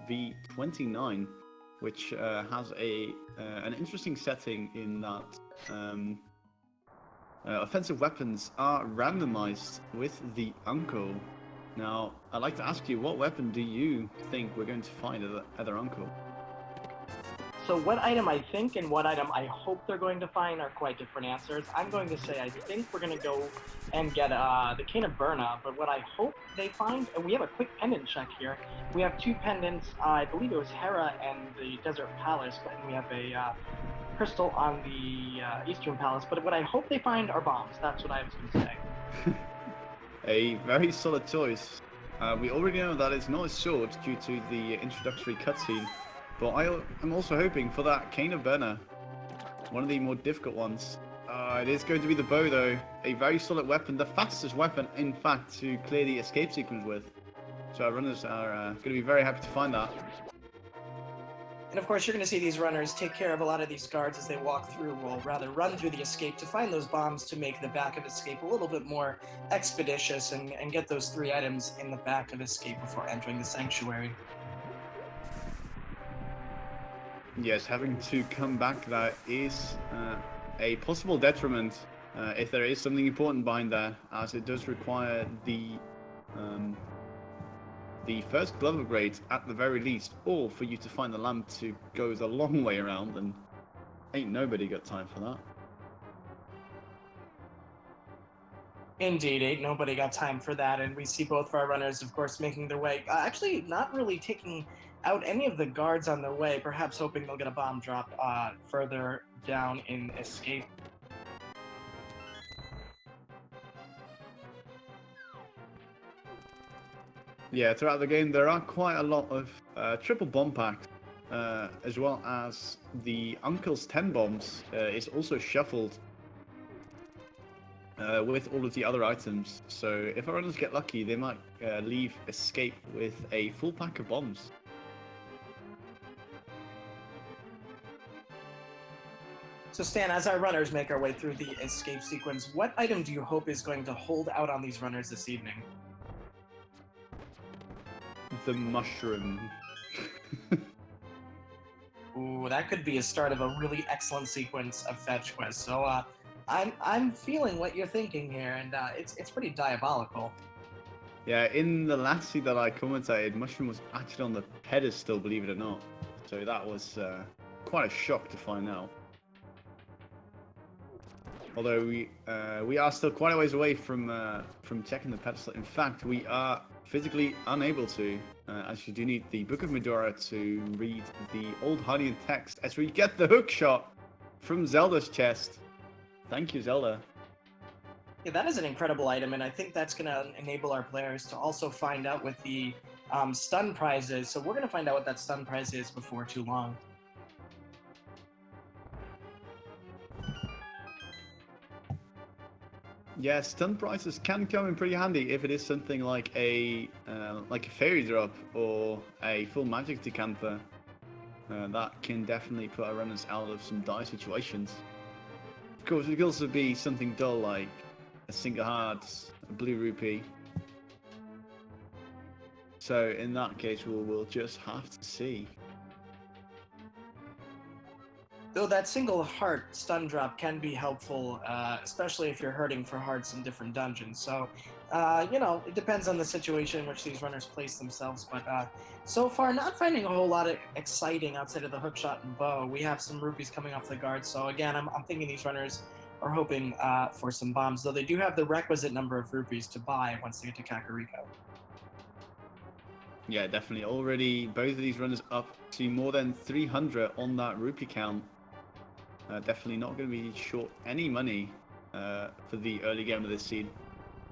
v29, which has an interesting setting in that offensive weapons are randomized with the uncle. Now, I'd like to ask you, what weapon do you think we're going to find at their uncle? So what item I think and what item I hope they're going to find are quite different answers. I'm going to say I think we're going to go and get the Cane of Burna, but what I hope they find, and we have a quick pendant check here. We have two pendants, I believe it was Hera and the Desert Palace, and we have a crystal on the Eastern Palace, but what I hope they find are bombs. That's what I was going to say. A very solid choice. We already know that it's not a sword due to the introductory cutscene, but I'm also hoping for that Cane of Burna, one of the more difficult ones. It is going to be the bow though, a very solid weapon, the fastest weapon in fact to clear the escape sequence with. So our runners are going to be very happy to find that. And of course, you're going to see these runners take care of a lot of these guards as they walk through, or rather run through the escape to find those bombs to make the back of escape a little bit more expeditious and get those 3 items in the back of escape before entering the sanctuary. Yes, having to come back, that is a possible detriment if there is something important behind there, as it does require the first glove upgrade at the very least, or for you to find the lamp to go the long way around, and ain't nobody got time for that. Indeed, ain't nobody got time for that, and we see both of our runners, of course, making their way, actually not really taking out any of the guards on their way, perhaps hoping they'll get a bomb drop further down in escape. Yeah, throughout the game there are quite a lot of triple bomb packs, as well as the Uncle's 10 bombs is also shuffled with all of the other items. So if our runners get lucky, they might leave escape with a full pack of bombs. So Stan, as our runners make our way through the escape sequence, what item do you hope is going to hold out on these runners this evening? The mushroom. Ooh, that could be a start of a really excellent sequence of fetch quests. So I'm feeling what you're thinking here, and it's pretty diabolical. Yeah, in the last scene that I commentated, mushroom was actually on the pedestal, believe it or not. So that was quite a shock to find out. Although we are still quite a ways away from checking the pedestal. In fact, we are physically unable to, as you do need the Book of Medora to read the old Hardian text as we get the hook shot from Zelda's chest. Thank you, Zelda. Yeah, that is an incredible item, and I think that's going to enable our players to also find out what the stun prize is. So we're going to find out what that stun prize is before too long. Yeah, stun prizes can come in pretty handy if it is something like a fairy drop or a full magic decanter. That can definitely put our runners out of some dire situations. Of course, it could also be something dull like a single heart, a blue rupee. So in that case, we'll just have to see. Though that single heart stun drop can be helpful, especially if you're hurting for hearts in different dungeons. So, it depends on the situation in which these runners place themselves. But so far, not finding a whole lot of exciting outside of the hookshot and bow. We have some rupees coming off the guard. So again, I'm thinking these runners are hoping for some bombs, though they do have the requisite number of rupees to buy once they get to Kakariko. Yeah, definitely. Already, both of these runners up to more than 300 on that rupee count. Definitely not going to be short any money for the early game of this seed.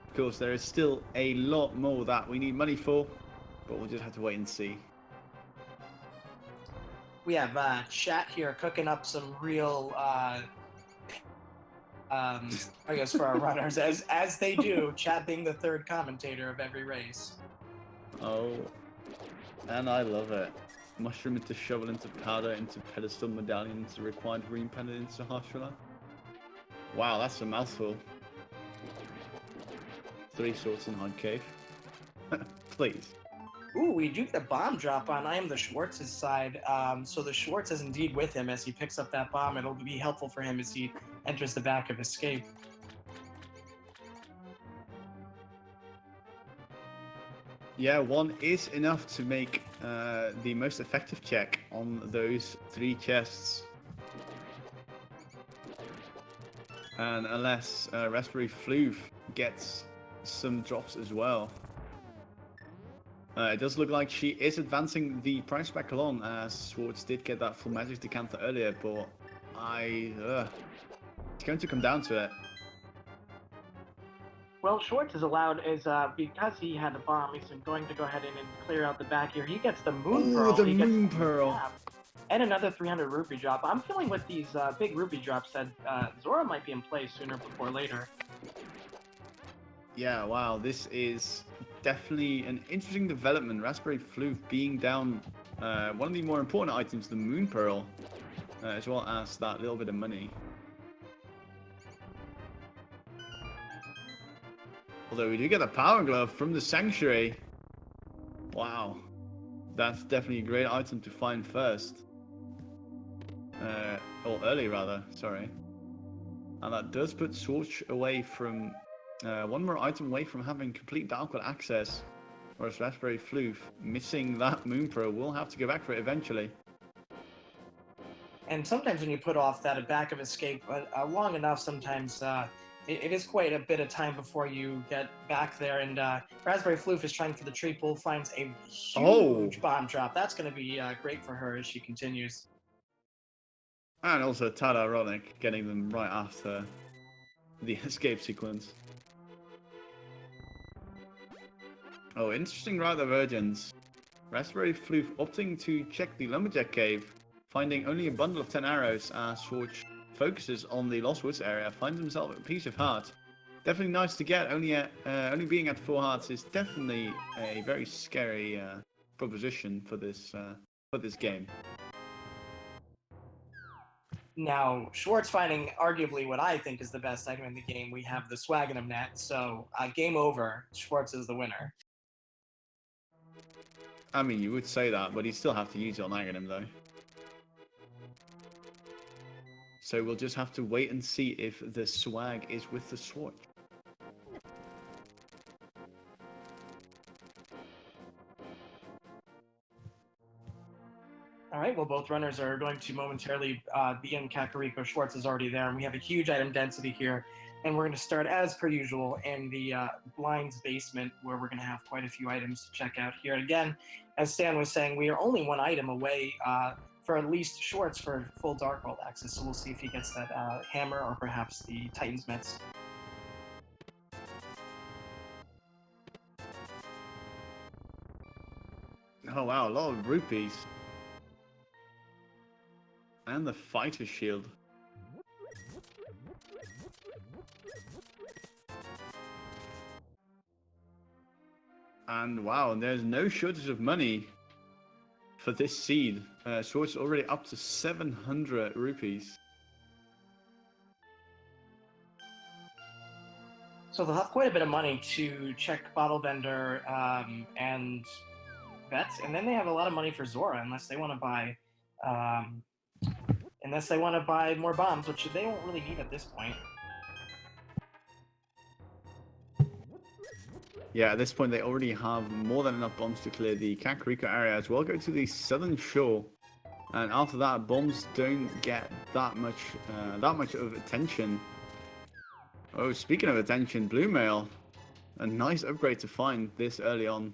Of course, there is still a lot more that we need money for, but we'll just have to wait and see. We have chat here cooking up some real for our runners, as they do, chat being the third commentator of every race. Oh, and I love it. Mushroom into shovel, into powder, into pedestal, medallion, into required green pendant, into Harshula. Wow, that's a mouthful. 3 swords in hard cave. Please. Ooh, we do get a bomb drop on I am the Schwartz's side. So the Schwartz is indeed with him as he picks up that bomb. It'll be helpful for him as he enters the back of Escape. Yeah, one is enough to make the most effective check on those 3 chests. And unless Raspberryfloof gets some drops as well. It does look like she is advancing the price back along, as Schwartz did get that full magic decanter earlier, but it's going to come down to it. Well, Schwartz is allowed, because he had a bomb, he's going to go ahead and clear out the back here. He gets the Moon Pearl. The he gets Moon the Pearl. Tap, and another 300 rupee drop. I'm feeling with these big rupee drops that Zora might be in play sooner before later. Yeah, wow, this is definitely an interesting development. Raspberryfloof being down one of the more important items, the Moon Pearl, as well as that little bit of money. Although we do get a Power Glove from the Sanctuary. Wow, that's definitely a great item to find first. Or early rather, sorry. And that does put Swatch away from one more item away from having complete Dark World access. Whereas Raspberryfloof, missing that Moon Pearl, will have to go back for it eventually. And sometimes when you put off that back of Escape long enough, sometimes it is quite a bit of time before you get back there. And Raspberryfloof is trying for the tree pull, finds a huge bomb drop. That's going to be great for her as she continues. And also tad ironic, getting them right after the escape sequence. Oh, interesting route divergence. Raspberryfloof opting to check the Lumberjack Cave, finding only a bundle of 10 arrows as Schwartz focuses on the Lost Woods area, finds himself a piece of heart. Definitely nice to get, only being at 4 hearts is definitely a very scary proposition for this game. Now, Schwartz finding arguably what I think is the best item in the game. We have the Swaggin' Net, so game over. Schwartz is the winner. I mean, you would say that, but he'd still have to use it on Aghanim, though. So we'll just have to wait and see if the swag is with the Swatch. All right, well, both runners are going to momentarily be in Kakariko. Schwartz is already there, and we have a huge item density here. And we're going to start, as per usual, in the Blinds basement, where we're going to have quite a few items to check out here. Again, as Stan was saying, we are only 1 item away for at least Schwartz for full Dark World access, so we'll see if he gets that hammer or perhaps the Titan's Mitts. Oh wow, a lot of rupees. And the Fighter Shield. And wow, there's no shortage of money for this seed. Schwartz is already up to 700 rupees. So they'll have quite a bit of money to check Bottle Vendor and bets, and then they have a lot of money for Zora, unless they want to buy more bombs, which they won't really need at this point. Yeah, at this point they already have more than enough bombs to clear the Kakariko area as well. Go to the southern shore, and after that, bombs don't get that much of attention. Oh, speaking of attention, Blue Mail, a nice upgrade to find this early on.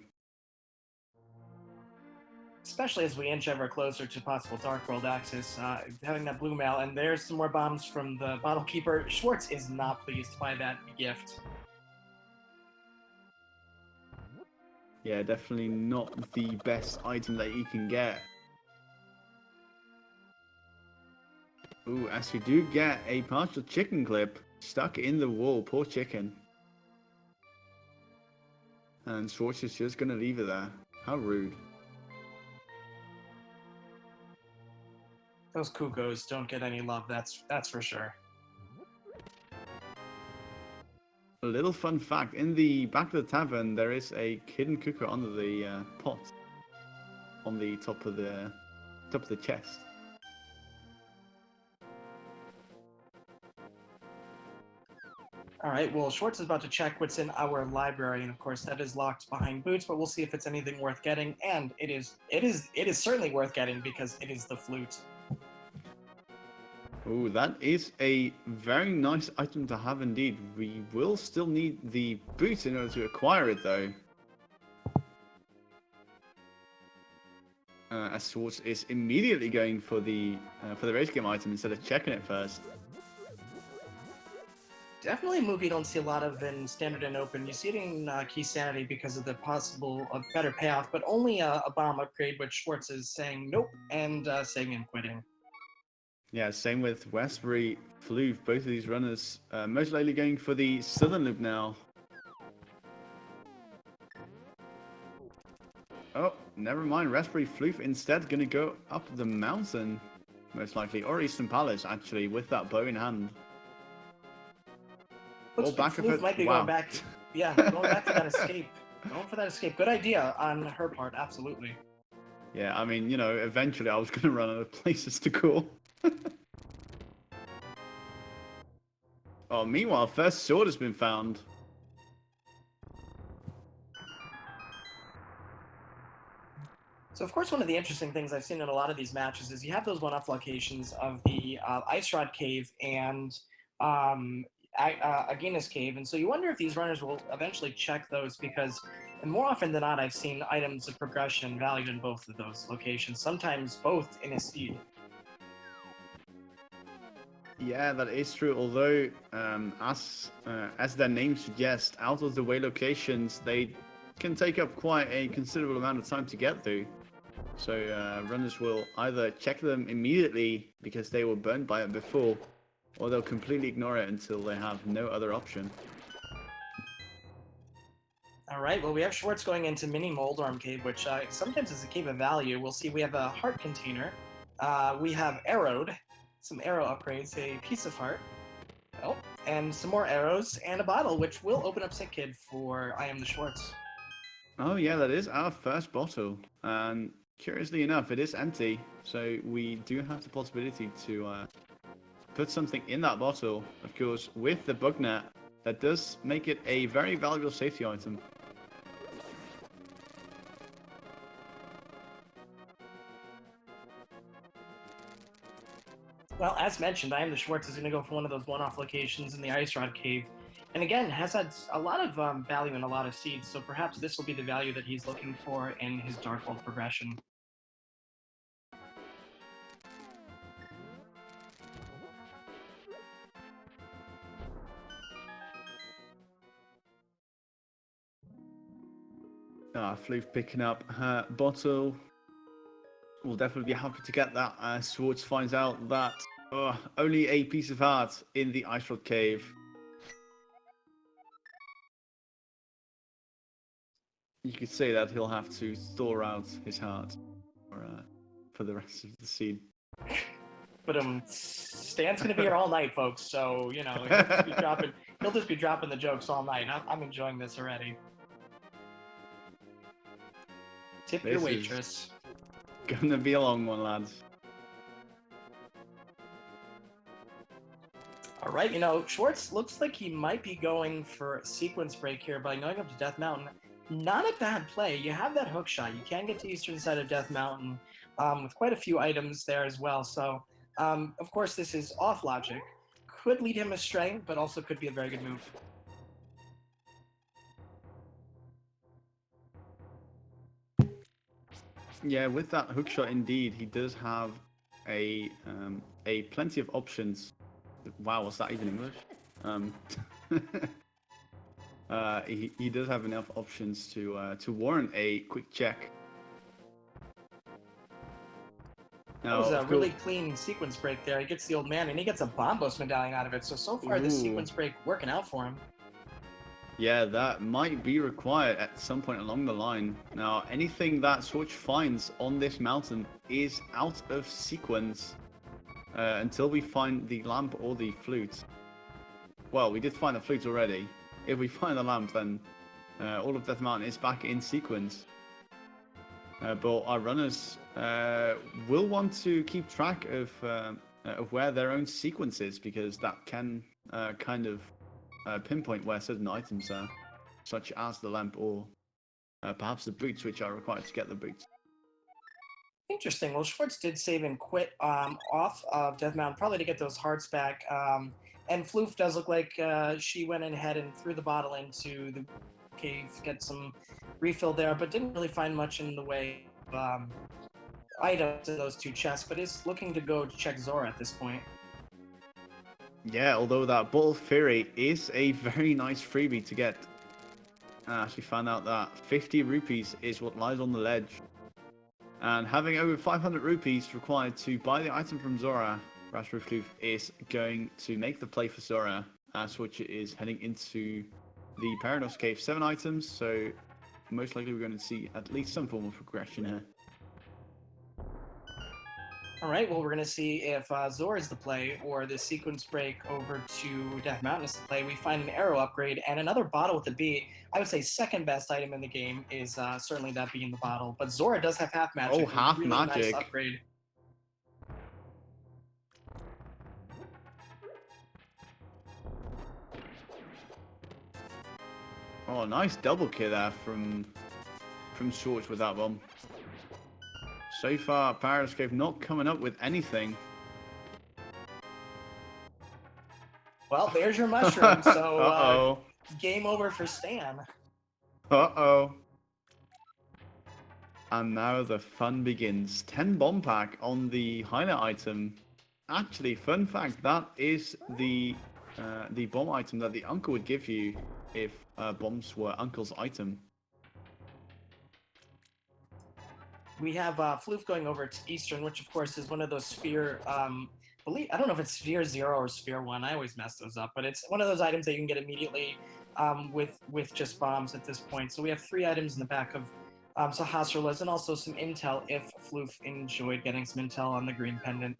Especially as we inch ever closer to possible Dark World access, having that Blue Mail, and there's some more bombs from the Bottle Keeper. Schwartz is not pleased by that gift. Yeah, definitely not the best item that you can get. Ooh, as we do get a partial chicken clip stuck in the wall. Poor chicken. And Schwartz is just going to leave it there. How rude. Those Kugos don't get any love, that's for sure. little fun fact: in the back of the tavern, there is a hidden cooker under the pot, on the top of the chest. All right, well, Schwartz is about to check what's in our library, and of course that is locked behind boots, but we'll see if it's anything worth getting, and it is certainly worth getting because it is the flute. Oh, that is a very nice item to have indeed. We will still need the boot in order to acquire it, though. As Schwartz is immediately going for the race game item instead of checking it first. Definitely a move you don't see a lot of in Standard and Open. You see it in Key Sanity because of the possible better payoff, but only a bomb upgrade, which Schwartz is saying nope and saying and quitting. Yeah, same with Raspberryfloof. Both of these runners most likely going for the southern loop now. Oh, never mind. Raspberryfloof instead going to go up the mountain, most likely, or Eastern Palace actually, with that bow in hand. Looks like Floof might be going back. Yeah, going back for that escape. Going for that escape. Good idea on her part, absolutely. Yeah, I mean, you know, eventually I was going to run out of places to go. Oh, meanwhile, first sword has been found. So, of course, one of the interesting things I've seen in a lot of these matches is you have those one-off locations of the Ice Rod Cave and Agena's Cave, and so you wonder if these runners will eventually check those because more often than not, I've seen items of progression valued in both of those locations, sometimes both in a seed. Yeah, that is true. Although, as their name suggests, out of the way locations, they can take up quite a considerable amount of time to get through. So runners will either check them immediately because they were burned by it before, or they'll completely ignore it until they have no other option. All right, well, we have Schwartz going into Mini Moldarm Cave, which sometimes is a cave of value. We'll see we have a heart container. We have arrowed, some arrow upgrades, a piece of heart, oh, and some more arrows, and a bottle, which will open up Sick Kid for I Am the Schwartz. Oh yeah, that is our first bottle. And curiously enough, it is empty. So we do have the possibility to put something in that bottle. Of course, with the bug net, that does make it a very valuable safety item. Well, as mentioned, I Am the Schwartz is going to go for one of those one-off locations in the Ice Rod Cave. And again, has had a lot of value and a lot of seeds, so perhaps this will be the value that he's looking for in his Dark World progression. Floof picking up her bottle. We'll definitely be happy to get that as Schwartz finds out that only a piece of heart in the Ice Rod Cave. You could say that he'll have to thaw out his heart for the rest of the scene. But Stan's going to be here all night, folks, so, you know, he'll just be dropping the jokes all night. I'm enjoying this already. Tip your waitress. Gonna be a long one, lads. All right, you know, Schwartz looks like he might be going for a sequence break here by going up to Death Mountain. Not a bad play. You have that hook shot. You can get to eastern side of Death Mountain with quite a few items there as well. So, of course, this is off logic. Could lead him astray, but also could be a very good move. Yeah, with that hookshot, indeed, he does have a plenty of options. Wow, was that even English? He does have enough options to warrant a quick check. That was a really clean sequence break there. He gets the old man, and he gets a Bombos medallion out of it. So far, this sequence break working out for him. Yeah, that might be required at some point along the line. Now, anything that Switch finds on this mountain is out of sequence until we find the lamp or the flute. Well, we did find the flute already. if we find the lamp, then all of Death Mountain is back in sequence. But our runners will want to keep track of where their own sequence is, because that can kind of pinpoint where certain items are, such as the lamp or perhaps the boots, which are required to get the boots. Interesting. Well, Schwartz did save and quit off of Death Mountain, probably to get those hearts back. And Floof does look like she went ahead and threw the bottle into the cave, get some refill there, but didn't really find much in the way of items in those two chests, but is looking to go to check Zora at this point. Yeah, although that Bottle of Fury is a very nice freebie to get. I actually found out that 50 rupees is what lies on the ledge. And having over 500 rupees required to buy the item from Zora, Raspberryfloof is going to make the play for Zora, as which is heading into the Paradox Cave. 7 items, so most likely we're going to see at least some form of progression here. All right, well, we're going to see if Zora is the play or the sequence break over to Death Mountain is the play. We find an arrow upgrade and another bottle with a B. I would say second best item in the game is certainly that B in the bottle. But Zora does have half magic. Oh, half really magic. Nice upgrade. Oh, nice double kill there from Schwartz with that one. So far, Paradox Cave not coming up with anything. Well, there's your mushroom. So Uh-oh. Game over for Stan. Uh-oh. And now the fun begins. 10 bomb pack on the highlight item. Actually, fun fact, that is the bomb item that the uncle would give you if bombs were uncle's item. We have Floof going over to Eastern, which of course is one of those sphere. I don't know if it's Sphere 0 or Sphere 1. I always mess those up, but it's one of those items that you can get immediately with just bombs at this point. So we have 3 items in the back of Sahasralas, and also some intel if Floof enjoyed getting some intel on the green pendant.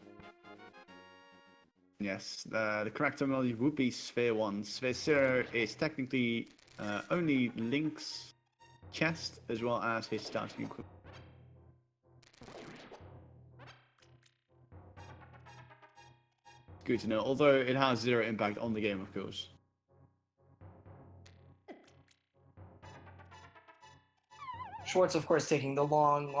Yes, the correct terminology would be Sphere 1. Sphere 0 is technically only Link's chest as well as his starting equipment. Good to know, although it has 0 impact on the game, of course. Schwartz, of course, taking the long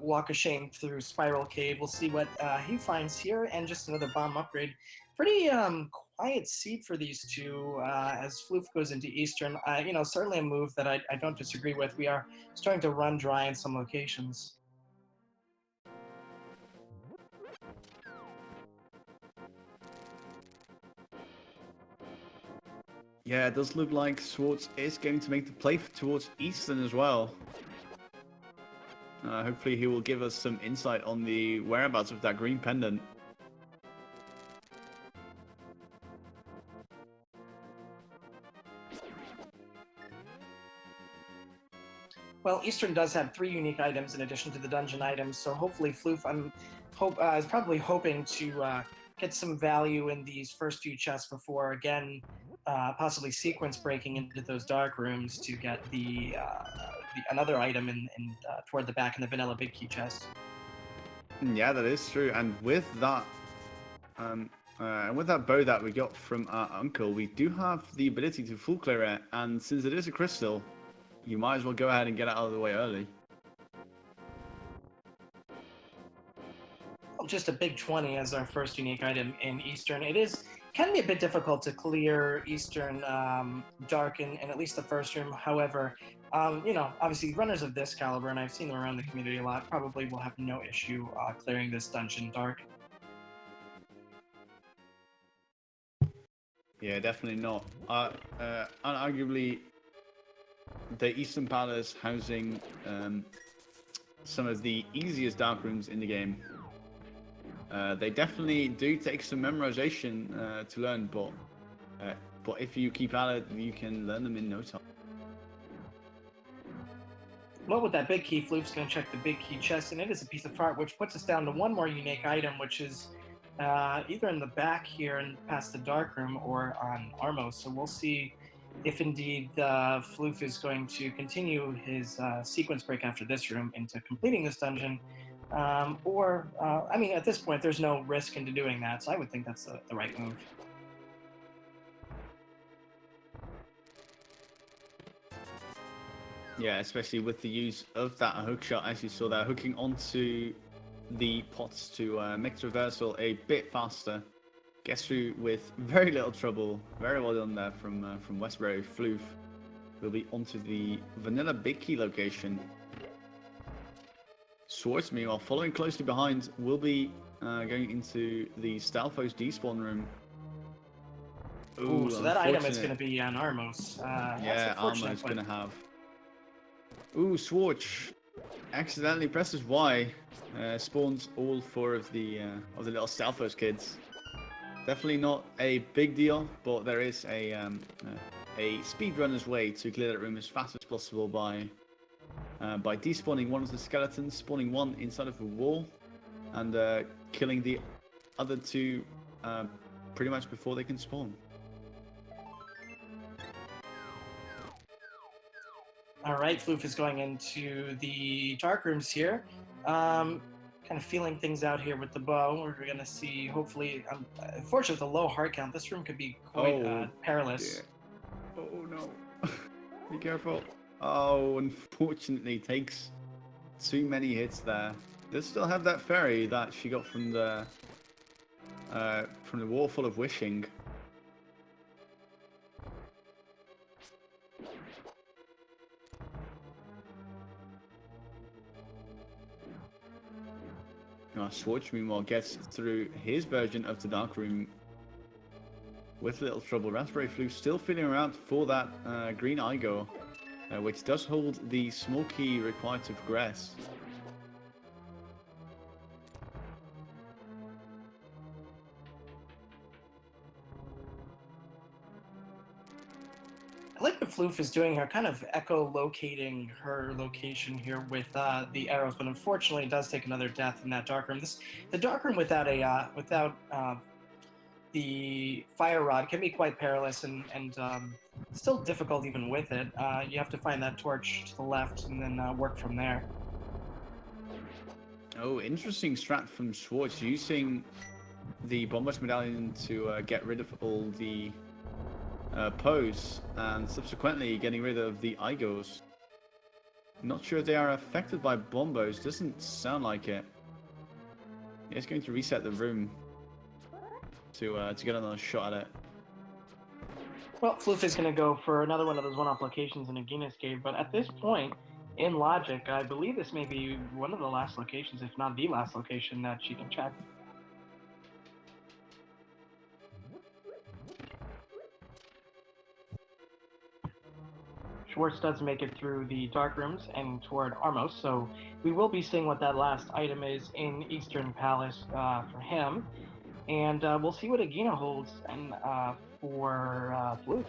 walk of shame through Spiral Cave. We'll see what he finds here, and just another bomb upgrade. Pretty quiet seat for these two as Floof goes into Eastern. Certainly a move that I don't disagree with. We are starting to run dry in some locations. Yeah, it does look like Schwartz is going to make the play towards Eastern as well. Hopefully he will give us some insight on the whereabouts of that green pendant. Well, Eastern does have 3 unique items in addition to the dungeon items, so hopefully Floof is probably hoping to get some value in these first few chests before, again, possibly sequence breaking into those dark rooms to get another item toward the back in the vanilla big key chest. Yeah, that is true. And with that, bow that we got from our uncle, we do have the ability to full clear it. And since it is a crystal, you might as well go ahead and get it out of the way early. Just a big 20 as our first unique item in Eastern. It can be a bit difficult to clear Eastern dark in at least the first room. However, obviously runners of this caliber, and I've seen them around the community a lot, probably will have no issue clearing this dungeon dark. Yeah, definitely not. Unarguably, the Eastern Palace housing some of the easiest dark rooms in the game. They definitely do take some memorization to learn, but if you keep at it, you can learn them in no time. Well, with that big key, Floof's going to check the big key chest, and it is a piece of art, which puts us down to one more unique item, which is either in the back here and past the dark room or on Armos. So we'll see if indeed Floof is going to continue his sequence break after this room into completing this dungeon, or I mean, at this point, there's no risk into doing that, so I would think that's the right move. Yeah, especially with the use of that hook shot, as you saw there, hooking onto the pots to make the reversal a bit faster. Gets through with very little trouble. Very well done there from Raspberryfloof. We'll be onto the Vanilla Big Key location. Schwarz, meanwhile, following closely behind, will be going into the Stalfos despawn room. Ooh, so that item is going to be on Armos. Yeah, Armos going to have. Ooh, Schwarz accidentally presses Y, spawns all 4 of the little Stalfos kids. Definitely not a big deal, but there is a speedrunner's way to clear that room as fast as possible by despawning one of the skeletons, spawning one inside of a wall, and killing the other 2 pretty much before they can spawn. All right, Floof is going into the dark rooms here. Kind of feeling things out here with the bow. We're going to see, hopefully, unfortunately, with a low heart count, this room could be quite perilous. Yeah. Oh, no. Be careful. Oh, unfortunately, takes too many hits there. Does still have that fairy that she got from the wall full of wishing. Schwarz, meanwhile, gets through his version of the dark room with little trouble. Raspberryfloof still feeling around for that green Igo, which does hold the small key required to progress. I like what Floof is doing here, kind of echolocating her location here with the arrows, but unfortunately it does take another death in that dark room. The dark room without the fire rod can be quite perilous and still difficult even with it. You have to find that torch to the left and then work from there. Oh, interesting strat from Schwarz, using the Bombers Medallion to get rid of all the pose, and subsequently getting rid of the Igos. Not sure if they are affected by bombos, doesn't sound like it. Yeah, it's going to reset the room to get another shot at it. Well, Floof is going to go for another one of those one-off locations in Agina's Cave, but at this point, in logic, I believe this may be one of the last locations, if not the last location, that she can check. Schwarz does make it through the dark rooms and toward Armos, so we will be seeing what that last item is in Eastern Palace for him, and we'll see what Agina holds and for Floof.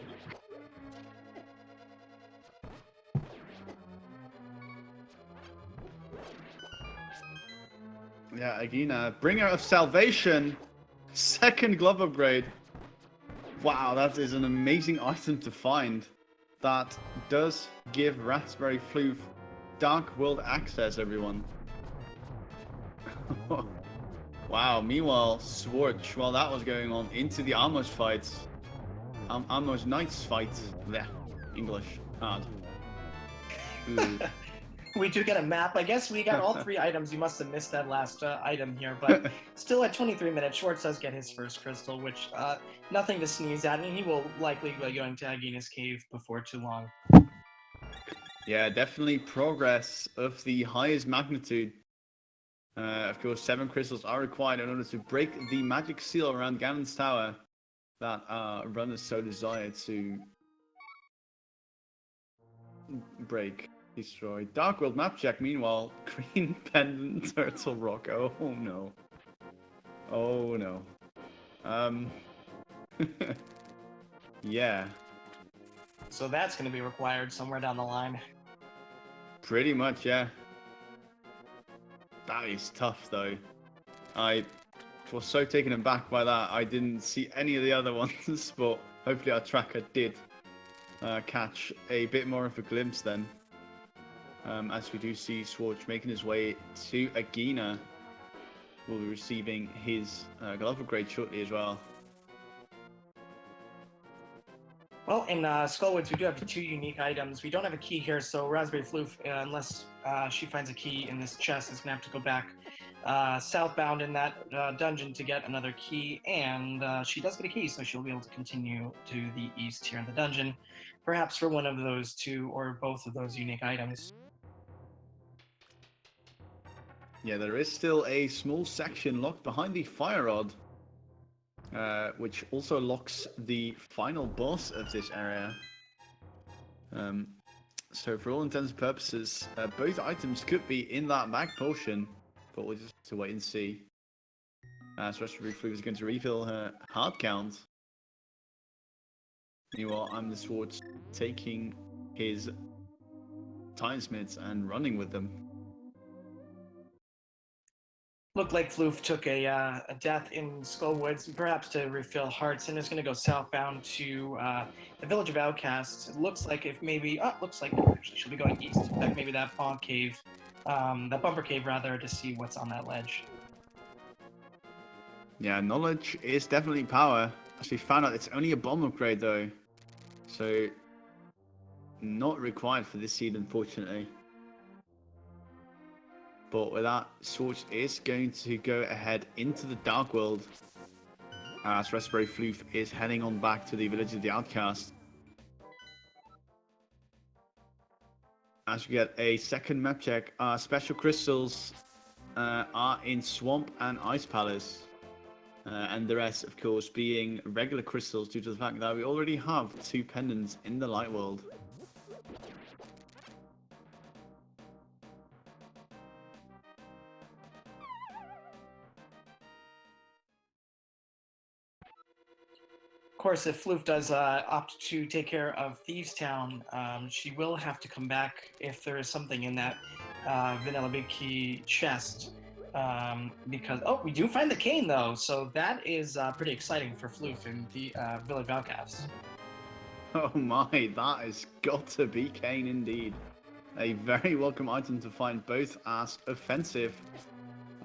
Yeah, Agina, bringer of salvation, 2nd glove upgrade. Wow, that is an amazing item to find. That does give Raspberryfloof Dark World access, everyone. Wow, meanwhile, Schwarz, while that was going on, into the Amos fights. Amos Knights fight. Blech, English, hard. Ooh. We do get a map. I guess we got all 3 items. You must have missed that last item here, but still at 23 minutes, Schwarz does get his first crystal, which nothing to sneeze at, and he will likely be going to Agina's Cave before too long. Yeah, definitely progress of the highest magnitude. Of course, 7 crystals are required in order to break the magic seal around Ganon's Tower that runners so desire to break. Destroy. Dark World map check, meanwhile. Green pendant turtle rock. Oh no. Oh no. Yeah. So that's going to be required somewhere down the line. Pretty much, yeah. That is tough, though. I was so taken aback by that. I didn't see any of the other ones, but hopefully our tracker did. catch a bit more of a glimpse then. As we do see Schwarz making his way to Agina, will be receiving his glove upgrade shortly as well. Well, in Skullwoods, we do have 2 unique items. We don't have a key here, so Raspberryfloof, unless she finds a key in this chest, is going to have to go back southbound in that dungeon to get another key, and she does get a key, so she'll be able to continue to the east here in the dungeon, perhaps for one of those 2 or both of those unique items. Yeah, there is still a small section locked behind the fire rod, which also locks the final boss of this area. So for all intents and purposes, both items could be in that mag potion, but we'll just have to wait and see. So Raspberryfloof is going to refill her hard count. Meanwhile, iamtheschwarz taking his timesmiths and running with them. Looked like Floof took a death in Skullwoods, perhaps to refill hearts, and is going to go southbound to the village of Outcasts. It looks like if maybe, looks like actually she'll be going east. In fact, maybe that that bumper cave rather, to see what's on that ledge. Yeah, knowledge is definitely power. As we found out, it's only a bomb upgrade though, so not required for this seed, unfortunately. But with that, Schwarz is going to go ahead into the Dark World, as Raspberryfloof is heading on back to the village of the Outcast. As we get a second map check, our special crystals are in Swamp and Ice Palace. And the rest, of course, being regular crystals due to the fact that we already have 2 pendants in the Light World. Of course, if Floof does opt to take care of Thieves Town, she will have to come back if there is something in that Vanilla Big Key chest. Because, we do find the cane though, so that is pretty exciting for Floof in the Village of Outcasts. Oh my, that has got to be cane indeed. A very welcome item to find, both as offensive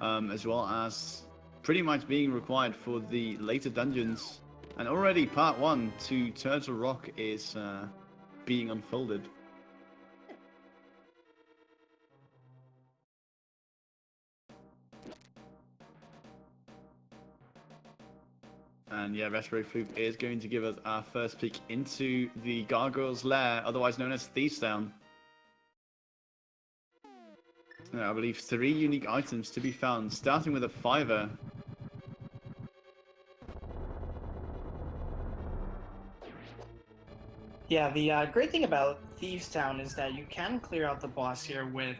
as well as pretty much being required for the later dungeons. And already part 1 to Turtle Rock is being unfolded. And yeah, Raspberryfloof is going to give us our first peek into the Gargoyle's Lair, otherwise known as Thieves Town. I believe 3 unique items to be found, starting with a 5er. Yeah, the great thing about Thieves Town is that you can clear out the boss here with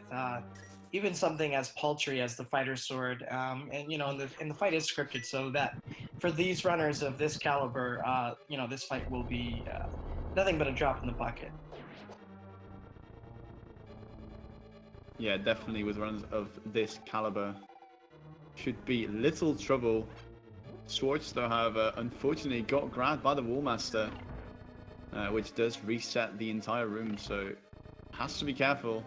even something as paltry as the Fighter's Sword, and you know, and the fight is scripted, so that for these runners of this caliber, you know, this fight will be nothing but a drop in the bucket. Yeah, definitely with runners of this caliber, should be little trouble. Schwarz, though, however, unfortunately got grabbed by the Wallmaster, which does reset the entire room, so has to be careful.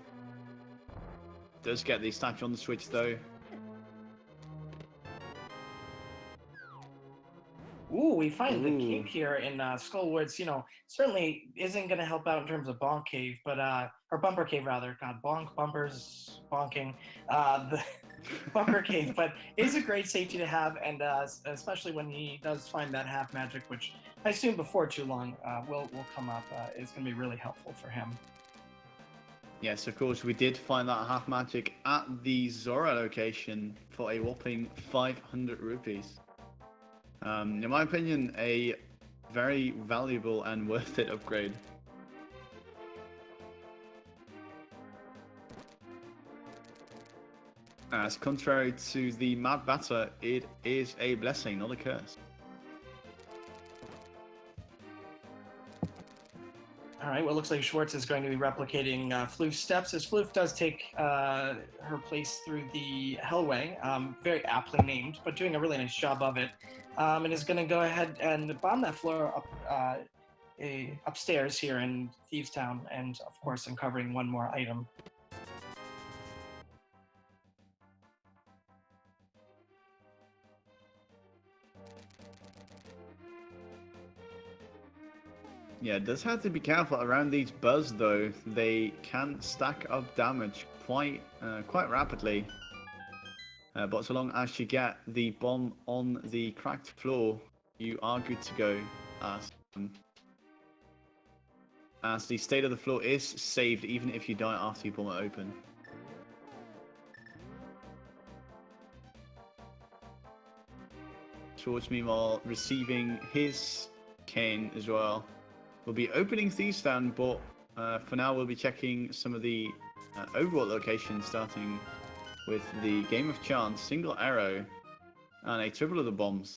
Does get the statue on the switch though. Ooh, we find the cape here in Skullwoods. You know, certainly isn't going to help out in terms of Bonk Cave, but or Bumper Cave rather. God, bonk, bumpers, bonking. The Bumper Cave, but is a great safety to have, and especially when he does find that half magic, which I assume before too long will come up. It's going to be really helpful for him. Yes, of course, we did find that half magic at the Zora location for a whopping 500 rupees. In my opinion, a very valuable and worth it upgrade. As contrary to the Mad Batter, it is a blessing, not a curse. All right, well, it looks like Schwarz is going to be replicating Floof's steps, as Floof does take her place through the Hellway, very aptly named, but doing a really nice job of it, and is going to go ahead and bomb that floor up upstairs here in Thieves Town, and of course uncovering one more item. Yeah, it does have to be careful around these buzz though. They can stack up damage quite rapidly. But so long as you get the bomb on the cracked floor, you are good to go. As the state of the floor is saved even if you die after you bomb it open. Schwarz, meanwhile, receiving his cane as well. We'll be opening Thieves Town, but for now we'll be checking some of the overworld locations, starting with the Game of Chance, single arrow, and a triple of the bombs.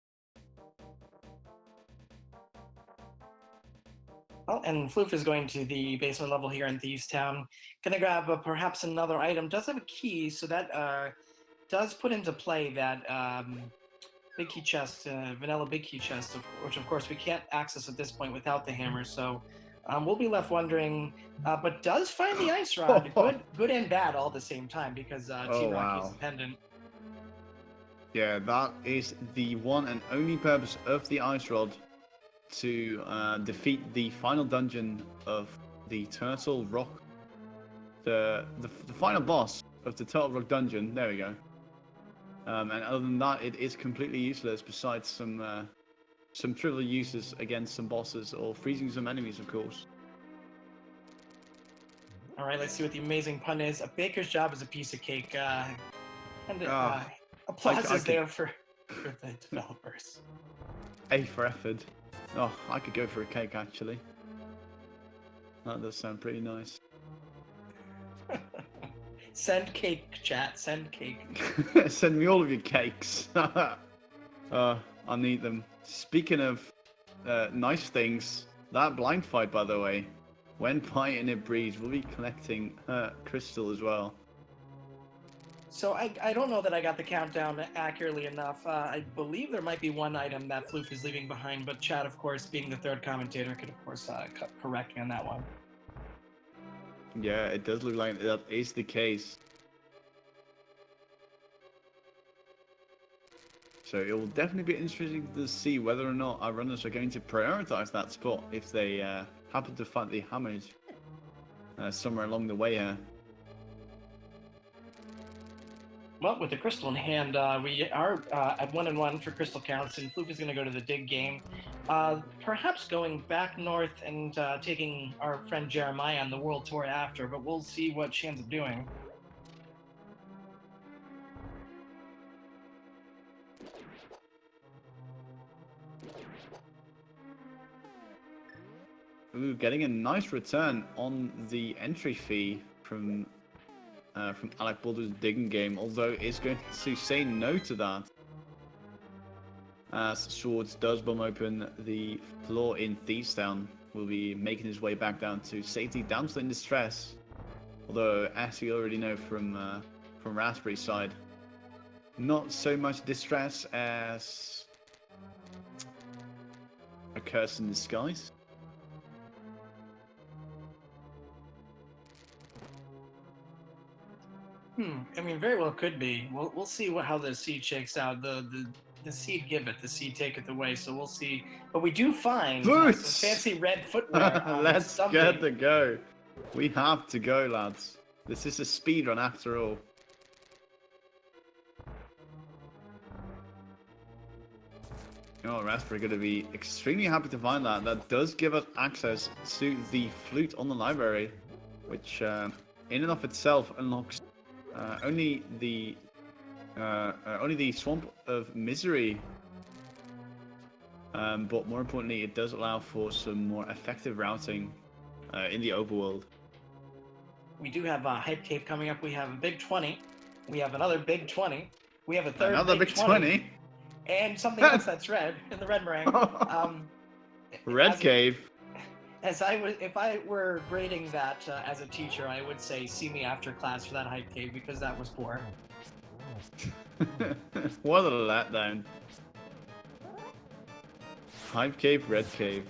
Well, and Floof is going to the basement level here in Thieves Town. Gonna grab perhaps another item. Does have a key, so that does put into play that big key chest, vanilla big key chest, which of course we can't access at this point without the hammer. So we'll be left wondering, but does find the ice rod. Good and bad all at the same time, because Team Rock uses the pendant. Yeah, that is the one and only purpose of the ice rod, to defeat the final dungeon of the Turtle Rock, the final boss of the Turtle Rock dungeon. There we go. And other than that, it is completely useless. Besides some trivial uses against some bosses or freezing some enemies, of course. All right, let's see what the amazing pun is. A baker's job is a piece of cake, and applause is there for the developers. A for effort. Oh, I could go for a cake actually. That does sound pretty nice. Send cake, chat. Send cake. Send me all of your cakes. I need them. Speaking of nice things, that blind fight, by the way, when Pie and it breathes, we'll be collecting crystal as well. So I don't know that I got the countdown accurately enough. I believe there might be one item that Floof is leaving behind, but Chad, of course, being the third commentator, could of course correct me on that one. Yeah, it does look like that is the case. So it will definitely be interesting to see whether or not our runners are going to prioritize that spot if they happen to find the hammers somewhere along the way here. Well, with the crystal in hand, we are at 1-1 for crystal counts, and Floof is going to go to the dig game. Perhaps going back north and taking our friend Jeremiah on the world tour after, but we'll see what she ends up doing. Ooh, getting a nice return on the entry fee from Alec Baldwin's digging game, although it's going to say no to that, as Schwarz does bomb open the floor in Thieves Town. Will be making his way back down to safety, damsel in distress. Although, as you already know from Raspberry's side, not so much distress as a curse in disguise. I mean, very well could be. We'll see how the seed shakes out. The seed giveth, the seed taketh away. So we'll see. But we do find some fancy red footwear. Let's get to go. We have to go, lads. This is a speed run after all. Oh, Raspberry going to be extremely happy to find that. That does give us access to the flute on the library, which in and of itself unlocks only the Swamp of Misery, but more importantly, it does allow for some more effective routing in the overworld. We do have a Hype Cave coming up. We have a big 20. We have another big 20. We have a third another big 20. And something else that's red in the red meringue. Red Cave. If I were grading that as a teacher, I would say see me after class for that Hype Cave, because that was poor. What a letdown. Hype Cave, Red Cave.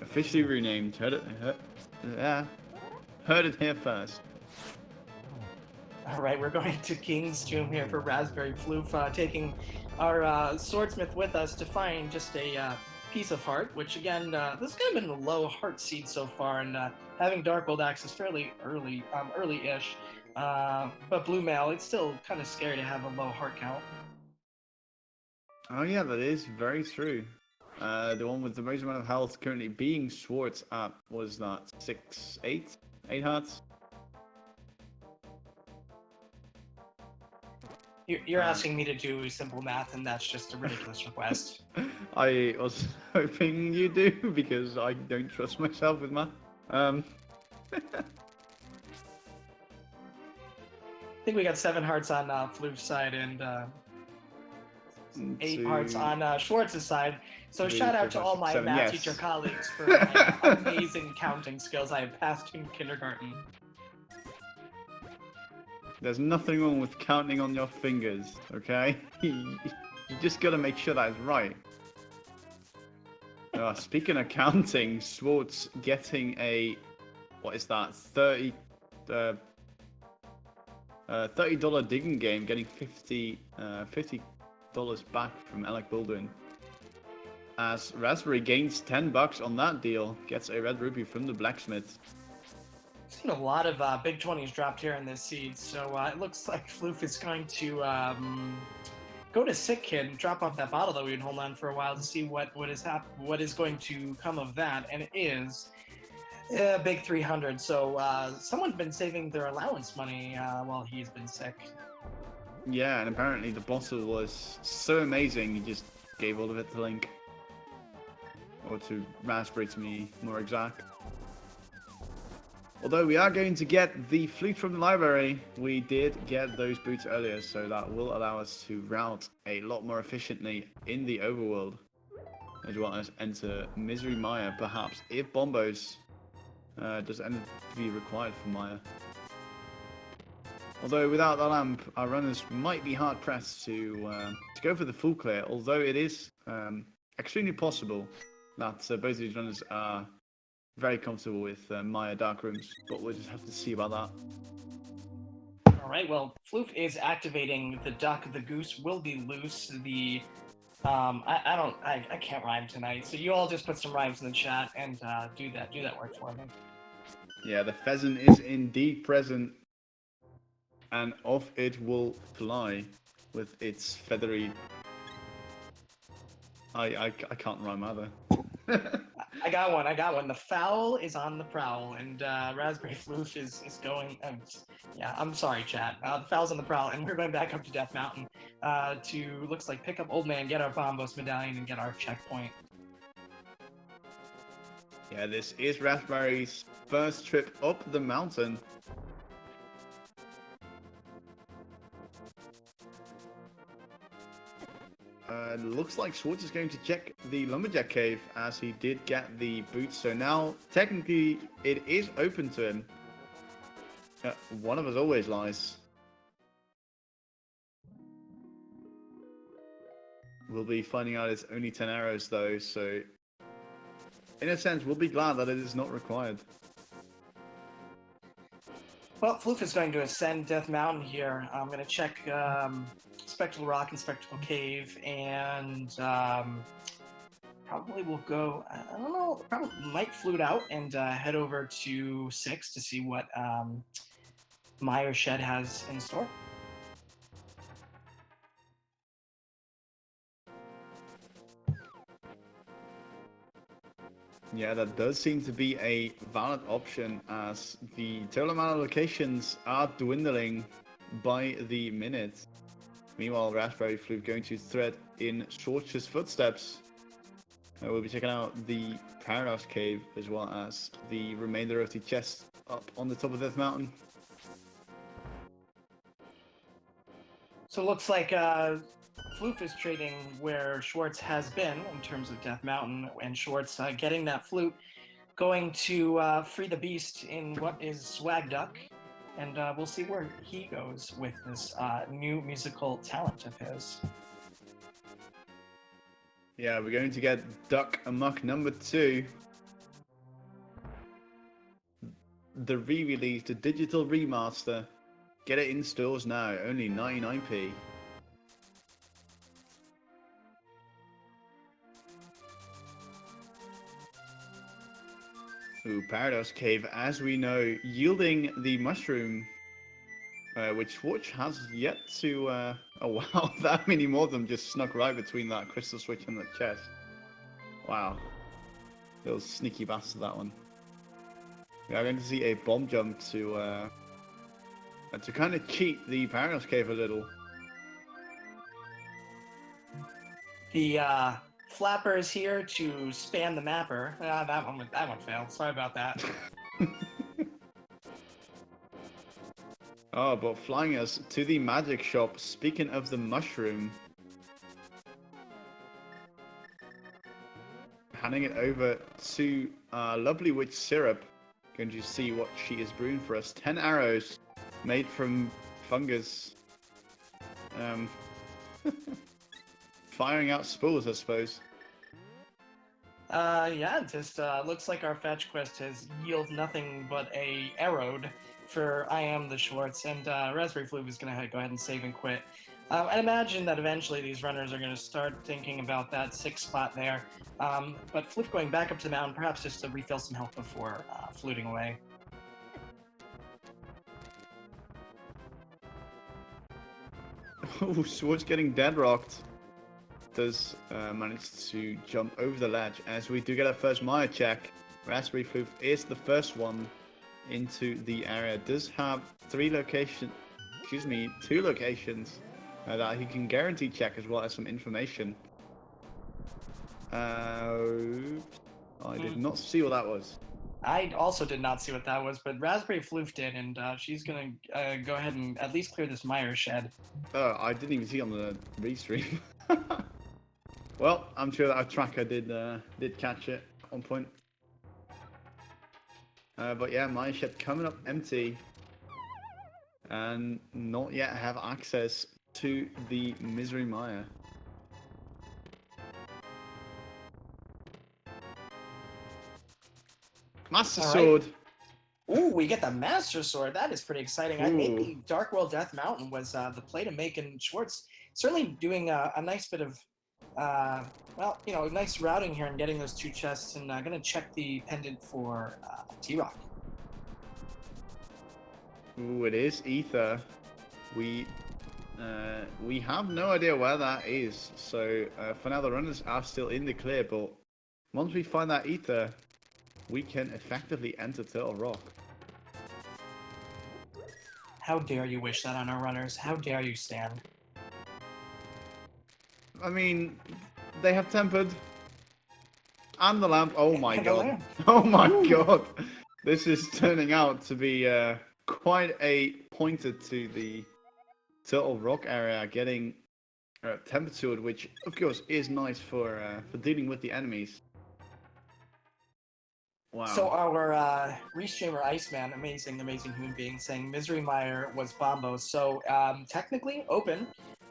Officially renamed. Heard it here first. All right, we're going to King's Tomb here for Raspberryfloof, taking our swordsmith with us to find just a piece of heart, which again, this has kind of been a low heart seed so far, and having Darkwold Axe is fairly early-ish, but Blue Mail, it's still kind of scary to have a low heart count. Oh yeah, that is very true. The one with the most amount of health currently being Schwartz at, was that 8 hearts? You're asking me to do simple math, and that's just a ridiculous request. I was hoping you do, because I don't trust myself with math. I think we got 7 hearts on Floof's side and 8 hearts on Schwartz's side. So shout out to all my 7, math yes. teacher colleagues for my amazing counting skills I have passed in kindergarten. There's nothing wrong with counting on your fingers, okay? You just gotta make sure that is right. Speaking of counting, Schwartz getting a, what is that, $30 digging game, getting $50 back from Alec Baldwin. As Raspberry gains $10 on that deal, gets a red rupee from the blacksmith. Seen a lot of big 20s dropped here in this seed, so it looks like Floof is going to go to Sick Kid and drop off that bottle that we've been holding on for a while to see what is going to come of that, and it is a big 300. So someone's been saving their allowance money while he's been sick. Yeah, and apparently the bottle was so amazing, he just gave all of it to Link. Or to Raspberry, to be more exact. Although we are going to get the flute from the library, we did get those boots earlier, so that will allow us to route a lot more efficiently in the overworld. As well as enter Misery Maya, perhaps, if Bombos does end up to be required for Maya. Although without the lamp, our runners might be hard pressed to go for the full clear, although it is extremely possible that both of these runners are very comfortable with Maya Dark Rooms, but we'll just have to see about that. All right, well, Floof is activating the duck. The goose will be loose. The I can't rhyme tonight, so you all just put some rhymes in the chat and do that work for me. Yeah, the pheasant is indeed present, and off it will fly with its feathery. I can't rhyme either. I got one. The fowl is on the prowl, and Raspberryfloof is going. Yeah, I'm sorry, chat. The fowl's on the prowl, and we're going back up to Death Mountain to, looks like, pick up Old Man, get our Bombos medallion, and get our checkpoint. Yeah, this is Raspberry's first trip up the mountain. Looks like Schwartz is going to check the Lumberjack Cave, as he did get the boots, so now technically it is open to him. One of us always lies. We'll be finding out it's only 10 arrows though, so in a sense we'll be glad that it is not required. Well, Floof is going to ascend Death Mountain here. I'm going to check Spectral Rock and Spectral Cave, and probably will go, I don't know, probably might flute out and head over to 6 to see what Meyer Shed has in store. Yeah, that does seem to be a valid option, as the total amount of locations are dwindling by the minute. Meanwhile, Raspberryfloof going to thread in Schwartz's footsteps. We'll be checking out the Paradise Cave, as well as the remainder of the chest up on the top of Death Mountain. So it looks like Floof is trading where Schwartz has been in terms of Death Mountain, and Schwartz getting that flute, going to free the beast in what is Swag Duck, and we'll see where he goes with this new musical talent of his. Yeah, we're going to get Duck Amok number 2. the re-release, the digital remaster. Get it in stores now, only 99p. Ooh, Paradise Cave, as we know, yielding the mushroom, which Schwarz has yet to... oh wow, that many more of them just snuck right between that crystal switch and the chest. Wow. Little sneaky bastard, that one. We are going to see a bomb jump to kind of cheat the Paradise Cave a little. The flapper is here to spam the mapper. That one failed. Sorry about that. Oh, but flying us to the magic shop. Speaking of the mushroom, handing it over to lovely witch Syrup. Going to see what she is brewing for us. 10 arrows made from fungus. Firing out spores, I suppose. Yeah, just looks like our fetch quest has yielded nothing but a arrowed for iamtheschwarz, and Raspberryfloof is going to go ahead and save and quit. I imagine that eventually these runners are going to start thinking about that 6th spot there, but Floof going back up to the mountain, perhaps just to refill some health before fluting away. Oh, Schwarz getting dead rocked. Does manage to jump over the ledge as we do get our first Maya check. Raspberryfloof is the first one into the area. Does have two locations that he can guarantee check as well as some information. I did not see what that was. I also did not see what that was, but Raspberryfloof did, and she's gonna go ahead and at least clear this Mire shed. Oh, I didn't even see on the restream. Well, I'm sure that our tracker did catch it on point. But yeah, Mire shed coming up empty, and not yet have access to the Misery Mire. Master Sword. Ooh, we get the Master Sword. That is pretty exciting. Maybe Dark World Death Mountain was the play to make, and Schwarz certainly doing a nice bit of, well, you know, nice routing here and getting those 2 chests, and going to check the pendant for T-Rock. Ooh, it is Ether. We have no idea where that is, so for now the runners are still in the clear, but once we find that Ether, we can effectively enter Turtle Rock. How dare you wish that on our runners? How dare you stand? I mean, they have tempered. And the lamp. Oh my And the god. lamp. Oh my god. This is turning out to be quite a pointer to the Turtle Rock area, getting Tempered Sword, which of course is nice for dealing with the enemies. Wow. So our restreamer Iceman, amazing human being, saying Misery Mire was Bombo. So technically open,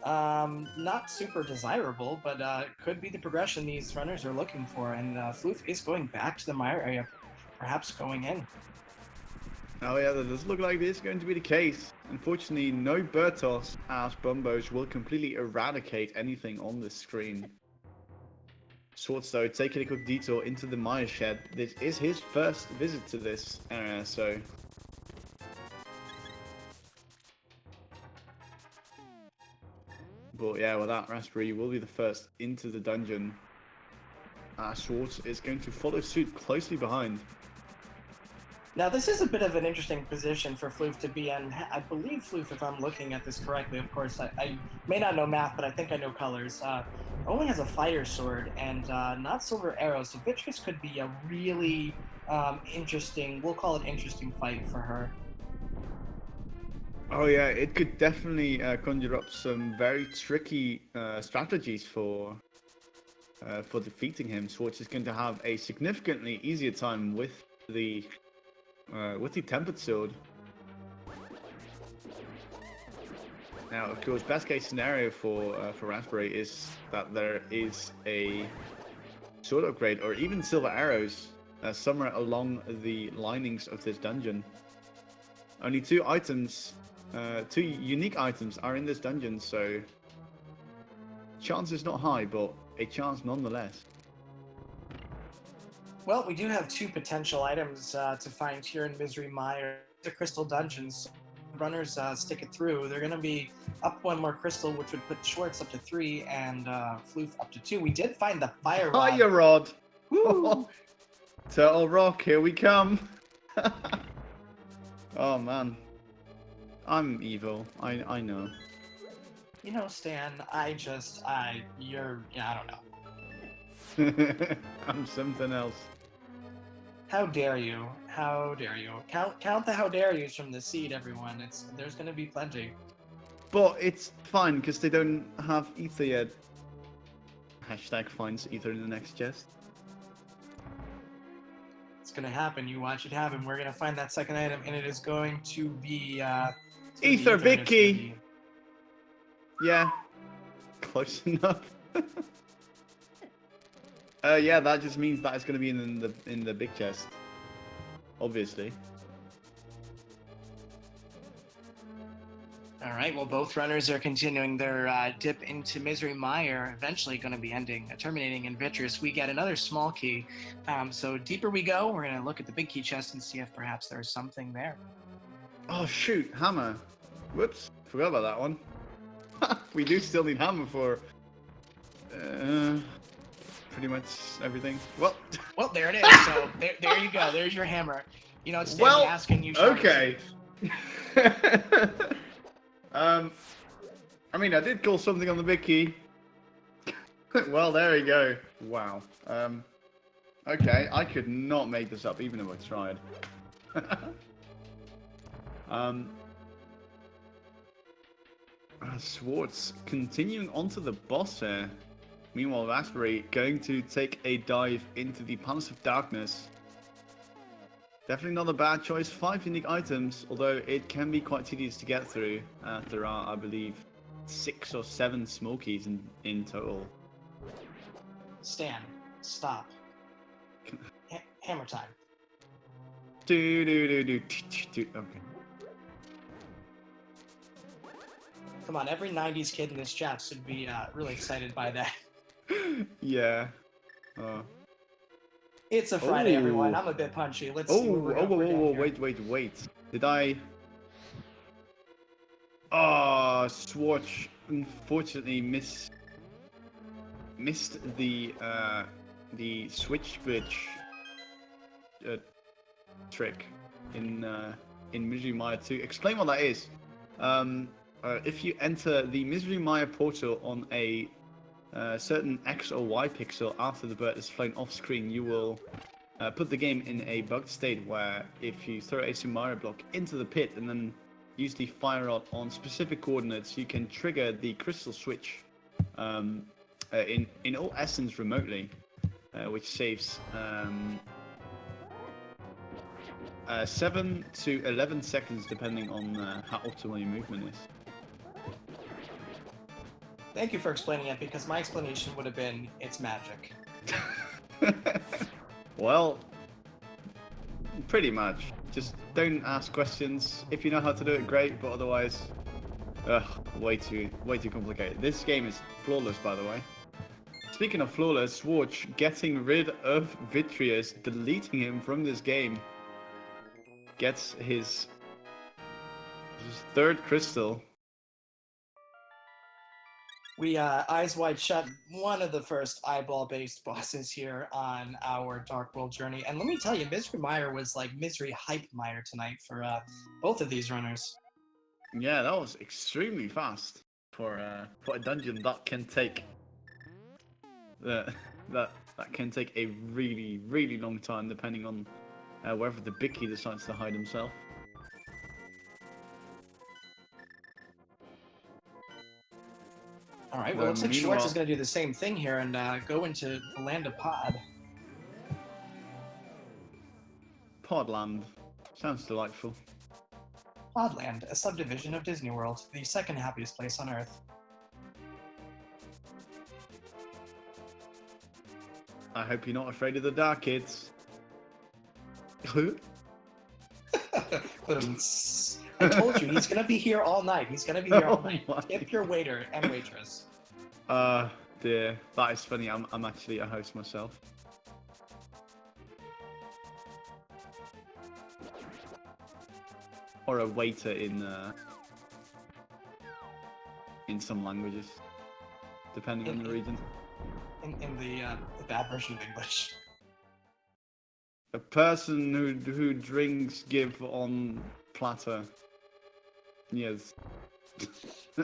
not super desirable, but could be the progression these runners are looking for. And Floof is going back to the Mire area, perhaps going in. Oh yeah, that does look like this is going to be the case. Unfortunately, no Bertos, as Bumbos will completely eradicate anything on the screen. Schwarz, though, taking a quick detour into the Mire shed. This is his first visit to this area, so... But yeah, with that, Raspberry will be the first into the dungeon. Schwarz is going to follow suit closely behind. Now, this is a bit of an interesting position for Floof to be in. I believe Floof, if I'm looking at this correctly, of course, I may not know math, but I think I know colors, only has a fire sword and not silver arrows, so Vitreous could be a really interesting, we'll call it interesting fight for her. Oh yeah, it could definitely conjure up some very tricky strategies for defeating him. Schwarz is going to have a significantly easier time with the Tempered Sword. Now, of course, best case scenario for Raspberry is that there is a sword upgrade or even silver arrows somewhere along the linings of this dungeon. Only 2 items, 2 unique items are in this dungeon, so chance is not high, but a chance nonetheless. Well, we do have 2 potential items to find here in Misery Mire. The crystal dungeons. Runners stick it through. They're going to be up 1 more crystal, which would put Schwartz up to 3 and Floof up to 2. We did find the fire rod. Fire rod! Woo! Turtle Rock, here we come! Oh man. I'm evil. I know. You know, Stan, I don't know. I'm something else. How dare you? How dare you? Count the how dare yous from the seed, everyone. There's gonna be plenty. But it's fine, because they don't have ether yet. Hashtag finds ether in the next chest. It's gonna happen. You watch it happen. We're gonna find that second item, and it is going to be Ether Vicky. Vicky! Yeah. Close enough. Yeah, that just means that it's going to be in the big chest. Obviously. All right. Well, both runners are continuing their dip into Misery Mire. Eventually, going to be terminating in Vitreous. We get another small key. So deeper we go, we're going to look at the big key chest and see if perhaps there's something there. Oh shoot, hammer. Whoops, forgot about that one. We do still need hammer for pretty much everything. Well, there it is. So there you go. There's your hammer. You know, it's Stanley asking you. Okay. I mean, I did call something on the big key. Well, there you go. Wow. Okay, I could not make this up even if I tried. Schwartz continuing onto the boss here. Meanwhile, Raspberry going to take a dive into the Palace of Darkness. Definitely not a bad choice. 5 unique items, although it can be quite tedious to get through. There are, I believe, 6 or 7 smokies in total. Stan, stop. Hammer time. Okay. Come on, every 90s kid in this chat should be really excited by that. Yeah. It's a Friday, Ooh. everyone. I'm a bit punchy. Let's see what we're doing here. Wait. Did I... Oh, Schwartz unfortunately missed the switch bridge trick in Misery Mire 2. Explain what that is. If you enter the Misery Mire portal on a certain X or Y pixel after the bird is flown off screen, you will put the game in a bugged state where if you throw a Sumaria block into the pit and then use the fire rod on specific coordinates, you can trigger the crystal switch in all essence remotely, which saves 7 to 11 seconds depending on how optimal your movement is. Thank you for explaining it, because my explanation would have been, it's magic. Well, pretty much. Just don't ask questions. If you know how to do it, great, but otherwise, way too complicated. This game is flawless, by the way. Speaking of flawless, Schwartz getting rid of Vitreous, deleting him from this game, gets his 3rd crystal. We eyes wide shut, one of the first eyeball-based bosses here on our Dark World journey. And let me tell you, Misery Mire was like Misery Hype Mire tonight for both of these runners. Yeah, that was extremely fast for a dungeon that can take that can take a really long time, depending on wherever the big key decides to hide himself. All right, well, it looks like Schwartz is going to do the same thing here and go into the land of Pod. Podland. Sounds delightful. Podland, a subdivision of Disney World, the 2nd happiest place on Earth. I hope you're not afraid of the dark, kids. I told you, he's gonna be here all night. He's gonna be here all Oh night. my. Tip your waiter and waitress. Dear. That is funny. I'm actually a host myself. Or a waiter in some languages, depending on the region. In the bad version of English. A person who drinks give on platter. Yes.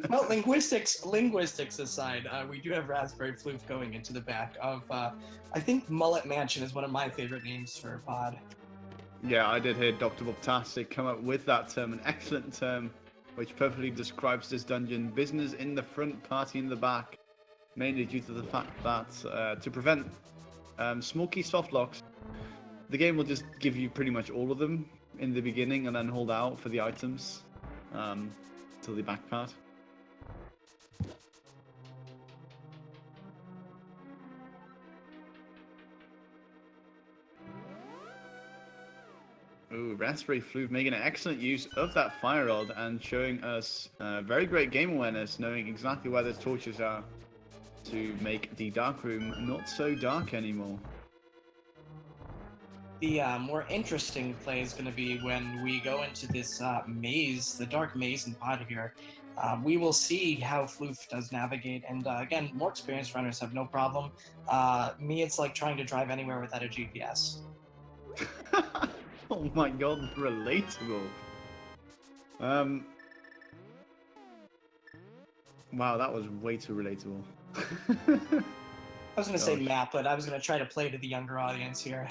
Well, linguistics aside, we do have Raspberryfloof going into the back of. I think Mullet Mansion is one of my favorite names for a pod. Yeah, I did hear Dr. Bobtastic come up with that term, an excellent term, which perfectly describes this dungeon. Business in the front, party in the back. Mainly due to the fact that to prevent smoky softlocks, the game will just give you pretty much all of them in the beginning and then hold out for the items till the back part. Ooh, Raspberryfloof making an excellent use of that fire rod and showing us very great game awareness, knowing exactly where those torches are to make the dark room not so dark anymore. The more interesting play is going to be when we go into this maze, the dark maze in pod here. We will see how Floof does navigate, and again, more experienced runners have no problem. Me, it's like trying to drive anywhere without a GPS. Oh my god, relatable. Wow, that was way too relatable. I was going to say map, but I was going to try to play to the younger audience here.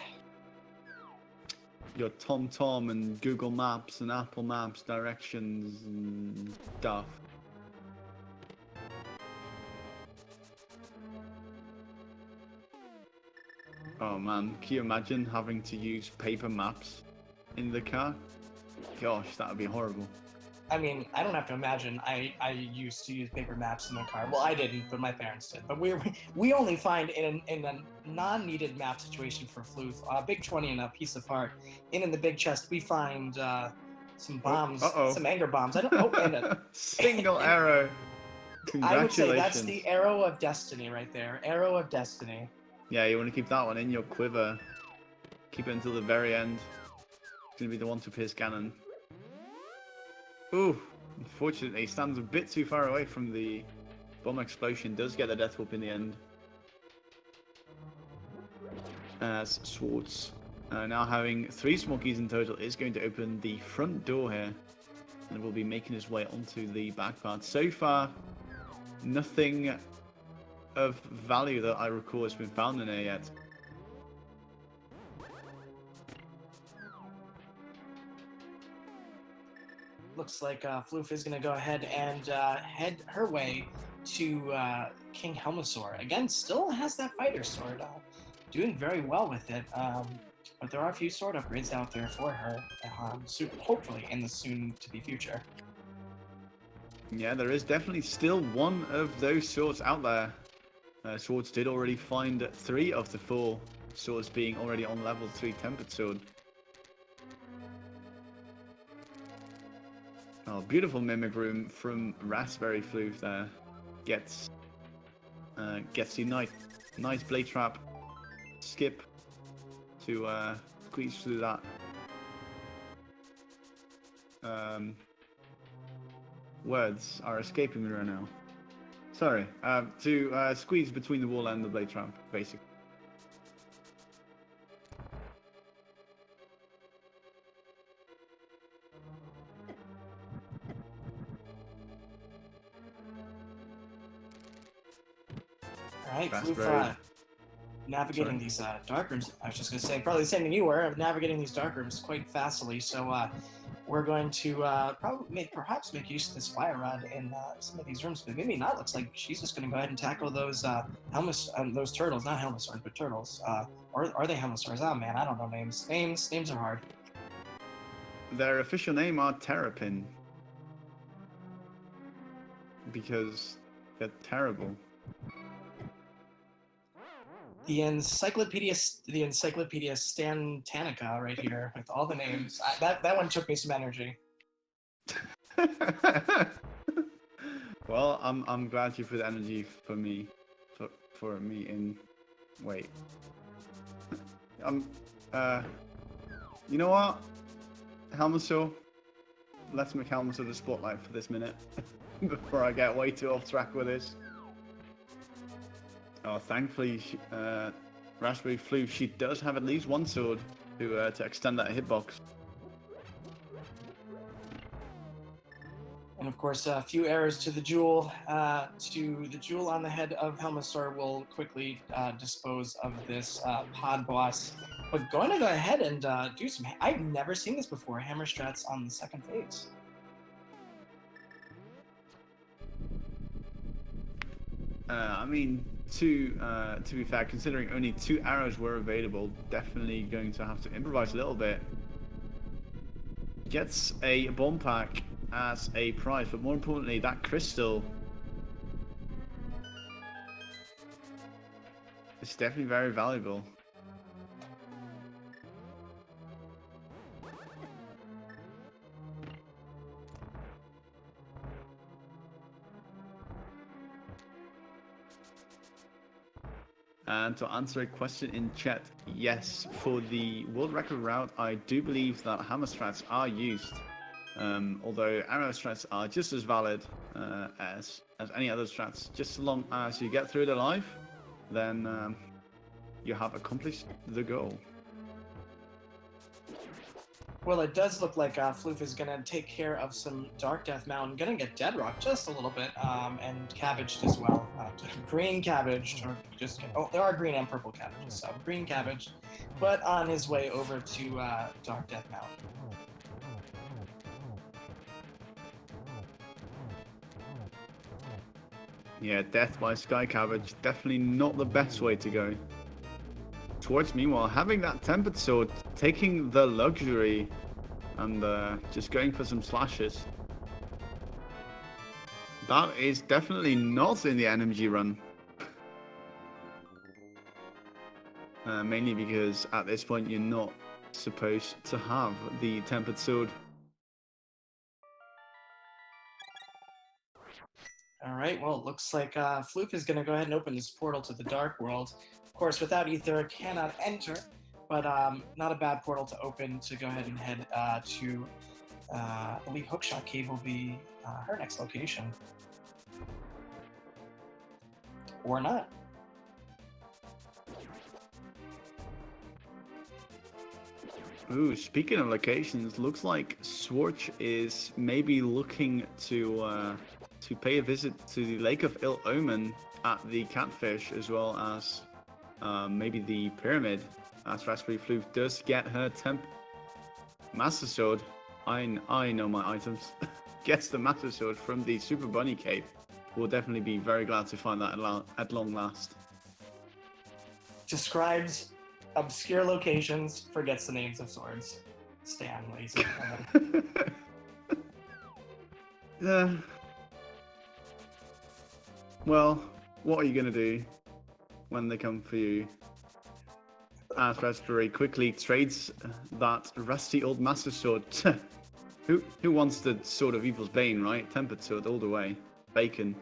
Your TomTom and Google Maps and Apple Maps directions and stuff. Oh man, can you imagine having to use paper maps in the car? Gosh, that would be horrible. I mean, I don't have to imagine. I used to use paper maps in the car. Well, I didn't, but my parents did. But we only find in a non-needed map situation for Floof, Big 20 and a piece of heart. In the big chest, we find some bombs, some anger bombs. I don't. Oh, and a single arrow. I would say that's the arrow of destiny right there. Arrow of destiny. Yeah, you want to keep that one in your quiver. Keep it until the very end. It's gonna be the one to pierce cannon. Ooh, unfortunately, he stands a bit too far away from the bomb explosion. Does get the death whoop in the end. As Schwarz, now having 3 smokies in total, is going to open the front door here. And will be making his way onto the back part. So far, nothing of value that I recall has been found in here yet. Looks like Floof is going to go ahead and head her way to King Helmasaur. Again, still has that fighter sword. Doing very well with it. But there are a few sword upgrades out there for her, soon, hopefully in the soon-to-be future. Yeah, there is definitely still one of those swords out there. Swords did already find 3 of the 4 swords being already on level 3 tempered sword. Oh, beautiful mimic room from Raspberryfloof there. Gets the nice blade trap skip to squeeze through that. Words are escaping me right now. Sorry, to squeeze between the wall and the blade trap, basically. Alright, Floof, navigating these dark rooms. I was just going to say, probably the same thing you were, navigating these dark rooms quite fastly. So we're going to perhaps make use of this fire rod in some of these rooms, but maybe not. Looks like she's just going to go ahead and tackle those those turtles, not Helmasaurs, but turtles. Or are they Helmasaurs? Oh man, I don't know names. Names are hard. Their official name are Terrapin. Because they're terrible. the Encyclopedia Stantanica right here with all the names. That one took me some energy. Well, I'm glad you put energy for me, for me in. Wait. You know what? Helmasaur. Let's make Helmasaur the spotlight for this minute before I get way too off track with this. Oh, thankfully, Raspberryfloof, she does have at least one sword to extend that hitbox. And of course, a few arrows to the jewel. The jewel on the head of Helmasaur will quickly dispose of this pod boss. But going to go ahead and do some. I've never seen this before. Hammer strats on the second phase. I mean, to be fair, considering only 2 arrows were available, definitely going to have to improvise a little bit. Gets a bomb pack as a prize, but more importantly, that crystal is definitely very valuable. And to answer a question in chat, yes, for the world record route, I do believe that hammer strats are used. Although arrow strats are just as valid as any other strats. Just as long as you get through it alive, then you have accomplished the goal. Well, it does look like Floof is going to take care of some Dark Death Mountain. Going to get Deadrock just a little bit, and cabbaged as well. Green cabbage, or just... Oh, there are green and purple cabbages, so green cabbage. But on his way over to Dark Death Mountain. Yeah, death by sky cabbage, definitely not the best way to go. Schwarz, meanwhile, having that tempered sword, taking the luxury and just going for some slashes. That is definitely not in the NMG run. Mainly because at this point you're not supposed to have the tempered sword. All right, well, it looks like Floof is going to go ahead and open this portal to the Dark World. Of course, without Ether, cannot enter, but not a bad portal to open to go ahead and head to, I believe Hookshot Cave will be her next location. Or not. Ooh, speaking of locations, looks like Schwarz is maybe looking to pay a visit to the Lake of Ill Omen at the Catfish, as well as maybe the Pyramid, as Raspberryfloof does get her Master Sword. I know my items. Gets the Master Sword from the Super Bunny Cave. We'll definitely be very glad to find that at long last. Describes obscure locations, forgets the names of swords. Stan, ladies and gentlemen. Well, what are you going to do when they come for you? As Raspberry quickly trades that rusty old Master Sword. Who wants the Sword of Evil's Bane, right? Tempered Sword all the way. Bacon.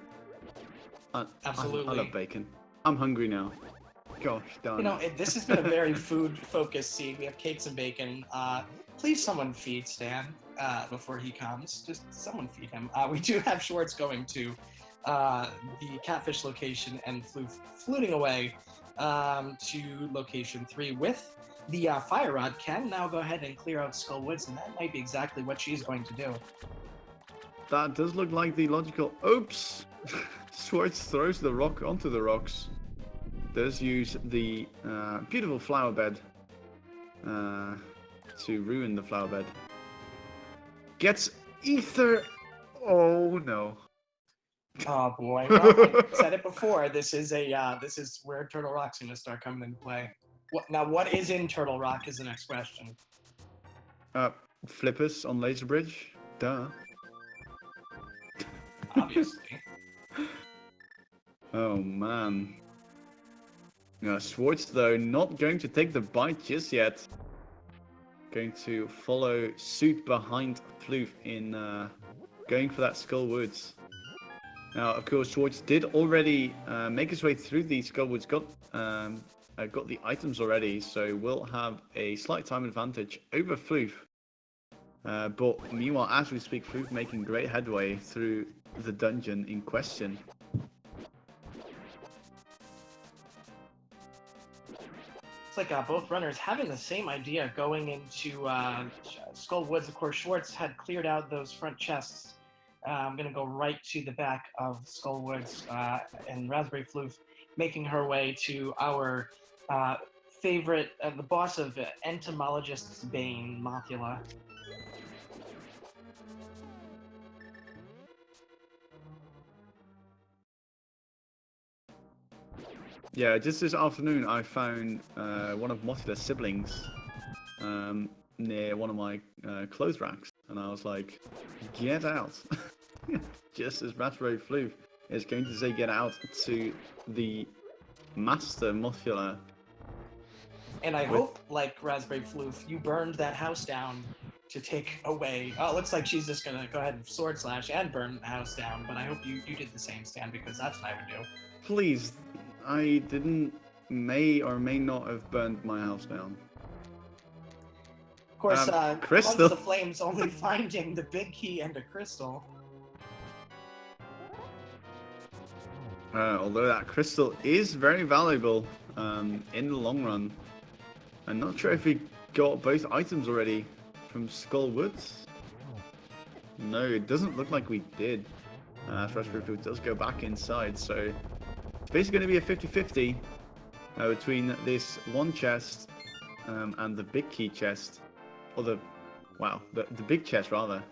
Absolutely. I love bacon. I'm hungry now. Gosh darn. You know, this has been a very food-focused scene. We have cakes and bacon. Please, someone feed Stan before he comes. Just someone feed him. We do have Schwarz going to the Catfish location and fluting away to location 3 with the Fire Rod. Can now go ahead and clear out Skull Woods, and that might be exactly what she's going to do. That does look like the logical... Oops! Schwarz throws the rock onto the rocks. Does use the beautiful flower bed to ruin the flower bed. Gets Ether. Oh no. Oh boy. Well, I said it before. This is where Turtle Rock's going to start coming into play. What is in Turtle Rock is the next question. Flippers on Laser Bridge. Duh. Obviously. Oh man. Schwartz, though, not going to take the bite just yet. Going to follow suit behind Floof in going for that Skull Woods. Now, of course, Schwartz did already make his way through the Skull Woods, got the items already, so will have a slight time advantage over Floof. But meanwhile, as we speak, Floof making great headway through the dungeon in question. It's like both runners having the same idea going into Skull Woods. Of course, Schwartz had cleared out those front chests. I'm going to go right to the back of Skull Woods, and Raspberryfloof making her way to our favorite, the boss of Entomologist's Bane, Mothula. Yeah, just this afternoon I found one of Mothula's siblings near one of my clothes racks, and I was like, get out. Just as Raspberryfloof is going to say get out to the master Mothula. And I hope, like Raspberryfloof, you burned that house down to take away. Oh, it looks like she's just going to go ahead and sword slash and burn the house down, but I hope you did the same, Stan, because that's what I would do. Please, I may or may not have burned my house down. Of course, Crystal. amongst the flames, only finding the big key and a crystal. Although that crystal is very valuable in the long run. I'm not sure if we got both items already from Skull Woods. No, it doesn't look like we did. Raspberryfloof does go back inside, so it's basically going to be a 50-50 between this one chest and the big key chest. Or the big chest, rather.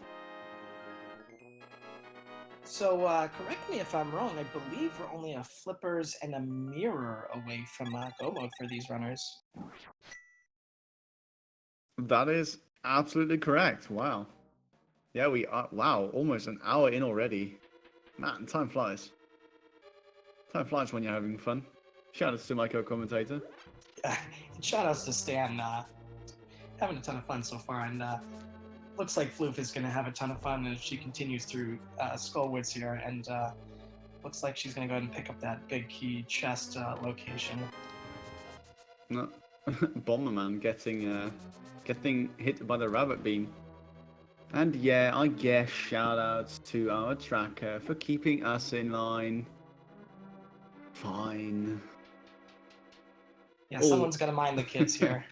So, correct me if I'm wrong, I believe we're only a flippers and a mirror away from go mode for these runners. That is absolutely correct. Wow. Yeah, we are. Wow, almost an hour in already. Man, time flies. Time flies when you're having fun. Shout out to my co-commentator. Shout outs to Stan, having a ton of fun so far, and looks like Floof is going to have a ton of fun as she continues through Skullwoods here, and looks like she's going to go ahead and pick up that big key chest location. No. Bomberman getting hit by the rabbit beam. And yeah, I guess shoutouts to our tracker for keeping us in line. Fine. Yeah, someone's got to mind the kids here.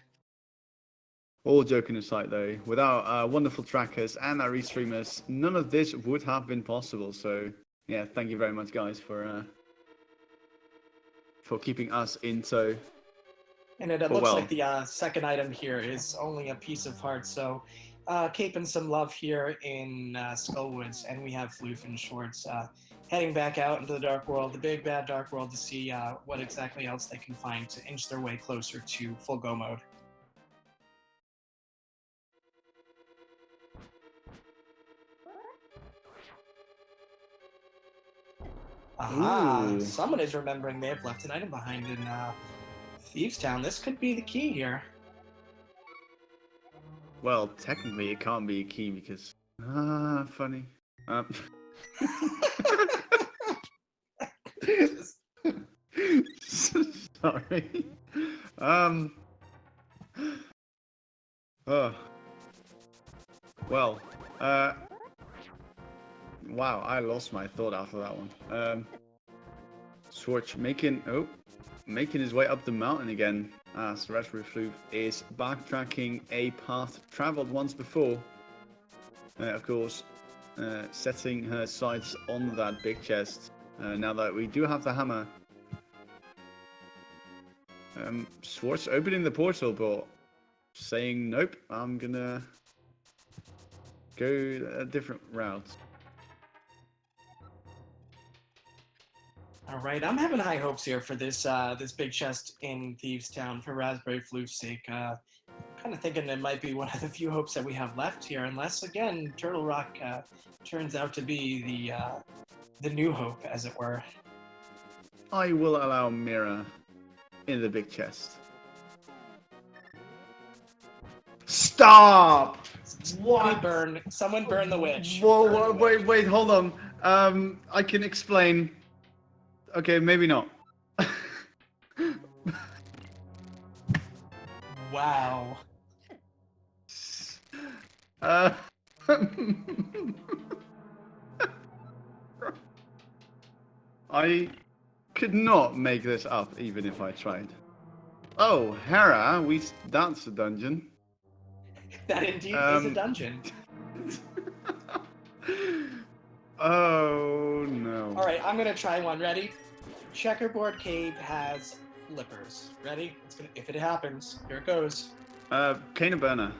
All joking aside though, without our wonderful trackers and our restreamers, none of this would have been possible. So yeah, thank you very much guys for keeping us in tow. And it looks like the second item here is only a piece of heart, so caping some love here in Skullwoods, and we have Floof and Schwartz heading back out into the dark world, the big bad dark world, to see what exactly else they can find to inch their way closer to full go mode. Aha! Ooh. Someone is remembering they have left an item behind in Thieves Town. This could be the key here. Well, technically it can't be a key because funny. Sorry. Well, wow, I lost my thought after that one. Schwartz making his way up the mountain again. As Raspberryfloof is backtracking a path traveled once before. Of course, setting her sights on that big chest. Now that we do have the hammer. Schwartz opening the portal, but saying nope, I'm gonna go a different route. All right, I'm having high hopes here for this this big chest in Thieves Town for Raspberryfloof's sake. Kind of thinking it might be one of the few hopes that we have left here, unless again Turtle Rock turns out to be the new hope, as it were. I will allow Mira in the big chest. Stop! What? Someone burn the witch. Whoa, wait, hold on. I can explain. Okay, maybe not. Wow. I could not make this up even if I tried. Oh, Hera, that's a dungeon. That indeed is a dungeon. Oh no. Alright, I'm gonna try one. Ready? Checkerboard Cave has flippers. Ready? If it happens, here it goes. Cane of Burner.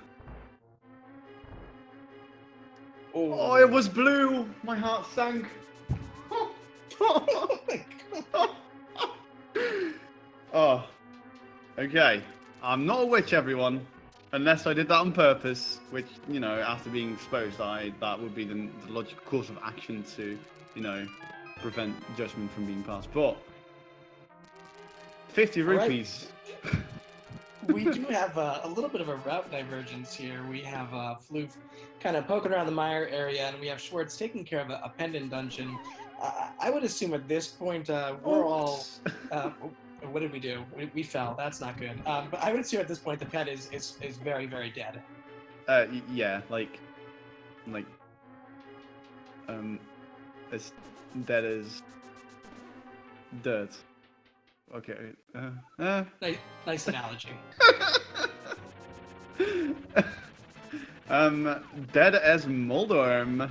Oh, It was blue! My heart sank. Oh my God. Oh. Okay. I'm not a witch, everyone. Unless I did that on purpose, which, you know, after being exposed, that would be the logical course of action to, you know, prevent judgment from being passed. But 50 rupees. Right. We do have a little bit of a route divergence here. We have Floof kind of poking around the mire area, and we have Schwartz taking care of a pendant dungeon. I would assume at this point we're all... what did we do? We fell. That's not good. But I would assume at this point the pet is very, very dead. Yeah, as dead as dirt. Okay. Nice analogy. Dead as Moldorm.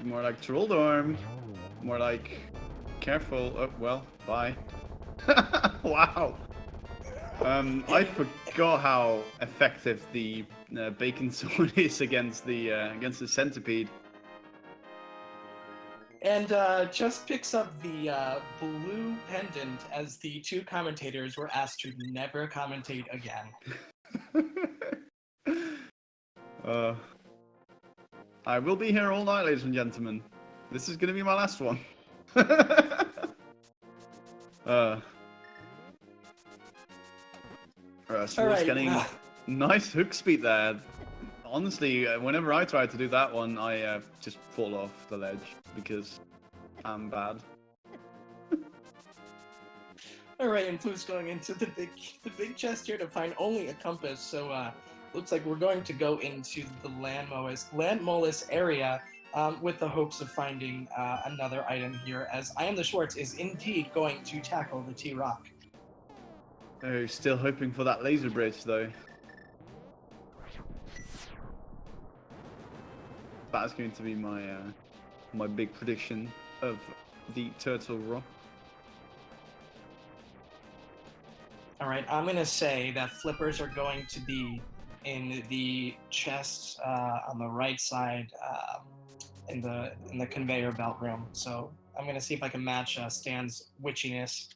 More like Trolldorm. More like careful. Oh, well, bye. Wow. I forgot how effective the bacon sword is against the centipede. And just picks up the blue pendant as the two commentators were asked to never commentate again. I will be here all night, ladies and gentlemen. This is going to be my last one. Swartz getting nice hook speed there. Honestly, whenever I try to do that one, I just fall off the ledge because I'm bad. Alright, and Floof's going into the big chest here to find only a compass, so looks like we're going to go into the Landmolus area with the hopes of finding another item here, as iamtheschwarz is indeed going to tackle the T-Rock. Oh, still hoping for that laser bridge though. That's going to be my my big prediction of the Turtle Rock. Alright, I'm going to say that flippers are going to be in the chest on the right side in the conveyor belt room. So I'm going to see if I can match Stan's witchiness.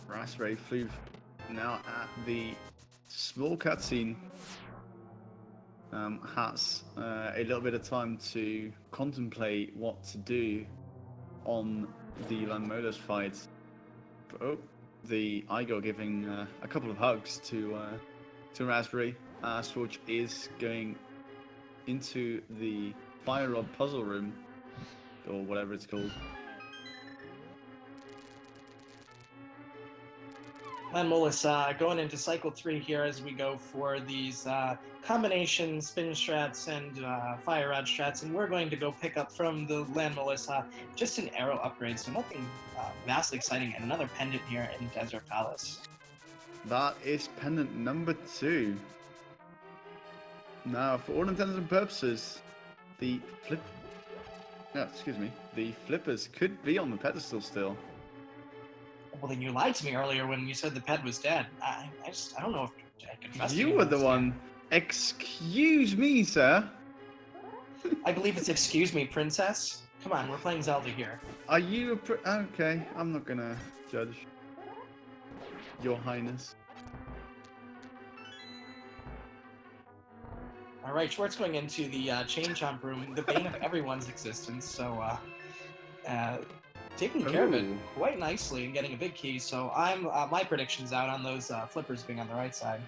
Raspberryfloof now at the small cutscene. Has a little bit of time to contemplate what to do on the Landmolus fight. Oh, the Igor giving a couple of hugs to Raspberry. Swartz is going into the fire rod puzzle room, or whatever it's called. Landmolus going into cycle 3 here as we go for these combination spin strats and fire rod strats, and we're going to go pick up from the Landmolus just an arrow upgrade, so nothing vastly exciting, and another pendant here in Desert Palace. That is pendant number 2. Now, for all intents and purposes, the flippers could be on the pedestal still. Well, then you lied to me earlier when you said the pet was dead. I don't know if I can trust you. You were the one. Excuse me, sir. I believe it's excuse me, princess. Come on, we're playing Zelda here. Are you okay, I'm not gonna judge. Your Highness. All right, Schwartz going into the chain chomp room, the bane of everyone's existence. So, taking care of it Ooh. quite nicely and getting a big key. So I'm my prediction's out on those flippers being on the right side.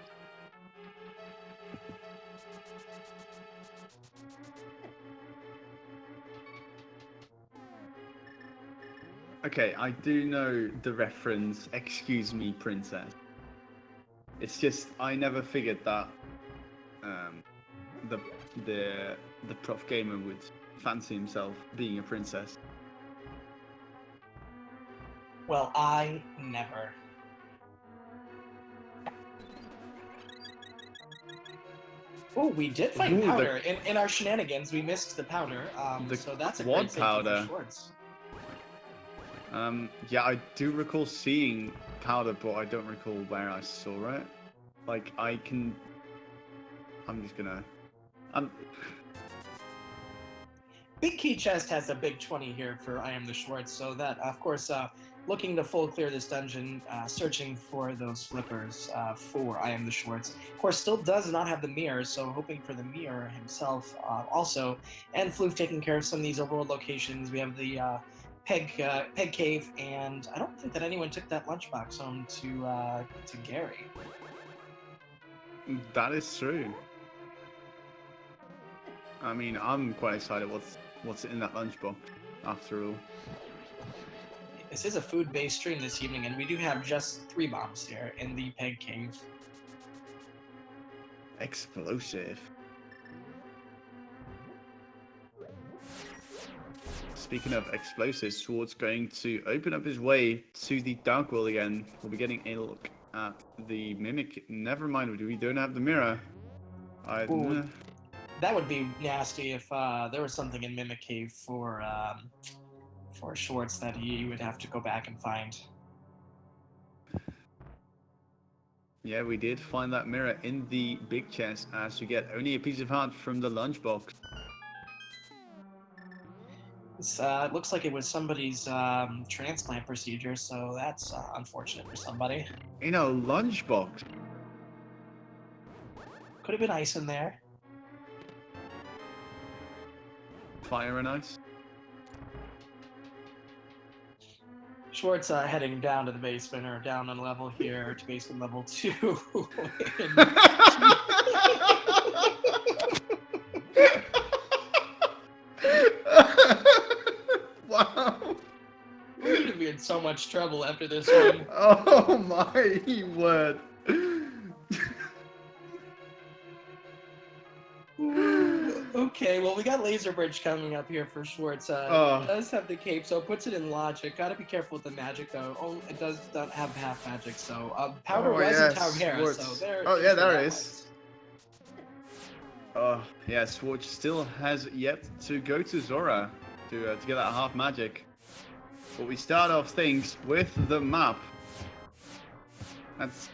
Okay, I do know the reference. Excuse me, princess. It's just I never figured that the the prof gamer would fancy himself being a princess. Well, I never. Oh, we did find Ooh, powder in our shenanigans. We missed the powder, The so that's a quad great safety powder. for Schwartz. Yeah, I do recall seeing powder, but I don't recall where I saw it. Like I'm just gonna. Big Key Chest has a big 20 here for I Am the Schwartz, so that, of course, looking to full clear this dungeon, searching for those flippers for I Am the Schwartz. Of course, still does not have the mirror, so hoping for the mirror himself also. And Floof taking care of some of these overworld locations. We have the Peg Cave, and I don't think that anyone took that lunchbox home to Gary. That is true. I mean, I'm quite excited what's in that lunchbox, after all. This is a food-based stream this evening, and we do have just 3 bombs here in the Peg Cave. Explosive. Speaking of explosives, Schwartz going to open up his way to the Dark World again. We'll be getting a look at the Mimic. Never mind, we don't have the mirror. Ooh. That would be nasty if there was something in Mimic Cave for Schwartz that he would have to go back and find. Yeah, we did find that mirror in the big chest, as you get only a piece of heart from the lunchbox. It looks like it was somebody's transplant procedure, so that's unfortunate for somebody. In a lunchbox? Could have been ice in there. Fire and ice? Schwartz heading down to the basement, or down on level here to basement level 2. Wow. We're gonna be in so much trouble after this one. Oh my word. Okay, well, we got Laser Bridge coming up here for Schwartz. It does have the cape, so it puts it in logic. Gotta be careful with the magic, though. Oh, it does not have half magic, so powder was in Tower Hera, so there. Oh yeah, there it is. Oh yeah, Schwartz still has yet to go to Zora to get that half magic. But we start off things with the map. That's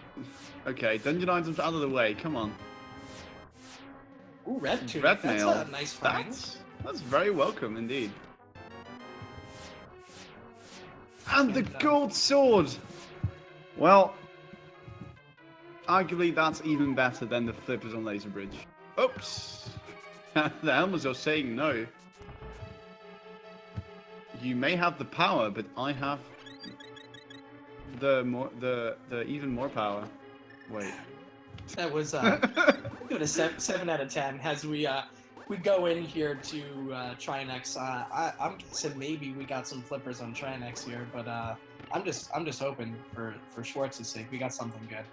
okay. Dungeon items out of the way. Come on. Ooh, red tunic. Red That's mail. a nice find. That's very welcome indeed. And the gold sword. Well, arguably that's even better than the flippers on Laser Bridge. Oops. The helmets are saying no. You may have the power, but I have the even more power. Wait. That was give it a 7 out of 10 as we go in here to Trinex. I'm guessing maybe we got some flippers on Trinex here, but I'm just hoping for Schwartz's sake we got something good.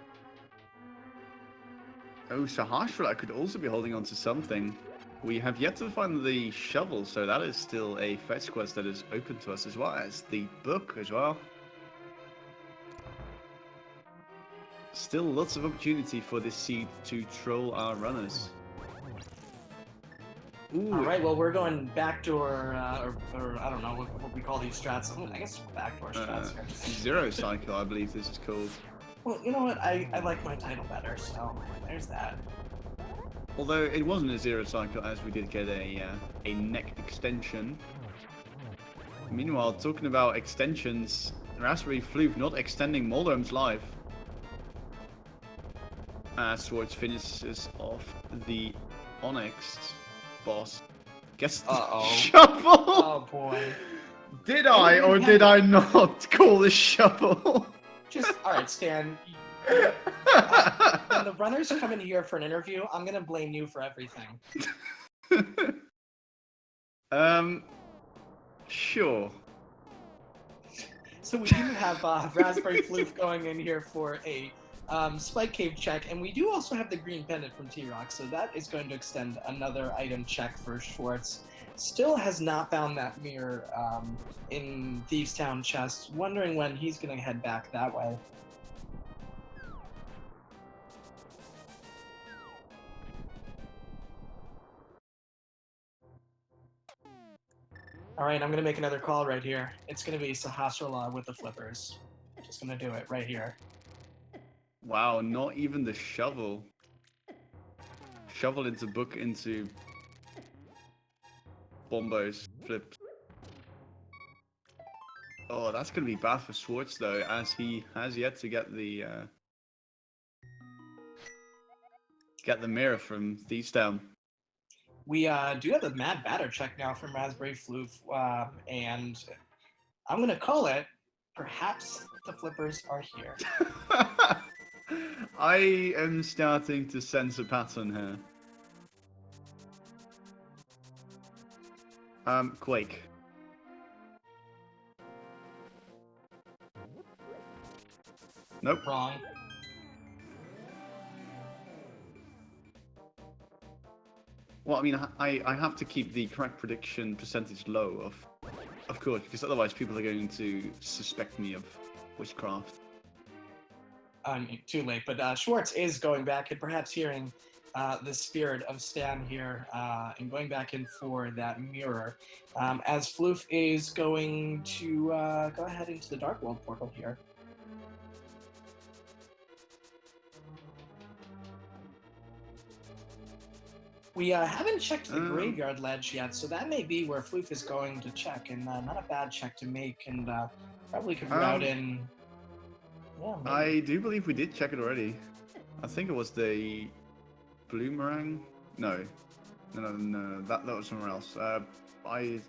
Oh, so Harshflat could also be holding on to something. We have yet to find the shovel, so that is still a fetch quest that is open to us, as well as the book as well. Still lots of opportunity for this seed to troll our runners. Ooh. All right, well, we're going backdoor, or I don't know what we call these strats. I guess backdoor strats. Zero Cycle, I believe this is called. Well, you know what? I like my title better, so there's that. Although it wasn't a Zero Cycle, as we did get a neck extension. Meanwhile, talking about extensions, Raspberryfloof not extending Moldorm's life. Schwartz finishes off the Onyx boss gets the Uh-oh. shovel. Oh boy. Did I or did I not call the shovel? Just alright, Stan. When the runners come in here for an interview, I'm gonna blame you for everything. Sure. So we do have Raspberryfloof going in here for a Spike Cave check, and we do also have the green pendant from T-Rock, so that is going to extend another item check for Schwartz. Still has not found that mirror in Thieves Town chest, wondering when he's going to head back that way. Alright, I'm going to make another call right here. It's going to be Sahasrara with the flippers. Just going to do it right here. Wow, not even the shovel. Shovel into book into Bombo's flip. Oh, that's going to be bad for Schwartz though, as he has yet to get the mirror from Thieves Town. We do have a mad batter check now from Raspberryfloof, and I'm gonna call it. Perhaps the flippers are here. I am starting to sense a pattern here. Quake. Nope. Wrong. Well, I mean, I have to keep the correct prediction percentage low, of course, because otherwise people are going to suspect me of witchcraft. Too late, but Schwartz is going back and perhaps hearing the spirit of Stan here and going back in for that mirror. As Floof is going to go ahead into the Dark World portal here. We haven't checked the graveyard ledge yet, so that may be where Floof is going to check, and not a bad check to make, and probably could route in. Yeah, maybe. I do believe we did check it already. I think it was the Bloomerang. No, that was somewhere else. I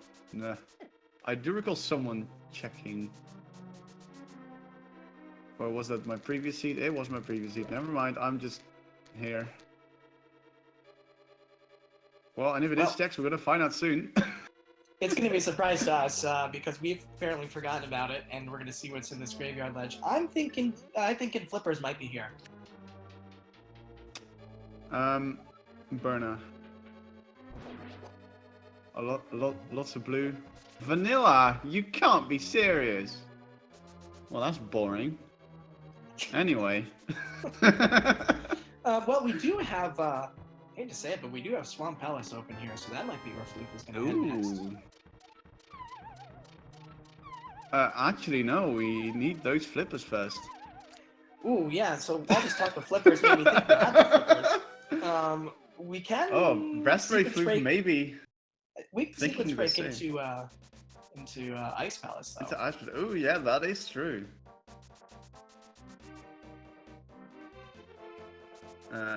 do recall someone checking. Or was that my previous seat? It was my previous seat. Never mind. I'm just here. Well, and if it is checks, we're gonna find out soon. It's gonna be a surprise to us because we've apparently forgotten about it, and we're gonna see what's in this graveyard ledge. I think flippers might be here. Burner. Lots of blue. Vanilla. You can't be serious. Well, that's boring. Anyway. Well, we do have. I hate to say it, but we do have Swamp Palace open here, so that might be where Floof is going to head next. Actually, no. We need those flippers first. Ooh, yeah. So all this talk of flippers made me think we had the flippers. We can. Oh, Raspberryfloof, maybe. We can sequence break into Ice Palace, though. Into Ice Palace. Oh, yeah, that is true.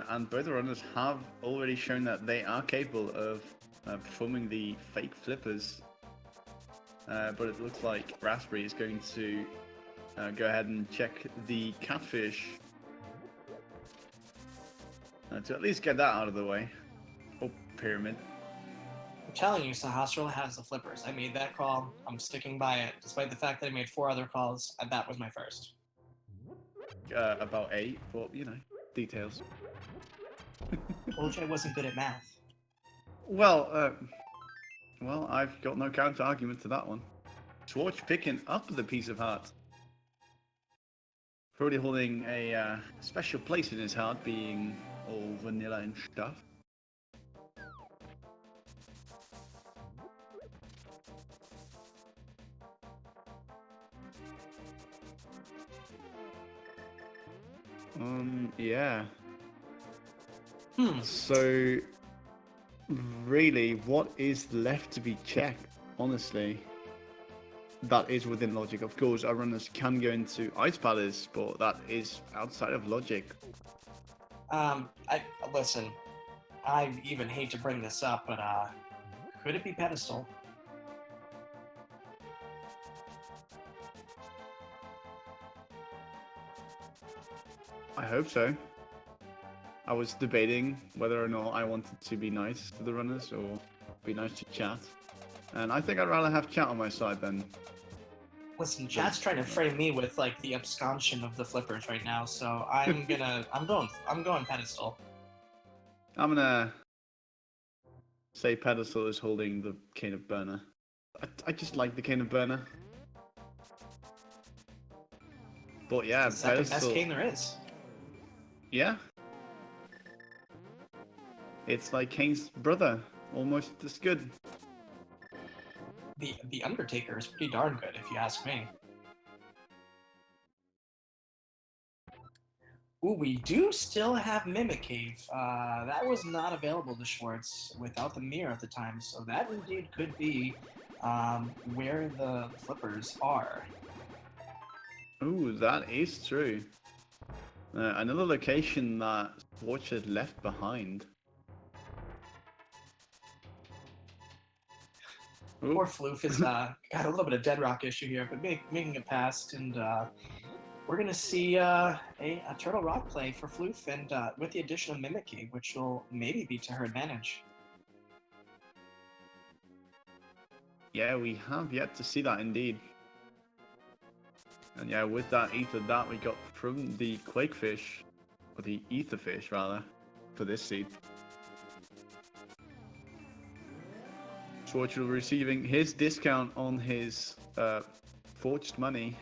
And both the runners have already shown that they are capable of performing the fake flippers. But it looks like Raspberry is going to go ahead and check the catfish. To at least get that out of the way. Oh, pyramid. I'm telling you, Sahasrara has the flippers. I made that call. I'm sticking by it, despite the fact that I made 4 other calls, and that was my first. About 8, but you know, details. Told you I wasn't good at math. Well, I've got no counter argument to that one. Schwartz picking up the piece of heart. Probably holding a special place in his heart, being all vanilla and stuff. Yeah. So, really, what is left to be checked, honestly? That is within logic. Of course, our runners can go into Ice Palace, but that is outside of logic. Listen, I even hate to bring this up, but could it be Pedestal? I hope so. I was debating whether or not I wanted to be nice to the runners or be nice to chat. And I think I'd rather have chat on my side then. Listen, chat's trying to frame me with like the absconsion of the flippers right now, so I'm going Pedestal. I'm gonna say Pedestal is holding the Cane of Burner. I just like the Cane of Burner. But yeah, It's the second Pedestal. best cane there is. Yeah. It's like Kane's brother, almost as good. The Undertaker is pretty darn good, if you ask me. Ooh, we do still have Mimic Cave. That was not available to Schwartz without the mirror at the time, so that indeed could be where the flippers are. Ooh, that is true. Another location that Schwartz had left behind. Ooh. Poor Floof has got a little bit of dead rock issue here, but making it past, and we're going to see a Turtle Rock play for Floof, and with the addition of Mimic Cave, which will maybe be to her advantage. Yeah, we have yet to see that indeed. And yeah, with that ether that we got from the Quakefish, or the Etherfish rather, for this seed. Schwartz will be receiving his discount on his forged money.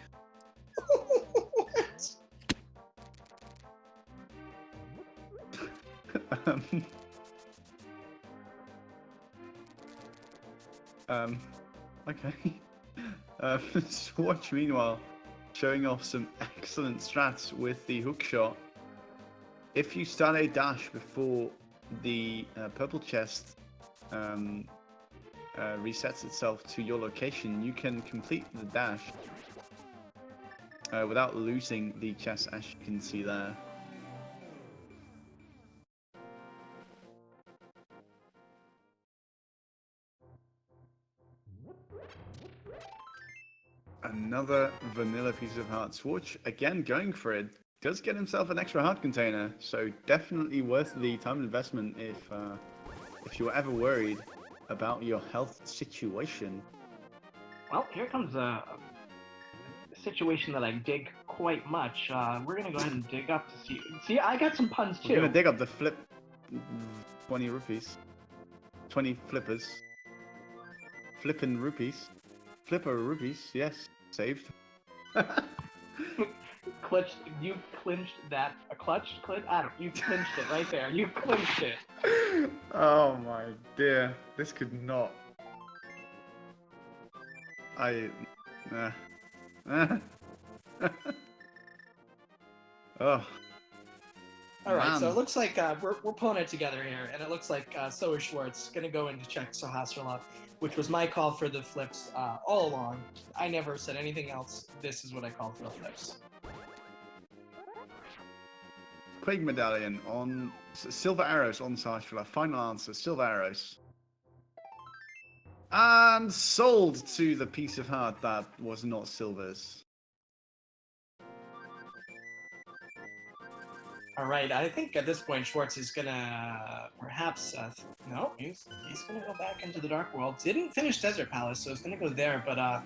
Okay. Schwartz, meanwhile, showing off some excellent strats with the hook shot. If you start a dash before the purple chest resets itself to your location, you can complete the dash without losing the chest, as you can see there. Another vanilla piece of heart. Schwartz again going for it. Does get himself an extra heart container, so definitely worth the time investment if you're ever worried about your health situation. Well, here comes a situation that I dig quite much. We're gonna go ahead and dig up to see. See, I got some puns too. We're gonna dig up the flip 20 rupees. 20 flippers. Flippin' rupees. Flipper rupees, yes. Saved. Clutched. You clinched that. A clutched? I don't. You clinched it right there. You clinched it. Oh my dear. This could not. Oh. All right, so Man. it looks like we're pulling it together here, and it looks like so is Schwartz going to go in to check Sahasrarla, which was my call for the flips all along. I never said anything else. This is what I called for the flips. Quake medallion on silver arrows on Sahasrarla. Final answer, silver arrows. And sold to the piece of heart that was not silver's. All right, I think at this point Schwartz is gonna perhaps no, he's gonna go back into the Dark World. Didn't finish Desert Palace, so he's gonna go there. But I'm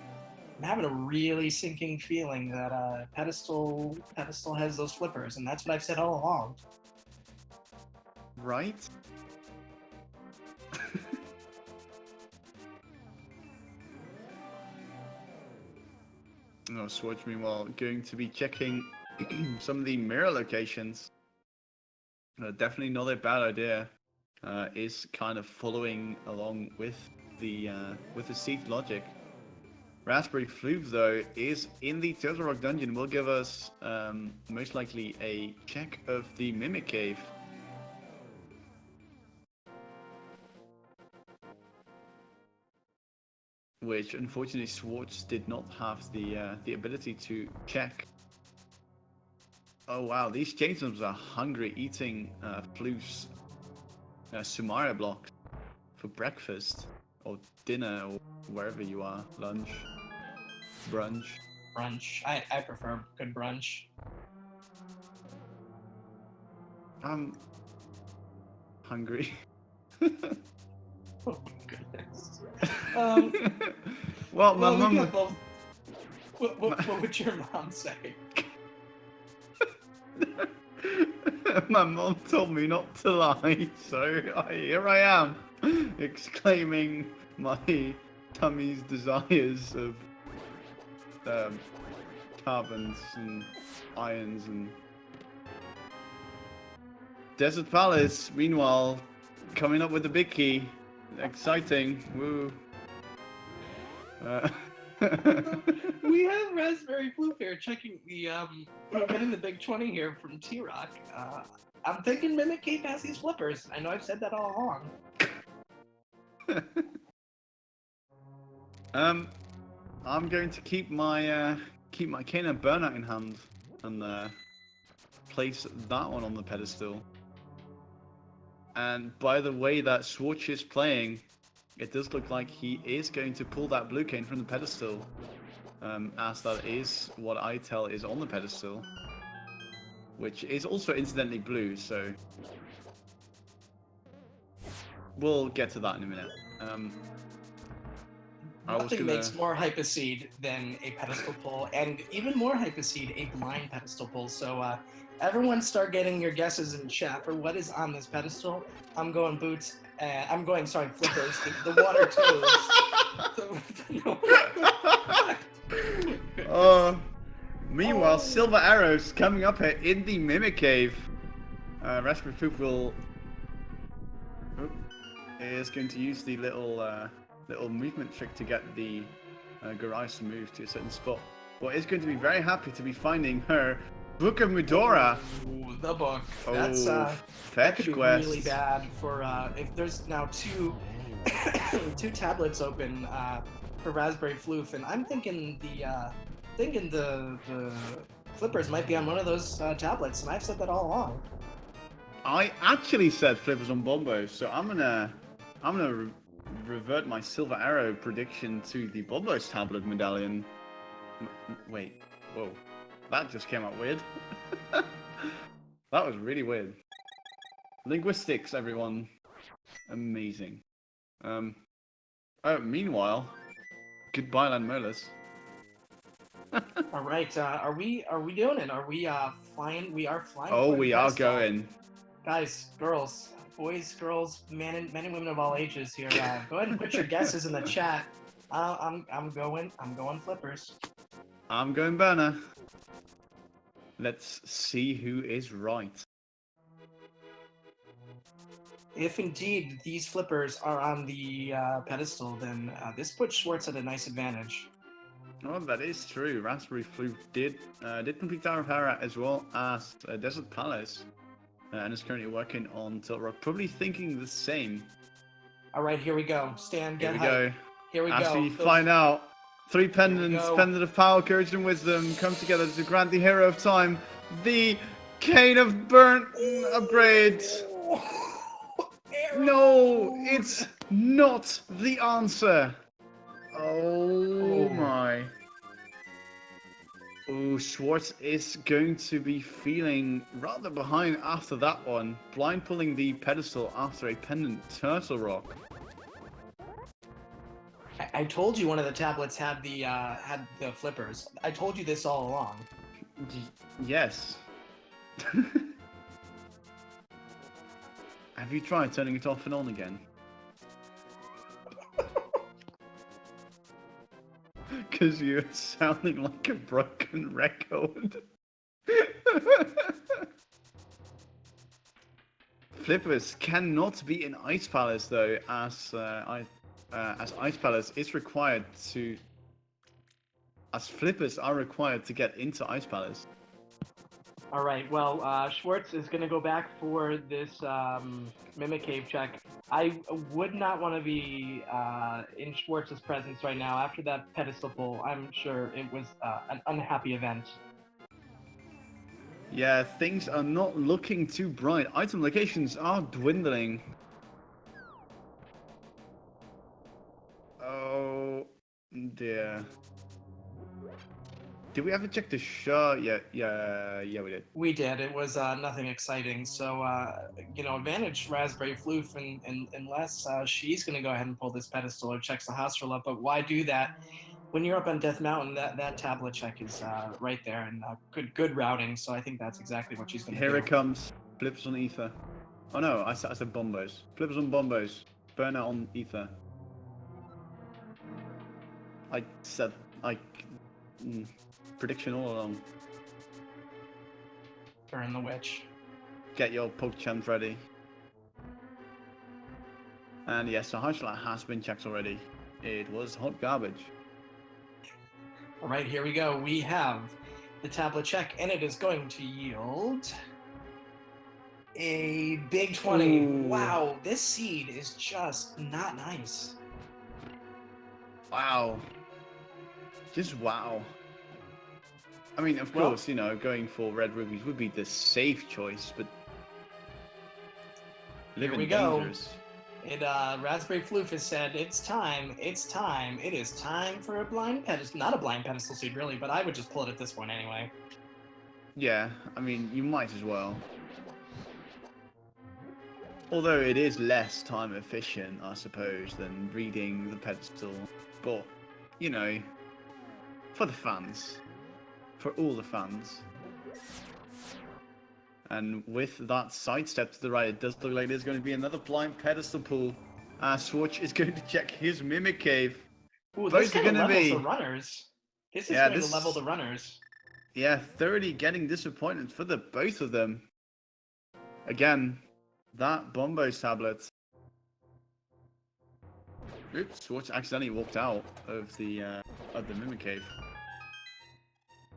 having a really sinking feeling that Pedestal has those flippers, and that's what I've said all along. Right? No, Swatch meanwhile going to be checking some of the mirror locations. Definitely not a bad idea. Is kind of following along with the seed logic. Raspberryfloof though is in the Turtle Rock dungeon. Will give us most likely a check of the Mimic Cave. Which unfortunately Schwartz did not have the ability to check. Oh wow, these chainsums are hungry, eating Floof's Sumaria blocks for breakfast or dinner or wherever you are, lunch, brunch. Brunch. I prefer good brunch. I'm hungry. Oh my goodness. Well, my We mum. got both. What would your mom say? My mom told me not to lie, so here I am, exclaiming my tummy's desires of carbons and irons and Desert Palace. Meanwhile, coming up with the big key, exciting, woo. We have Raspberryfloof here checking the we're getting the big 20 here from T-Rock. I'm thinking Mimic Cave has these flippers. I know I've said that all along. I'm going to keep my cane of burnout in hand and place that one on the pedestal. And by the way that Schwarz is playing, it does look like he is going to pull that blue cane from the pedestal. As that is what I tell is on the pedestal, which is also incidentally blue, so we'll get to that in a minute. Nothing makes more hyposeed than a pedestal pull, and even more hyposeed, a blind pedestal pull. So everyone start getting your guesses in chat for what is on this pedestal. I'm going boots. I'm going, sorry, flippers. The water toes. Meanwhile, silver arrows coming up here in the Mimic Cave. Raspberryfloof is going to use the little movement trick to get the garage to move to a certain spot. Well, is going to be very happy to be finding her Book of Medora. Ooh, the book. Oh, That's that fetch could be quest. really bad for if there's now two tablets open for Raspberryfloof, and I'm thinking the flippers might be on one of those tablets, and I've said that all along. I actually said flippers on bombos, so I'm gonna revert my silver arrow prediction to the bombos tablet medallion. Wait, whoa, that just came out weird. That was really weird. Linguistics, everyone, amazing. Meanwhile, goodbye, Landmolas. All right, are we doing it? Are we flying? We are flying. Oh, for we the are pedestal. going. Guys, girls, boys, girls, men and women of all ages here. Go ahead and put your guesses in the chat. I'm going flippers. I'm going burner. Let's see who is right. If indeed these flippers are on the pedestal, then this puts Schwarz at a nice advantage. Oh, that is true. Raspberryfloof did complete Tower of Harat as well as Desert Palace, and is currently working on Tilt Rock, probably thinking the same. All right, here we go. Stan, get Here we hype. go. Here we As go. we find out, three pendants, go. pendant of power, courage, and wisdom, come together to grant the hero of time the Cane of Burnt upgrade. No, it's not the answer. Oh my. Oh, Schwarz is going to be feeling rather behind after that one. Blind pulling the pedestal after a pendant turtle rock. I told you one of the tablets had the flippers. I told you this all along. Yes. Have you tried turning it off and on again? Because you're sounding like a broken record. Flippers cannot be in Ice Palace though, as Ice Palace is required to... As flippers are required to get into Ice Palace. All right. Well, Schwarz is going to go back for this Mimic Cave check. I would not want to be in Schwarz's presence right now. After that pedestal pull, I'm sure it was an unhappy event. Yeah, things are not looking too bright. Item locations are dwindling. Oh dear. Did we ever check the shot? Yeah, we did. We did. It was nothing exciting. So, advantage Raspberryfloof, and unless she's going to go ahead and pull this pedestal or checks the house roll up. But why do that when you're up on Death Mountain? That tablet check is right there, and good routing. So I think that's exactly what she's going to do. Here it comes. Flips on ether. Oh no, I said bombos. Flips on bombos. Burner on ether. I said prediction all along. Burn the witch. Get your poke chance ready. And yes, the highlight has been checked already. It was hot garbage. All right, here we go. We have the tablet check, and it is going to yield a big 20. Ooh. Wow, this seed is just not nice. Wow. Just wow. I mean, of course, going for red rubies would be the safe choice, but Here we go. Raspberryfloof has said, it is time for a blind pedestal. Not a blind pedestal seed, really, but I would just pull it at this point anyway. Yeah, I mean, you might as well. Although it is less time efficient, I suppose, than reading the pedestal. But, for the fans. For all the fans. And with that sidestep to the right, it does look like there's going to be another blind pedestal pull. Swatch is going to check his Mimic Cave. Ooh, Both this are kind of going to levels be... the runners. This is going to level the runners. Yeah, thoroughly getting disappointment for the both of them. Again, that Bombo's tablet. Oops, Swatch accidentally walked out of the Mimic Cave.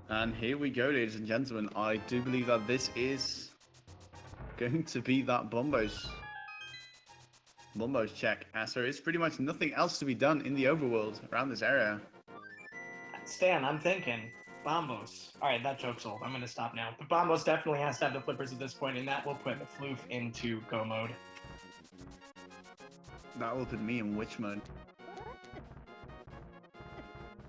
And here we go, ladies and gentlemen. I do believe that this is going to be that Bombo's check. So it's pretty much nothing else to be done in the overworld around this area. Stan, I'm thinking Bombos. All right, that joke's old. I'm going to stop now. But Bombos definitely has to have the flippers at this point, and that will put Floof into go mode. That will put me in witch mode.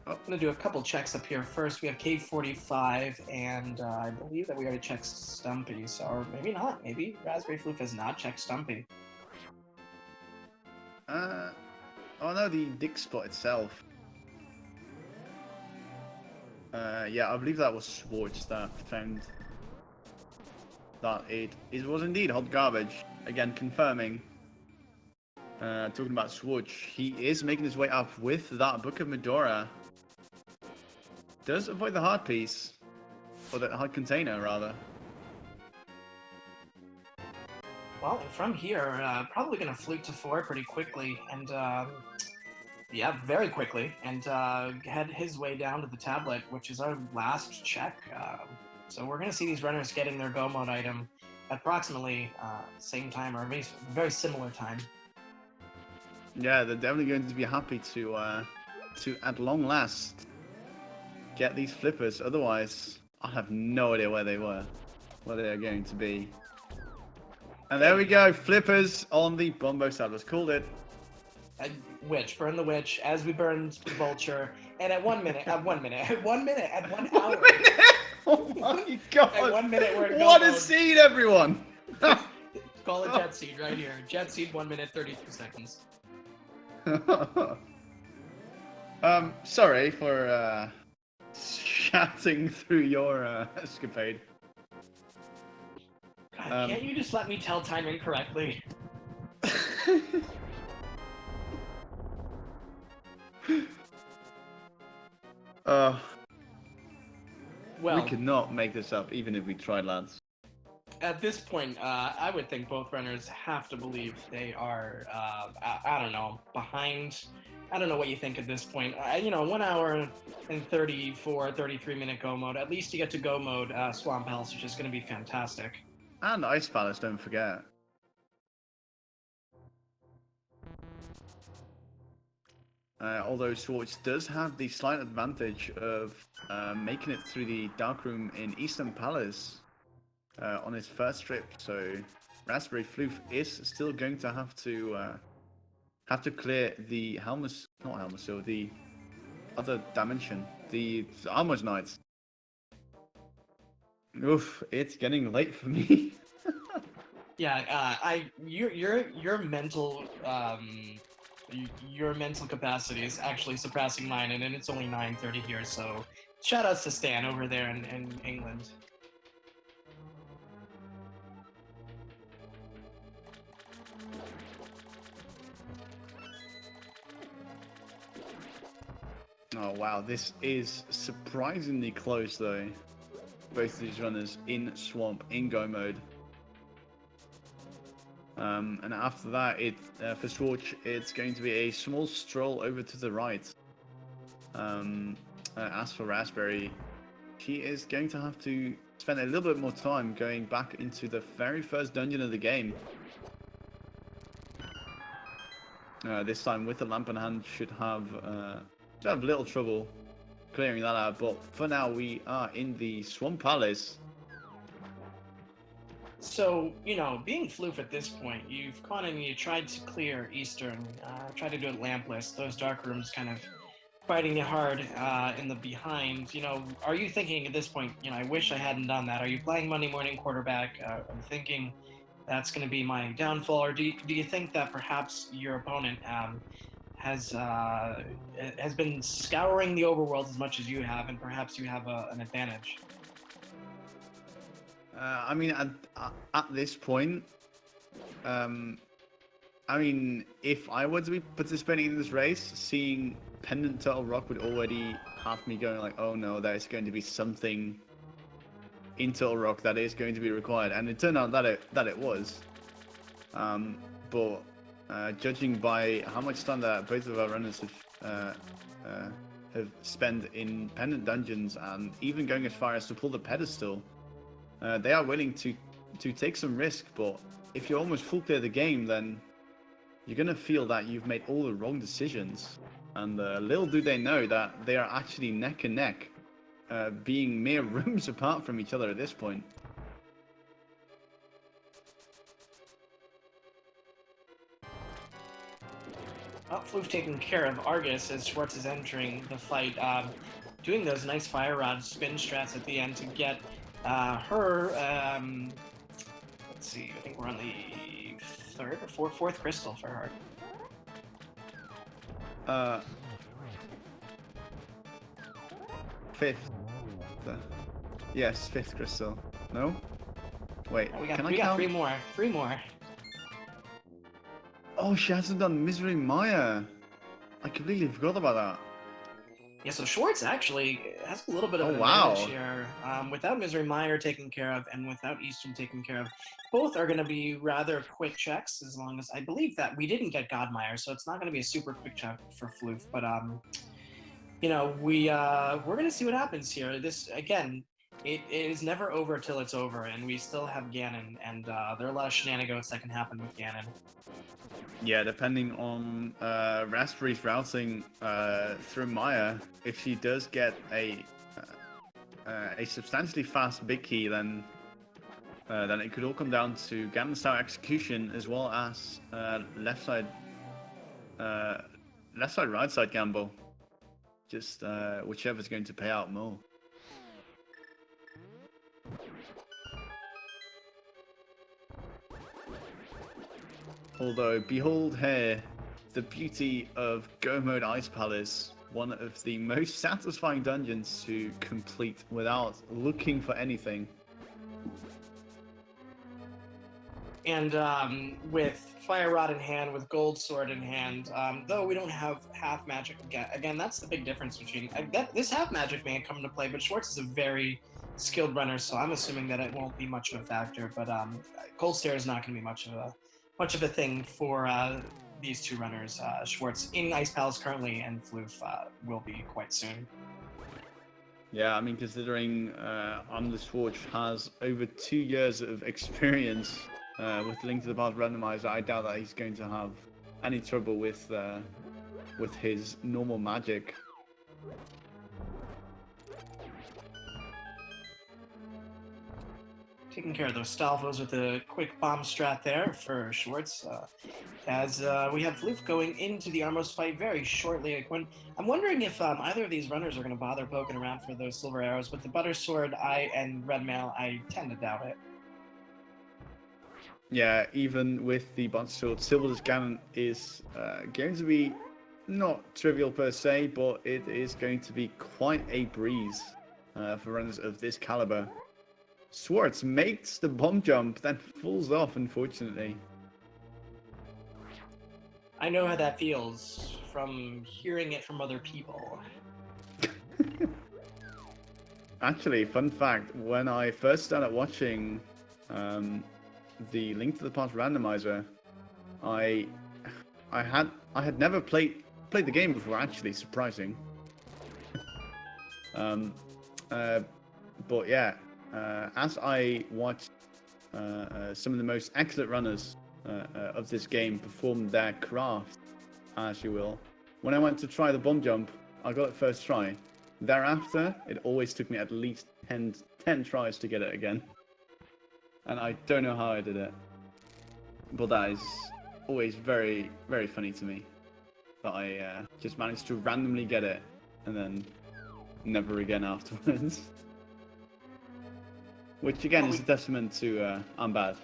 I'm going to do a couple checks up here. First, we have Cave 45, and I believe that we already checked Stumpy, or maybe not. Maybe Raspberryfloof has not checked Stumpy. Oh no, the dig spot itself. Yeah, I believe that was Schwartz that found that it was indeed hot garbage. Again, confirming. Talking about Schwartz, he is making his way up with that Book of Medora. Does avoid the hard piece, or the hard container rather. Well, and from here, probably going to fluke to 4 pretty quickly, and yeah, very quickly, and head his way down to the tablet, which is our last check. So we're going to see these runners getting their go mode item at approximately same time, or a very similar time. Yeah, they're definitely going to be happy to at long last get these flippers. Otherwise, I have no idea where they are going to be. And there we go, flippers on the Bombo Saddlers. Called it. Witch, burn the witch as we burned the vulture. And at 1 minute, at 1 minute, at 1 minute, at 1 hour. 1 minute! Oh my god! At 1 minute, we're What a scene, everyone! Call it Jet Seed right here. Jet Seed, 1 minute, 32 seconds. Sorry for shouting through your escapade. God, can't you just let me tell time incorrectly? Well, we could not make this up, even if we tried, lads. At this point, I would think both runners have to believe they are, I don't know, behind. I don't know what you think at this point. 1 hour and 33 minute go mode. At least you get to go mode Swamp Health, which is going to be fantastic. And Ice Palace, don't forget. Although Schwartz does have the slight advantage of making it through the Dark Room in Eastern Palace on his first trip, so Raspberryfloof is still going to have to have to clear the Helmus, not Helmus, so the other dimension, the Armor's Knights. Oof, it's getting late for me. Yeah, your mental your mental capacity is actually surpassing mine, and it's only 9:30 here. So, shout outs to Stan over there in England. Oh wow, this is surprisingly close though. Both of these runners in Swamp, in Go mode. And after that, for Schwartz, it's going to be a small stroll over to the right. As for Raspberry, she is going to have to spend a little bit more time going back into the very first dungeon of the game. This time with the lamp in hand, should have little trouble clearing that out. But for now, we are in the Swamp Palace. So, you know, being Floof at this point, you've gone and you tried to clear Eastern, tried to do it lampless, those dark rooms kind of fighting you hard in the behind. You know, are you thinking at this point, you know, I wish I hadn't done that? Are you playing Monday morning quarterback? I'm thinking that's going to be my downfall, or do you think that perhaps your opponent has been scouring the overworld as much as you have, and perhaps you have an advantage? I mean, at this point, I mean, if I were to be participating in this race, seeing Pendant Turtle Rock would already have me going like, oh no, there's going to be something in Turtle Rock that is going to be required, and it turned out that it was. But judging by how much time that both of our runners have spent in Pendant Dungeons, and even going as far as to pull the pedestal, they are willing to take some risk. But if you almost full clear the game, then you're gonna feel that you've made all the wrong decisions. And little do they know that they are actually neck and neck, being mere rooms apart from each other at this point. Floof taking care of Argus as Schwartz is entering the fight, doing those nice fire rod spin strats at the end to get her. Let's see, I think we're on the third or fourth crystal for her. Fifth. Yes, fifth crystal. No? Wait, We can I got count? three more. Oh, she hasn't done Misery Maya. I completely forgot about that. Yeah, so Schwartz actually has a little bit of an wow. advantage here. Without Misery Meyer taken care of and without Eastern taken care of, both are going to be rather quick checks, as long as I believe that we didn't get Godmire, so it's not going to be a super quick check for Floof. But you know, we're going to see what happens here. This again, it is never over till it's over, and we still have Ganon, and there are a lot of shenanigans that can happen with Ganon. Yeah, depending on Raspberry's routing through Maya, if she does get a substantially fast big key, then it could all come down to Ganon style execution, as well as left side, right side gamble. Just whichever's going to pay out more. Although, behold here, the beauty of Go Mode Ice Palace, one of the most satisfying dungeons to complete without looking for anything. And with Fire Rod in hand, with Gold Sword in hand, though we don't have half magic again, that's the big difference between this half magic may come into play, but Schwartz is a very skilled runner, so I'm assuming that it won't be much of a factor. But Gold Stare is not going to be much of a thing for these two runners. Schwartz in Ice Palace currently, and Floof will be quite soon. Yeah, I mean, considering Schwartz has over 2 years of experience with Link to the Past Randomizer, I doubt that he's going to have any trouble with his normal magic. Taking care of those Stalfos with a quick bomb strat there for Schwartz. As we have Floof going into the Armos fight very shortly. I'm wondering if either of these runners are going to bother poking around for those silver arrows. With the Butter Sword and Red Mail, I tend to doubt it. Yeah, even with the Butter Sword, Silver's Cannon is going to be not trivial per se, but it is going to be quite a breeze for runners of this caliber. Schwartz makes the bomb jump, then falls off, unfortunately. I know how that feels from hearing it from other people. Actually, fun fact, when I first started watching the Link to the Past Randomizer, I had never played the game before, actually, surprising. But yeah, as I watched some of the most excellent runners of this game perform their craft, as you will, when I went to try the bomb jump, I got it first try. Thereafter, it always took me at least 10 tries to get it again. And I don't know how I did it. But that is always very, very funny to me. That I just managed to randomly get it, and then never again afterwards. Which again is a testament to I'm bad.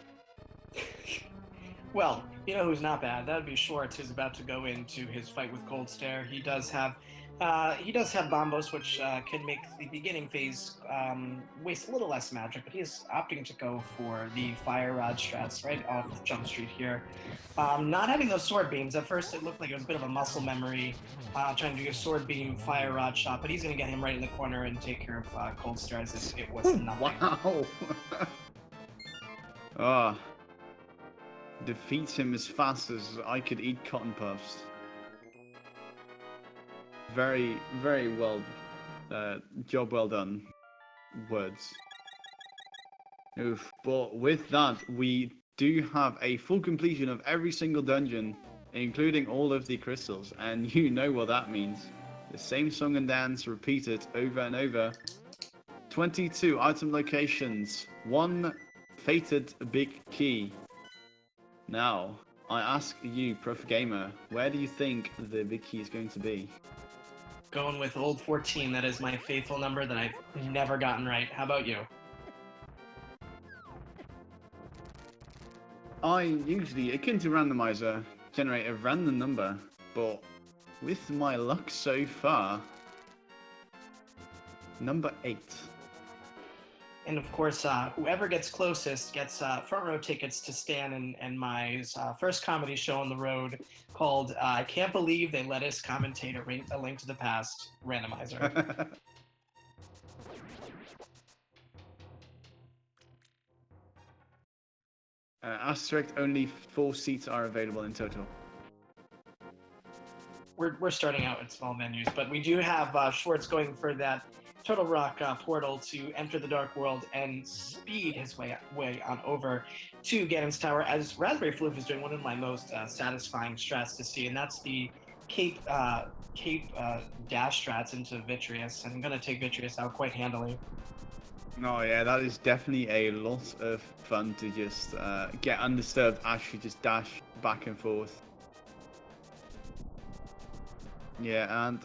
Well, you know who's not bad? That would be Schwartz, who's about to go into his fight with Cold Stare. He does have Bombos, which can make the beginning phase waste a little less magic, but he is opting to go for the Fire Rod strats right off Jump Street here. Not having those Sword Beams, at first it looked like it was a bit of a muscle memory, trying to do a Sword Beam Fire Rod shot, but he's going to get him right in the corner and take care of Cold Stare as if it was nothing. Wow! Ah. Defeats him as fast as I could eat cotton puffs. Very, very well, job well done. Words. Oof. But with that, we do have a full completion of every single dungeon, including all of the crystals, and you know what that means. The same song and dance repeated over and over. 22 item locations, 1 fated big key. Now, I ask you, Prof Gamer, where do you think the big key is going to be? Going with old 14, that is my faithful number that I've never gotten right. How about you? I usually, akin to Randomizer, generate a random number, but with my luck so far, number 8. And of course, whoever gets closest gets front row tickets to stand in my first comedy show on the road called I Can't Believe They Let Us Commentate a Link to the Past Randomizer. Asterisk, only 4 seats are available in total. We're starting out with small venues, but we do have Schwartz going for that Turtle Rock portal to enter the Dark World and speed his way on over to Ganon's Tower, as Raspberryfloof is doing one of my most satisfying strats to see, and that's the cape dash strats into Vitreous. I'm going to take Vitreous out quite handily. Oh yeah, that is definitely a lot of fun to just get undisturbed as you just dash back and forth. Yeah, and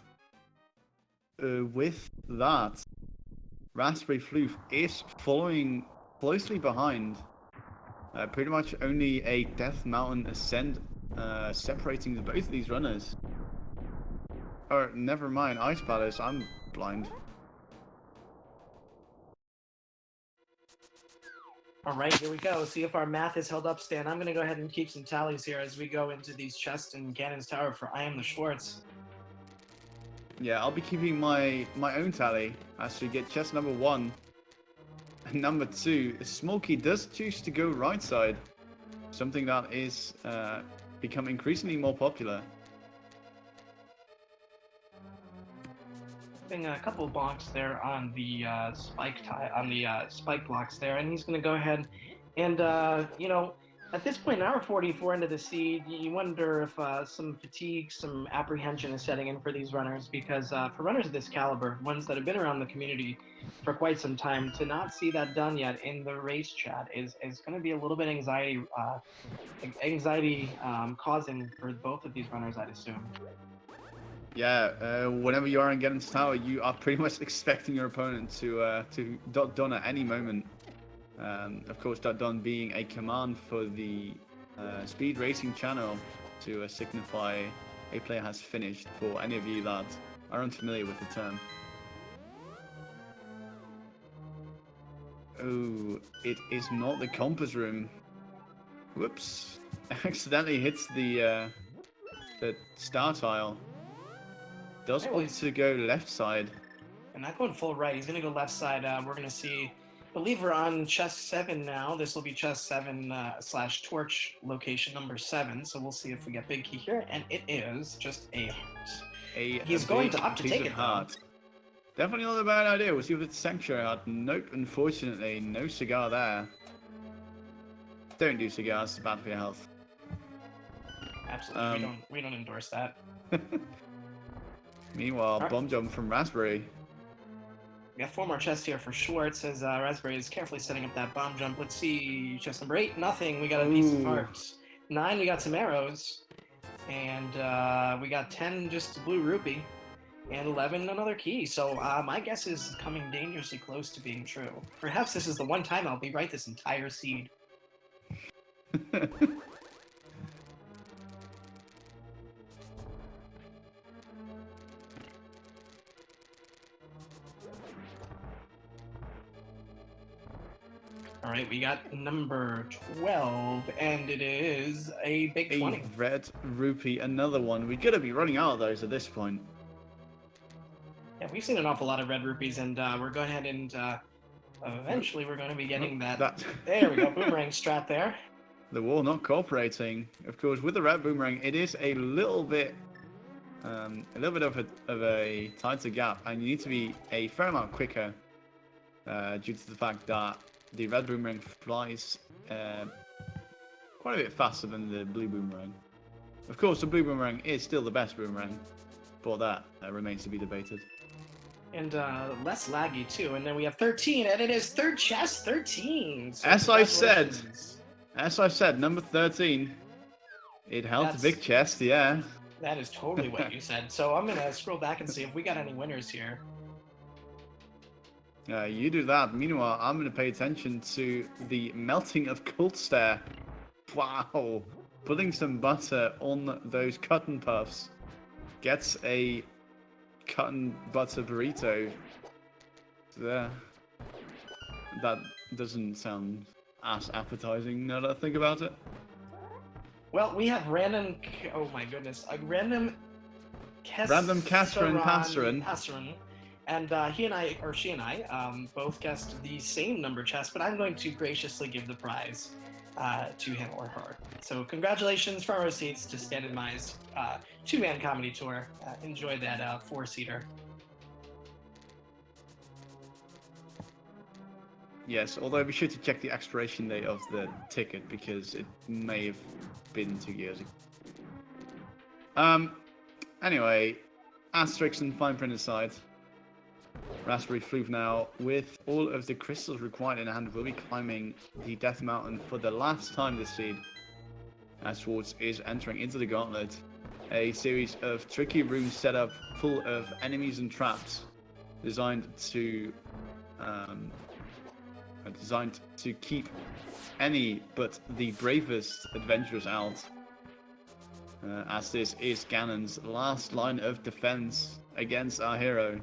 with that, Raspberryfloof is following closely behind. Pretty much only a Death Mountain ascent separating both of these runners. Or never mind, Ice Palace, I'm blind. All right, here we go. See if our math is held up, Stan. I'm going to go ahead and keep some tallies here as we go into these chests in Ganon's Tower for I Am the Schwartz. Yeah, I'll be keeping my own tally as we get chest number 1 and number 2. Smokey does choose to go right side, something that is become increasingly more popular. Getting a couple bonks there on the spike blocks there, and he's going to go ahead and At this point, now we're 44 into the seed. You wonder if some fatigue, some apprehension is setting in for these runners, because for runners of this caliber, ones that have been around the community for quite some time, to not see that done yet in the race chat is going to be a little bit anxiety causing for both of these runners, I'd assume. Yeah, whenever you are in Geddon's Tower, you are pretty much expecting your opponent to dot done at any moment. Of course, dot done being a command for the speed racing channel to signify a player has finished, for any of you that are unfamiliar with the term. Oh, it is not the compass room. Whoops. Accidentally hits the star tile. Does want to go left side. And not going full right. He's going to go left side. We're going to see, I believe we're on chest 7 now. This will be chest 7 / torch location number 7. So we'll see if we get big key here. And it is just a heart. He's going to opt to take it, heart. Definitely not a bad idea. We'll see if it's Sanctuary Heart. Nope, unfortunately, no cigar there. Don't do cigars, it's bad for your health. Absolutely, we don't endorse that. Meanwhile, right. Bomb jump from Raspberry. We got 4 more chests here for Schwartz as Raspberry is carefully setting up that bomb jump. Let's see, chest number 8, nothing. We got a piece of hearts. 9, we got some arrows. And we got 10, just blue rupee. And 11, another key. So my guess is coming dangerously close to being true. Perhaps this is the one time I'll be right this entire seed. All right, we got number 12, and it is a big 20. Red rupee, another one. We're gonna be running out of those at this point. Yeah, we've seen an awful lot of red rupees, and we're going ahead and eventually we're going to be getting that. There we go, boomerang strat there. The wall not cooperating. Of course, with the red boomerang, it is a little bit of a tighter gap, and you need to be a fair amount quicker due to the fact that the red boomerang flies quite a bit faster than the blue boomerang. Of course, the blue boomerang is still the best boomerang, but that remains to be debated. And less laggy too. And then we have 13, and it is third chest 13. So as I said, number 13. It held the big chest, yeah. That is totally what you said. So I'm gonna scroll back and see if we got any winners here. You do that. Meanwhile, I'm gonna pay attention to the melting of Cult Stare. Wow, putting some butter on those cotton puffs. Gets a cotton butter burrito. There. That doesn't sound as appetizing now that I think about it. Well, we have random. Oh my goodness, a random. Random Catherine Passerin. And she and I, both guessed the same number chest, but I'm going to graciously give the prize to him or her. So congratulations, front row seats to Stan and Mai's 2-man comedy tour. Enjoy that 4-seater. Yes, although be sure to check the expiration date of the ticket because it may have been 2 years ago. Anyway, asterisks and fine print aside, Raspberryfloof now, with all of the crystals required in hand, will be climbing the Death Mountain for the last time this seed. As Schwarz is entering into the Gauntlet, a series of tricky rooms set up full of enemies and traps, designed to keep any but the bravest adventurers out. As this is Ganon's last line of defense against our hero.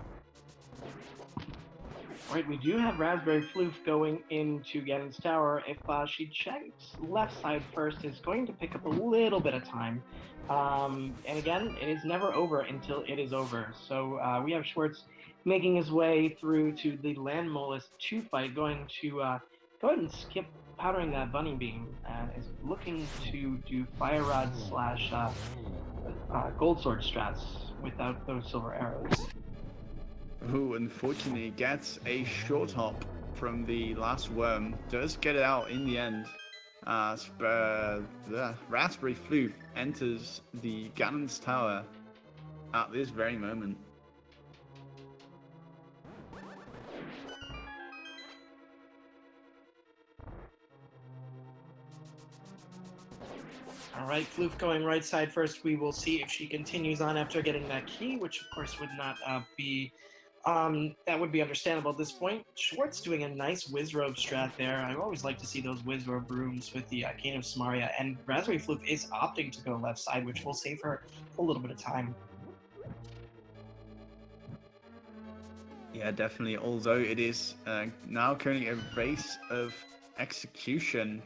Alright, we do have Raspberryfloof going into Ganon's Tower. If she checks left side first, it's going to pick up a little bit of time. And again, it is never over until it is over. So we have Schwarz making his way through to the Land Mollusk 2 fight, going to go ahead and skip powdering that bunny beam, and is looking to do Fire Rod / Gold Sword strats without those silver arrows. Who unfortunately gets a short hop from the last worm. Does get it out in the end. as the Raspberryfloof enters the Ganon's Tower at this very moment. All right, Floof going right side first. We will see if she continues on after getting that key, which of course would not be, that would be understandable at this point. Schwartz doing a nice Wizrobe strat there. I always like to see those Wizrobe rooms with the Cane of Samaria, and Raspberryfloof is opting to go left side, which will save her a little bit of time. Yeah, definitely. Although it is now currently a race of execution,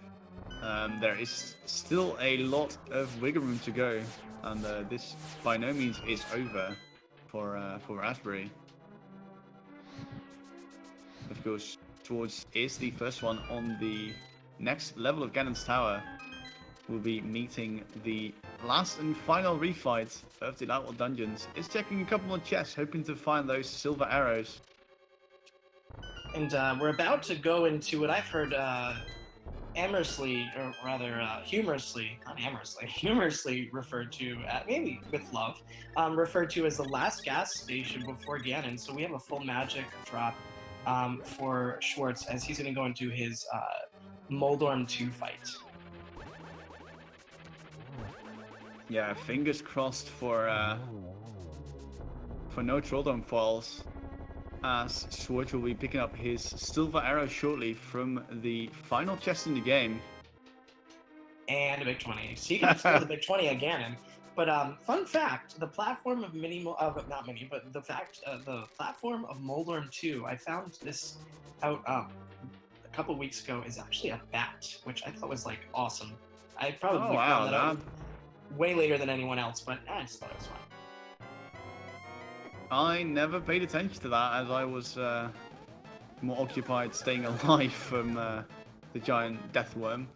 there is still a lot of wiggle room to go, and this by no means is over for Raspberry. Of course, Schwartz is the first one on the next level of Ganon's Tower. We'll be meeting the last and final refight of the Outlaw Dungeons. It's checking a couple more chests, hoping to find those silver arrows. And we're about to go into what I've heard amorously, or rather humorously, not amorously, humorously referred to, maybe with love, referred to as the last gas station before Ganon. So we have a full magic drop for Schwartz as he's going to go into his Moldorm 2 fight. Yeah, fingers crossed for no Trolldom Falls, as Schwartz will be picking up his silver arrow shortly from the final chest in the game. And a big 20. So you can explore the big 20 at Ganon. But fun fact, the platform of the platform of Moldorm 2, I found this out a couple weeks ago, is actually a bat, which I thought was like awesome. I probably found that out way later than anyone else, but I just thought it was fun. I never paid attention to that, as I was more occupied staying alive from the giant death worm.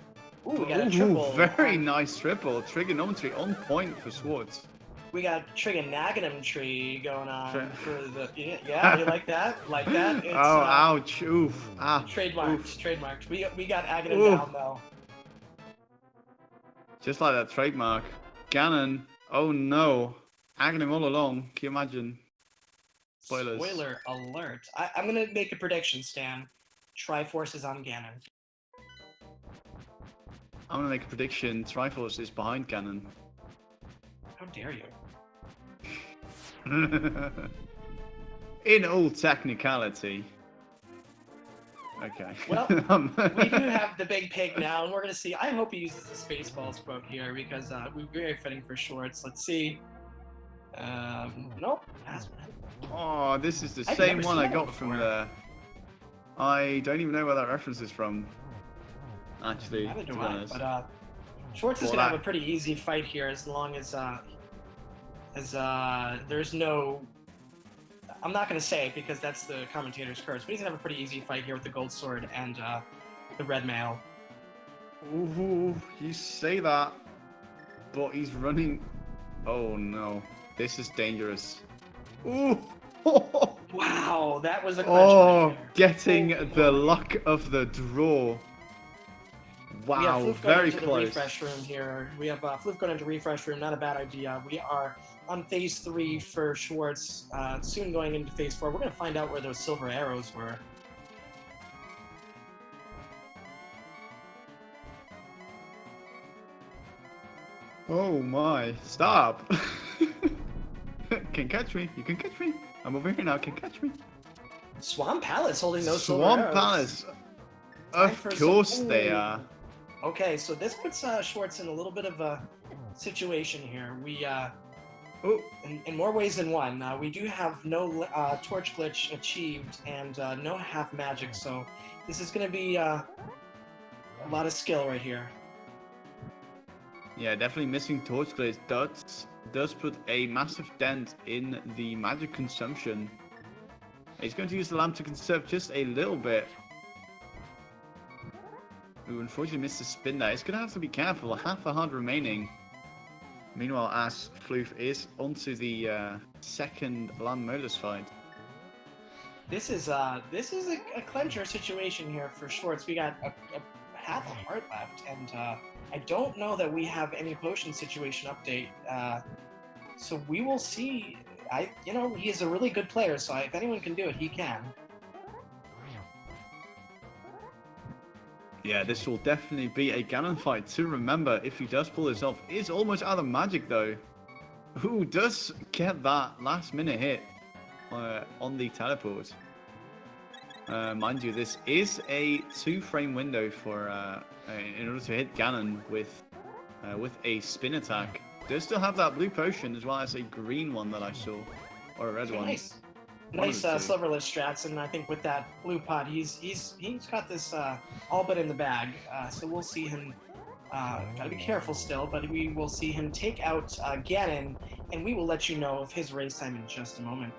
Ooh, we got a triple. Very nice triple. Trigonometry on point for Schwartz. We got Trigonometry going on for the... Yeah, you like that? Like that? It's, ouch. Oof. Trademarked. Oof. Trademarked. We got Aghanim down, though. Just like that trademark. Ganon. Oh, no. Aghanim all along. Can you imagine? Spoilers. Spoiler alert. I'm going to make a prediction, Stan. Triforce is on Ganon. I'm going to make a prediction. Triforce is behind Ganon. How dare you? In all technicality. Okay. Well, we do have the big pig now, and we're going to see. I hope he uses the Spaceballs quote here, because we're very fitting for Schwartz. Let's see. Nope. Oh, this is the same one I got from the... I don't even know where that reference is from. Actually, to be honest. But Schwartz is going to have a pretty easy fight here, as long as there's no... I'm not going to say it because that's the commentator's curse, but he's going to have a pretty easy fight here with the gold sword and the red mail. Ooh, you say that, but he's running... Oh no, this is dangerous. Ooh! Wow, that was a clutch fight getting the luck of the draw. Wow, very close. Refresh room here. We have Floof going into refresh room. Not a bad idea. We are on phase 3 for Schwartz. Soon going into phase 4. We're going to find out where those silver arrows were. Oh my! Stop! Can catch me. You can catch me. I'm over here now. Can catch me. Swamp Palace holding those silver arrows. Swamp Palace. Of course they are. Okay, so this puts Schwartz in a little bit of a situation here. We, in more ways than one, we do have no torch glitch achieved and no half magic, so this is going to be a lot of skill right here. Yeah, definitely missing torch glitch does put a massive dent in the magic consumption. He's going to use the lamp to conserve just a little bit. Who unfortunately missed the spin there. He's going to have to be careful. Half a heart remaining. Meanwhile, as Floof is onto the second Land Modus fight. This is a clincher situation here for Schwartz. We got a half a heart left, and I don't know that we have any potion situation update. So we will see. He is a really good player, so if anyone can do it, he can. Yeah, this will definitely be a Ganon fight to remember if he does pull this off. Is almost out of magic though. Who does get that last minute hit on the teleport? Mind you, this is a 2-frame window for in order to hit Ganon with a spin attack. Does still have that blue potion as well as a green one that I saw, or a red one. Nice. One Nice of the two. sliverless strats, and I think with that blue pot, he's got this all but in the bag. So we'll see him. Gotta be careful still, but we will see him take out Ganon, and we will let you know of his race time in just a moment.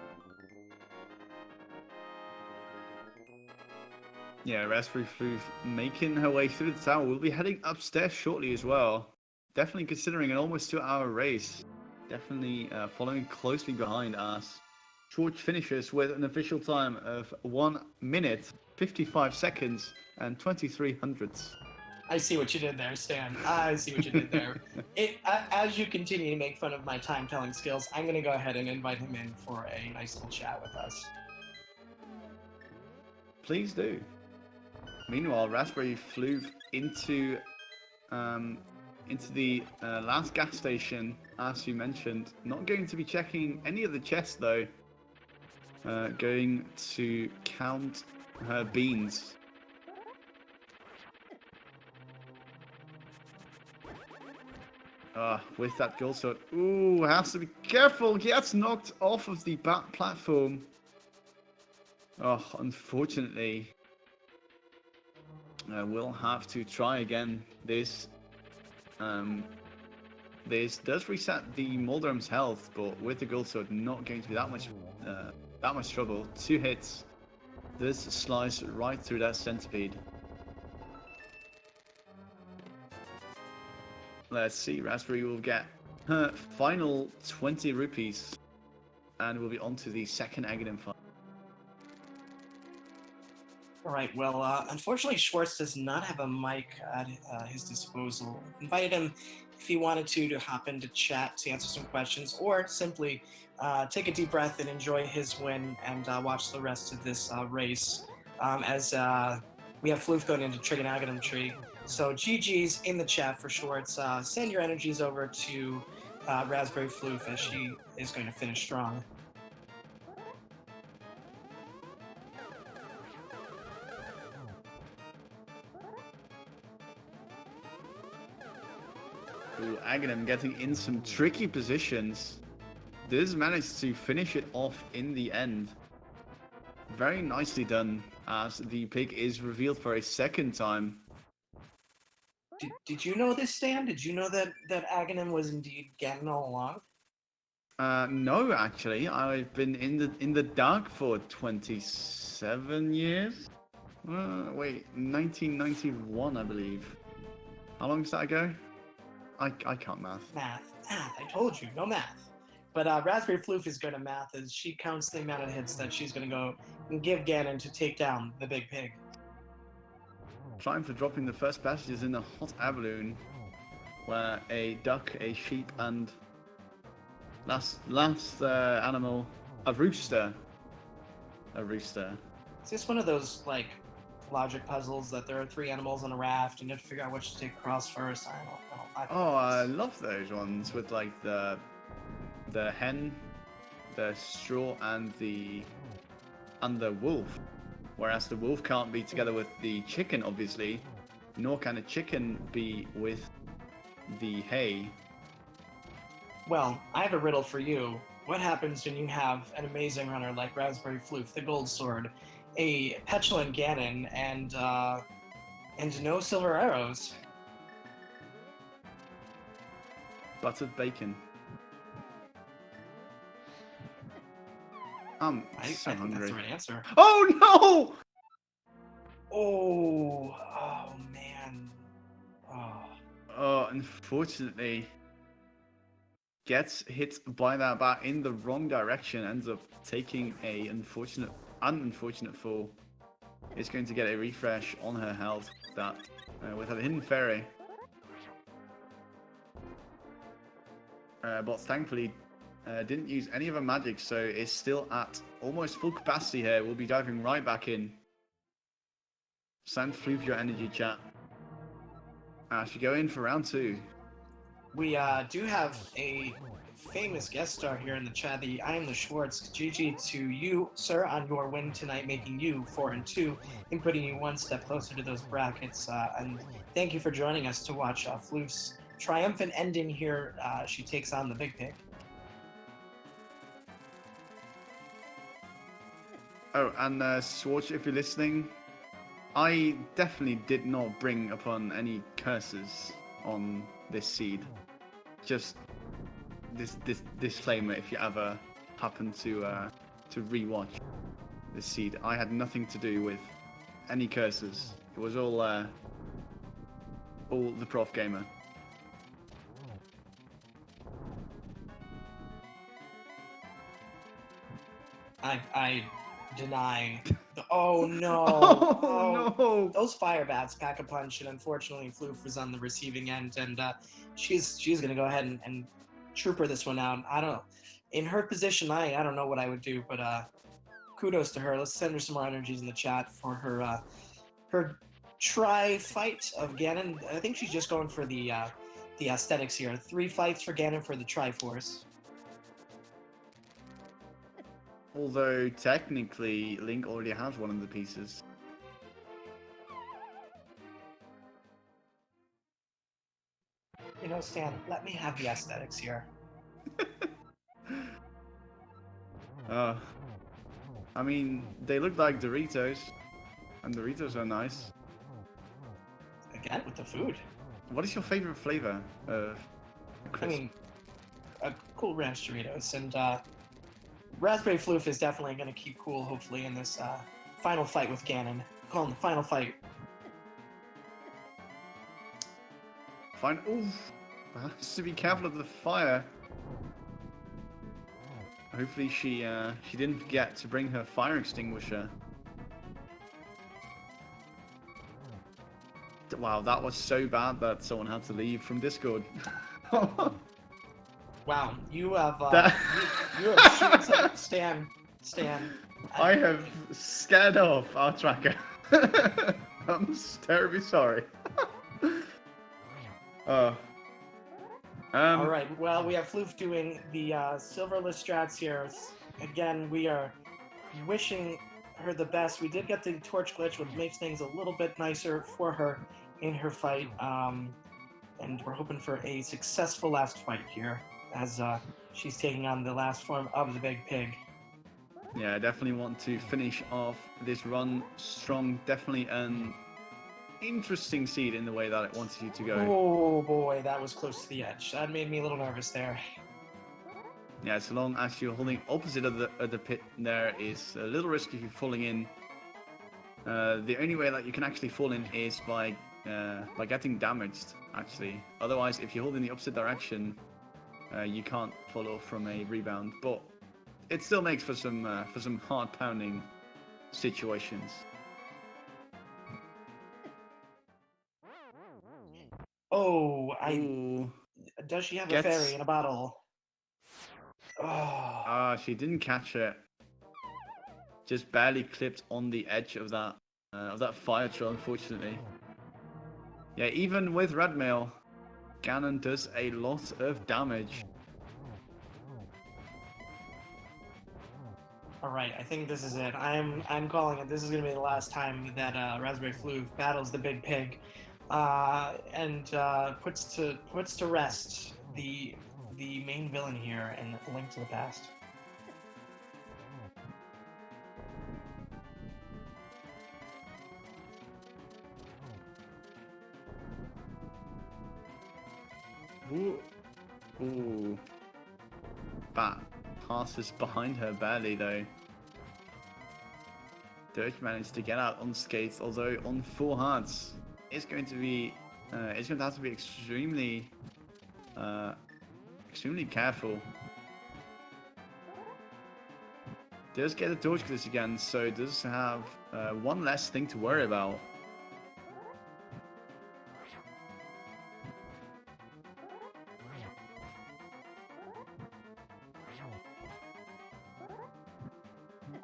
Yeah, Raspberryfloof making her way through the tower. We'll be heading upstairs shortly as well. Definitely considering an almost 2-hour race. Definitely following closely behind us. Schwarz finishes with an official time of 1 minute, 55 seconds, and 23 hundredths. I see what you did there, Stan. I see what you did there. As you continue to make fun of my time-telling skills, I'm going to go ahead and invite him in for a nice little chat with us. Please do. Meanwhile, Raspberryfloof into the last gas station, as you mentioned. Not going to be checking any of the chests though. Going to count her beans. With that gold sword. Ooh, has to be careful. Gets knocked off of the platform. Oh, unfortunately. We'll have to try again. This does reset the Moldorm's health, but with the gold sword, not going to be that much trouble. 2 hits. This slice right through that centipede. Let's see. Raspberry will get her final 20 rupees, and we'll be on to the second Aghanim fight. All right, well, unfortunately, Schwarz does not have a mic at his disposal. Invited him, if he wanted to hop into chat to answer some questions, or simply take a deep breath and enjoy his win and watch the rest of this race as we have Floof going into Trigon Aghanim Tree. So GG's in the chat for Schwarz. Send your energies over to Raspberryfloof as she is going to finish strong. Ooh, Aghanim getting in some tricky positions. Does manage to finish it off in the end. Very nicely done, as the pig is revealed for a second time. Did you know this, Stan? Did you know that Aghanim was indeed Ganon all along? No, actually, I've been in the dark for 27 years. Wait, 1991, I believe. How long does that ago? I can't math. Math. I told you, no math. But Raspberryfloof is going to math as she counts the amount of hits that she's going to go and give Ganon to take down the big pig. Trying for dropping the first passages in the hot air balloon, where a duck, a sheep, and last animal, a rooster. Is this one of those like logic puzzles that there are 3 animals on a raft and you have to figure out which to take across first? I don't know. I love those ones with like the hen, the straw, and the wolf. Whereas the wolf can't be together with the chicken, obviously, nor can a chicken be with the hay. Well, I have a riddle for you. What happens when you have an amazing runner like Raspberryfloof, the Gold Sword, a petulant Ganon, and no silver arrows? Buttered bacon. I'm so hungry. That's the right answer. Oh no! Oh man. Oh, unfortunately, gets hit by that bat in the wrong direction. Ends up taking a unfortunate fall. Is going to get a refresh on her health. That with a hidden fairy. But thankfully didn't use any of her magic, so is still at almost full capacity here. We'll be diving right back in. Send Floof your energy, chat. Should go in for round 2. We do have a famous guest star here in the chat. I am the Schwartz. GG to you, sir, on your win tonight, making you 4-2 and putting you one step closer to those brackets. And thank you for joining us to watch Floof's triumphant ending here. She takes on the Big Pig. Oh, and Schwartz, if you're listening, I definitely did not bring upon any curses on this seed. Just this disclaimer: if you ever happen to rewatch this seed, I had nothing to do with any curses. It was all the prof gamer. I deny. Oh no! Oh no! Those fire bats pack a punch, and unfortunately, Floof was on the receiving end, and she's gonna go ahead and trooper this one out. I don't know. In her position, I don't know what I would do, but kudos to her. Let's send her some more energies in the chat for her try fight of Ganon. I think she's just going for the aesthetics here. 3 fights for Ganon for the Triforce. Although technically Link already has one of the pieces. You know, Stan, let me have the aesthetics here. I mean, they look like Doritos, and Doritos are nice. Again, with the food. What is your favorite flavor of crisp? I mean, a Cool Ranch Doritos, and Raspberryfloof is definitely going to keep cool, hopefully, in this final fight with Ganon. Call him the final fight. Fine. Oof. Has to be careful of the fire. Hopefully she didn't forget to bring her fire extinguisher. Wow, that was so bad that someone had to leave from Discord. Wow, you have you have shooting something, Stan. I have scared off our tracker. I'm terribly sorry. All right. Well, we have Floof doing the silverless strats here. Again, we are wishing her the best. We did get the torch glitch, which makes things a little bit nicer for her in her fight. And we're hoping for a successful last fight here, as she's taking on the last form of the Big Pig. Yeah, I definitely want to finish off this run strong. Definitely an interesting seed in the way that it wanted you to go. Oh boy, that was close to the edge. That made me a little nervous there. Yeah, so long as you're holding opposite of the pit, there is a little risk if you're falling in. The only way that you can actually fall in is by getting damaged, actually. Otherwise, if you hold in the opposite direction, you can't fall off from a rebound. But it still makes for some hard-pounding situations. Oh, Ooh. Does she have a fairy in a bottle? Oh. She didn't catch it. Just barely clipped on the edge of that fire trail, unfortunately. Yeah, even with red mail, Ganon does a lot of damage. All right, I think this is it. I'm calling it. This is gonna be the last time that Raspberryfloof battles the Big Pig, and puts to rest the main villain here in Link to the Past. Ooh. Bat passes behind her barely though. Dirge managed to get out unscathed, although on 4 hearts. It's going to have to be extremely careful. Does get a torch glitch again, so does have one less thing to worry about.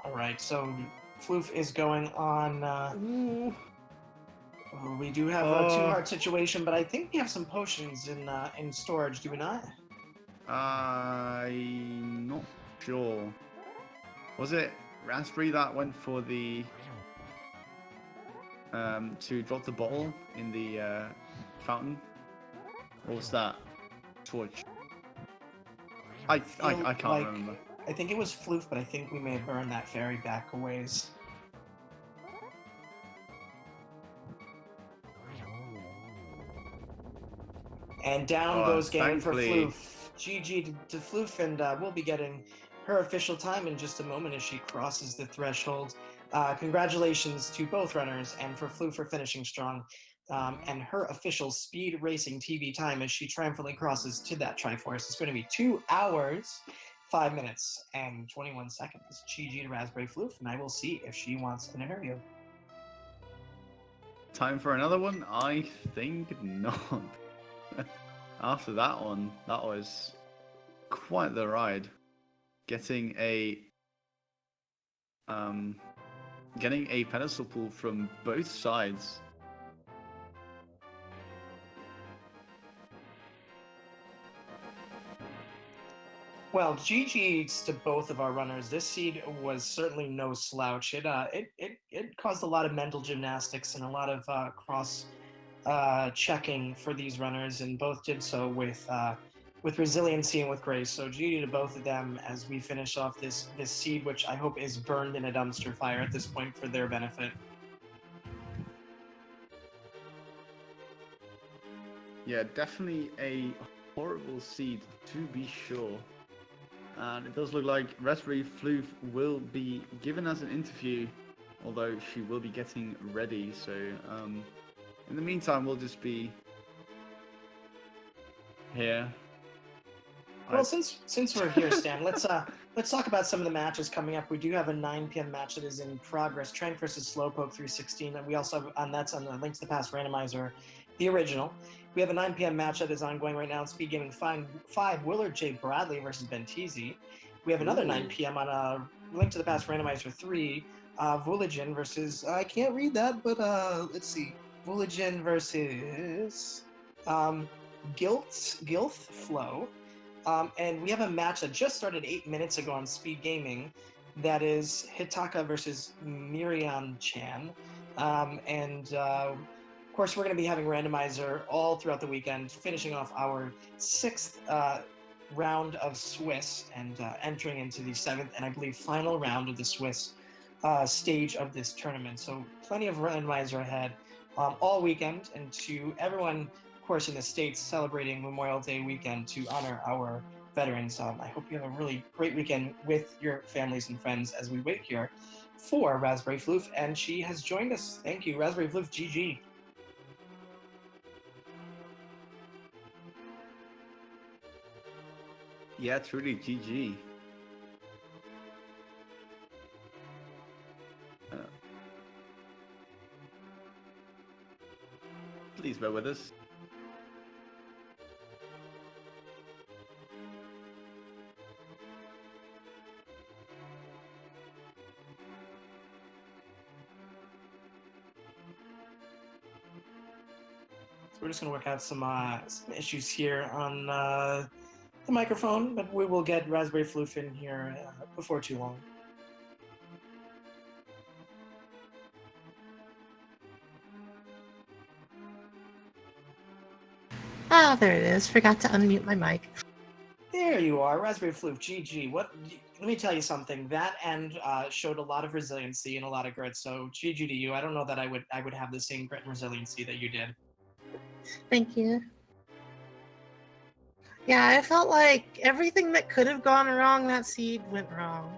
All right, so Floof is going on. Ooh. We do have a 2-heart situation, but I think we have some potions in storage, do we not? I'm not sure. Was it Raspberry that went for the to drop the bottle in the fountain? Or was that Torch? I can't remember. I think it was Floof, but I think we may have burned that fairy back a ways. And down goes game for Floof. GG to Floof, and we'll be getting her official time in just a moment as she crosses the threshold. Congratulations to both runners, and for Floof for finishing strong, and her official speed racing TV time as she triumphantly crosses to that Triforce is going to be 2 hours, 5 minutes, and 21 seconds. GG to Raspberryfloof, and I will see if she wants an interview. Time for another one? I think not. After that one, that was quite the ride. Getting a pedestal pull from both sides. Well, GG's to both of our runners. This seed was certainly no slouch. It caused a lot of mental gymnastics and a lot of cross checking for these runners, and both did so with resiliency and with grace. So GG to both of them as we finish off this seed, which I hope is burned in a dumpster fire at this point for their benefit. Yeah, definitely a horrible seed to be sure. And it does look like Raspberryfloof will be given us an interview, although she will be getting ready. So in the meantime, we'll just be here. Well, since we're here, Stan, let's talk about some of the matches coming up. We do have a 9 p.m. match that is in progress. Trank versus Slowpoke 316, and we also have that's on the Link to the Past Randomizer, the original. We have a 9 p.m. match that is ongoing right now in Speed Gaming 5, Willard J. Bradley versus Bentisi. We have another 9 p.m. on a Link to the Past Randomizer 3, Vuligin versus, I can't read that, but let's see, Vuligin versus Gilth Flow. And we have a match that just started 8 minutes ago on Speed Gaming that is Hitaka versus Miriam Chan. Of course, we're going to be having Randomizer all throughout the weekend, finishing off our 6th round of Swiss and entering into the 7th and I believe final round of the Swiss stage of this tournament. So plenty of Randomizer ahead all weekend, and to everyone, of course, in the States celebrating Memorial Day weekend to honor our veterans. I hope you have a really great weekend with your families and friends as we wait here for Raspberryfloof, and she has joined us. Thank you, Raspberryfloof. GG. Yeah, truly, GG. Please bear with us. So we're just going to work out some issues here on the microphone, but we will get Raspberryfloof in here before too long. Oh, there it is. Forgot to unmute my mic. There you are, Raspberryfloof. GG. Let me tell you something. That end showed a lot of resiliency and a lot of grit. So GG to you. I don't know that I would have the same grit and resiliency that you did. Thank you. Yeah, I felt like everything that could have gone wrong, that seed went wrong.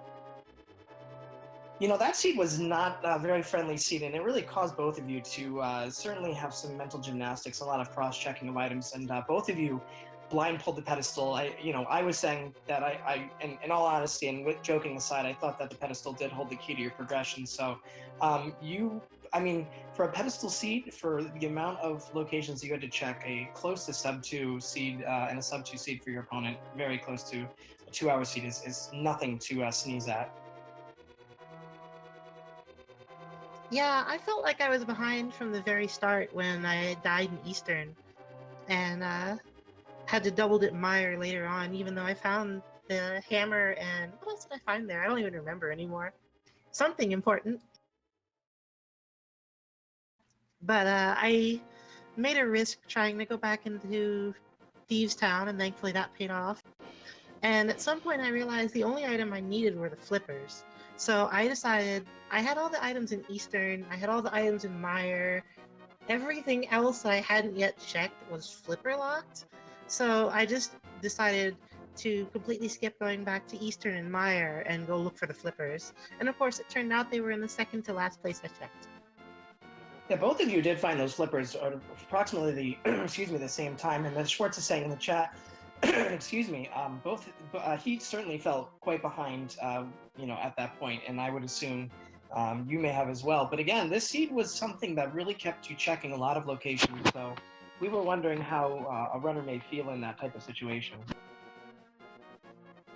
You know, that seed was not a very friendly seed, and it really caused both of you to certainly have some mental gymnastics, a lot of cross-checking of items, and both of you blind pulled the pedestal. I was saying that in all honesty, and with joking aside, I thought that the pedestal did hold the key to your progression. So, for a pedestal seed, for the amount of locations you had to check, a close to sub-2 seed and a sub-2 seed for your opponent, very close to a 2-hour seed is nothing to sneeze at. Yeah, I felt like I was behind from the very start when I died in Eastern, and had to double dip Meyer later on, even though I found the hammer and what else did I find there? I don't even remember anymore. Something important. But I made a risk trying to go back into Thieves Town, and thankfully that paid off. And at some point, I realized the only item I needed were the flippers. So I decided I had all the items in Eastern, I had all the items in Meyer. Everything else I hadn't yet checked was flipper locked. So I just decided to completely skip going back to Eastern and Meyer and go look for the flippers. And of course, it turned out they were in the second to last place I checked. Yeah, both of you did find those flippers at approximately the excuse me, the same time. And as Schwartz is saying in the chat, excuse me, he certainly felt quite behind, at that point, and I would assume you may have as well. But again, this seed was something that really kept you checking a lot of locations. So we were wondering how a runner may feel in that type of situation.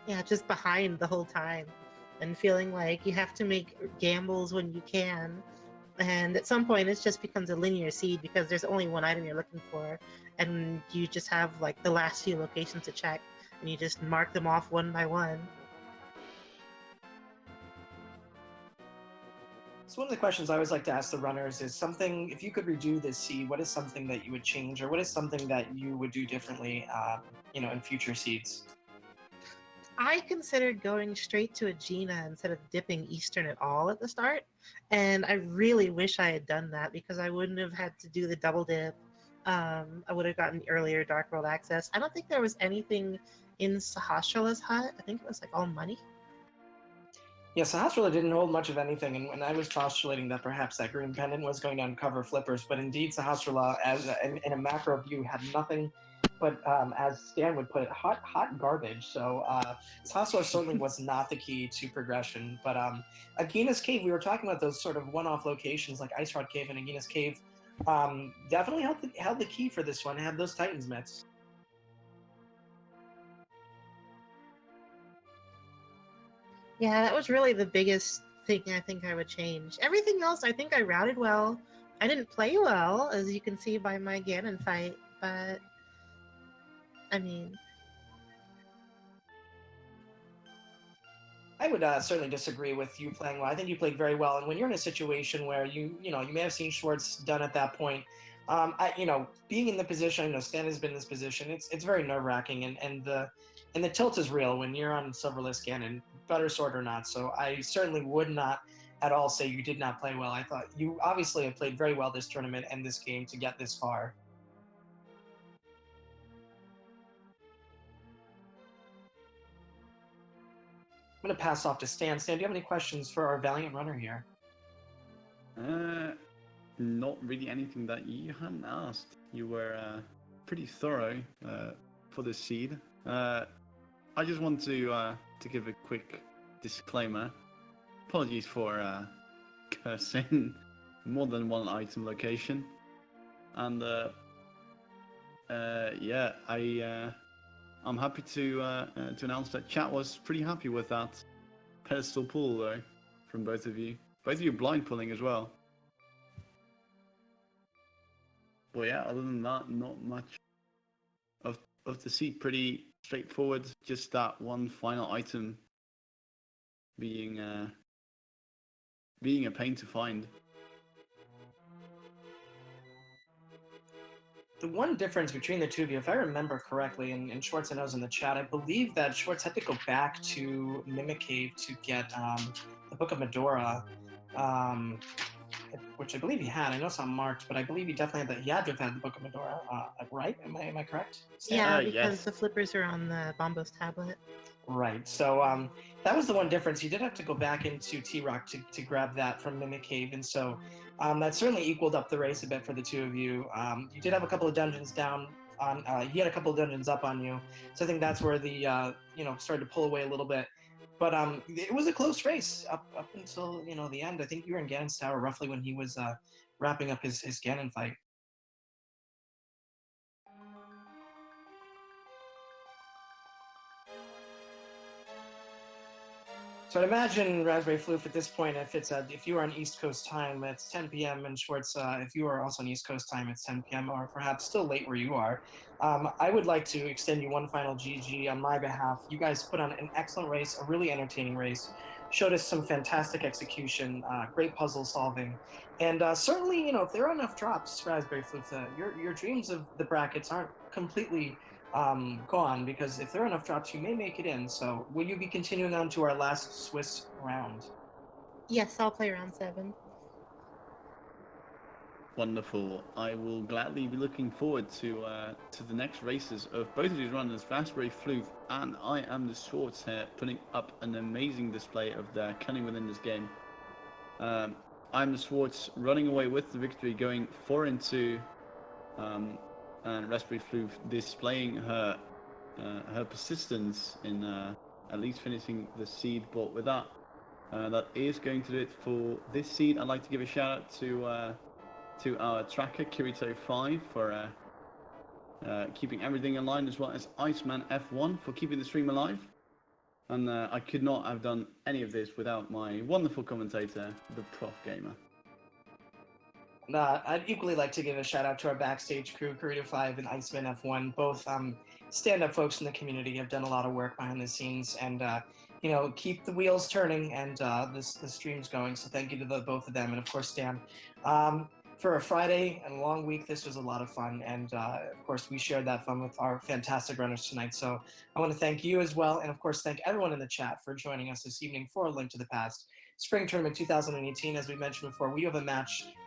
Yeah, just behind the whole time and feeling like you have to make gambles when you can. And at some point, it just becomes a linear seed because there's only one item you're looking for, and you just have like the last few locations to check, and you just mark them off one by one. So one of the questions I always like to ask the runners is something, if you could redo this seed, what is something that you would change, or what is something that you would do differently, in future seeds? I considered going straight to Aegina instead of dipping Eastern at all at the start, and I really wish I had done that because I wouldn't have had to do the double dip. I would have gotten earlier Dark World access. I don't think there was anything in Sahasrala's hut. I think it was like all money. Yeah, Sahasrara didn't hold much of anything, and when I was postulating that perhaps that green pendant was going to uncover flippers, but indeed Sahasrara, in a macro view, had nothing but, as Stan would put it, hot garbage. So Sahasrara certainly was not the key to progression. But Agina's Cave, we were talking about those sort of one-off locations like Ice Rod Cave and Agina's Cave. Definitely held the key for this one. Had those Titans mitts. Yeah, that was really the biggest thing I think I would change. Everything else, I think I routed well. I didn't play well, as you can see by my Ganon fight, but I mean, I would certainly disagree with you playing well. I think you played very well, and when you're in a situation where you may have seen Schwartz done at that point, being in the position, Stan has been in this position. It's very nerve wracking, and the tilt is real when you're on Silverless Ganon, better sword or not. So I certainly would not at all say you did not play well. I thought you obviously have played very well this tournament and this game to get this far. I'm going to pass off to Stan. Stan, do you have any questions for our valiant runner here? Not really anything that you hadn't asked. You were pretty thorough for this seed. I just want to give a quick disclaimer. Apologies for cursing more than one item location, and I'm happy to announce that chat was pretty happy with that pedestal pull though from both of you. Both of you blind pulling as well. But yeah, other than that, not much of the seat. Pretty straightforward. Just that one final item being a pain to find. The one difference between the two of you, if I remember correctly, and Schwartz and I was in the chat, I believe that Schwartz had to go back to Mimic Cave to get the Book of Medora, which I believe he had. I know it's not marked, but I believe he definitely he had to have had the Book of Medora, right? Am I correct? yeah, because yes. the flippers are on the Bombos tablet. Right. So that was the one difference. You did have to go back into T-Rock to grab that from Mimic Cave, and so that certainly equaled up the race a bit for the two of you. You did have a couple of dungeons down on. He had a couple of dungeons up on you, so I think that's where the started to pull away a little bit. But it was a close race up until the end. I think you were in Ganon's tower roughly when he was wrapping up his Ganon fight. So I'd imagine Raspberryfloof at this point, if you are on East Coast time, it's 10 p.m. and Schwartz, if you are also on East Coast time, it's 10 p.m. or perhaps still late where you are. I would like to extend you one final GG on my behalf. You guys put on an excellent race, a really entertaining race. Showed us some fantastic execution, great puzzle solving, and certainly, if there are enough drops, Raspberryfloof, your dreams of the brackets aren't completely gone, because if there are enough drops, you may make it in. So will you be continuing on to our last Swiss round? Yes, I'll play round 7. Wonderful. I will gladly be looking forward to the next races of both of these runners, Raspberryfloof and iamtheschwarz here, putting up an amazing display of their cunning within this game. iamtheschwarz running away with the victory, going 4-2, and Raspberryfloof displaying her persistence in at least finishing the seed. But with that, that is going to do it for this seed. I'd like to give a shout out to our tracker Kirito5 for keeping everything in line, as well as Iceman F1 for keeping the stream alive. And I could not have done any of this without my wonderful commentator, the Prof Gamer. I'd equally like to give a shout out to our backstage crew, Kirito5 and Iceman F1, both stand-up folks in the community, have done a lot of work behind the scenes, and keep the wheels turning and the streams going. So thank you to both of them, and of course Dan. For a Friday and a long week, this was a lot of fun, and of course we shared that fun with our fantastic runners tonight. So I want to thank you as well, and of course thank everyone in the chat for joining us this evening for A Link to the Past Spring Tournament 2018. As we mentioned before, we have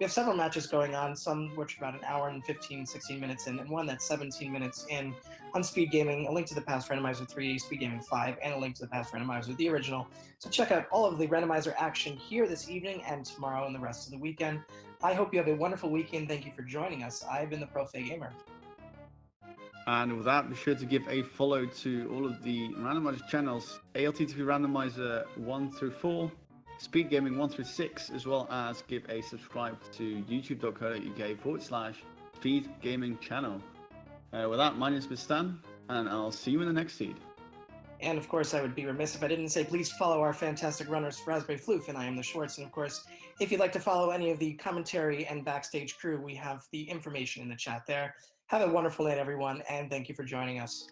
several matches going on, some which are about an hour and 16 minutes in, and one that's 17 minutes in on Speed Gaming, A Link to the Past Randomizer 3, Speed Gaming 5, and A Link to the Past Randomizer, the original. So check out all of the Randomizer action here this evening and tomorrow and the rest of the weekend. I hope you have a wonderful weekend. Thank you for joining us. I've been the Prof Gamer. And with that, be sure to give a follow to all of the randomizer channels, ALTTP Randomizer 1 through 4, Speed Gaming 1 through 6, as well as give a subscribe to youtube.co.uk/Speed Gaming channel. With that, my name is Stan, and I'll see you in the next seed. And of course, I would be remiss if I didn't say please follow our fantastic runners, Raspberryfloof and iamtheschwarz. And of course, if you'd like to follow any of the commentary and backstage crew, we have the information in the chat there. Have a wonderful night, everyone, and thank you for joining us.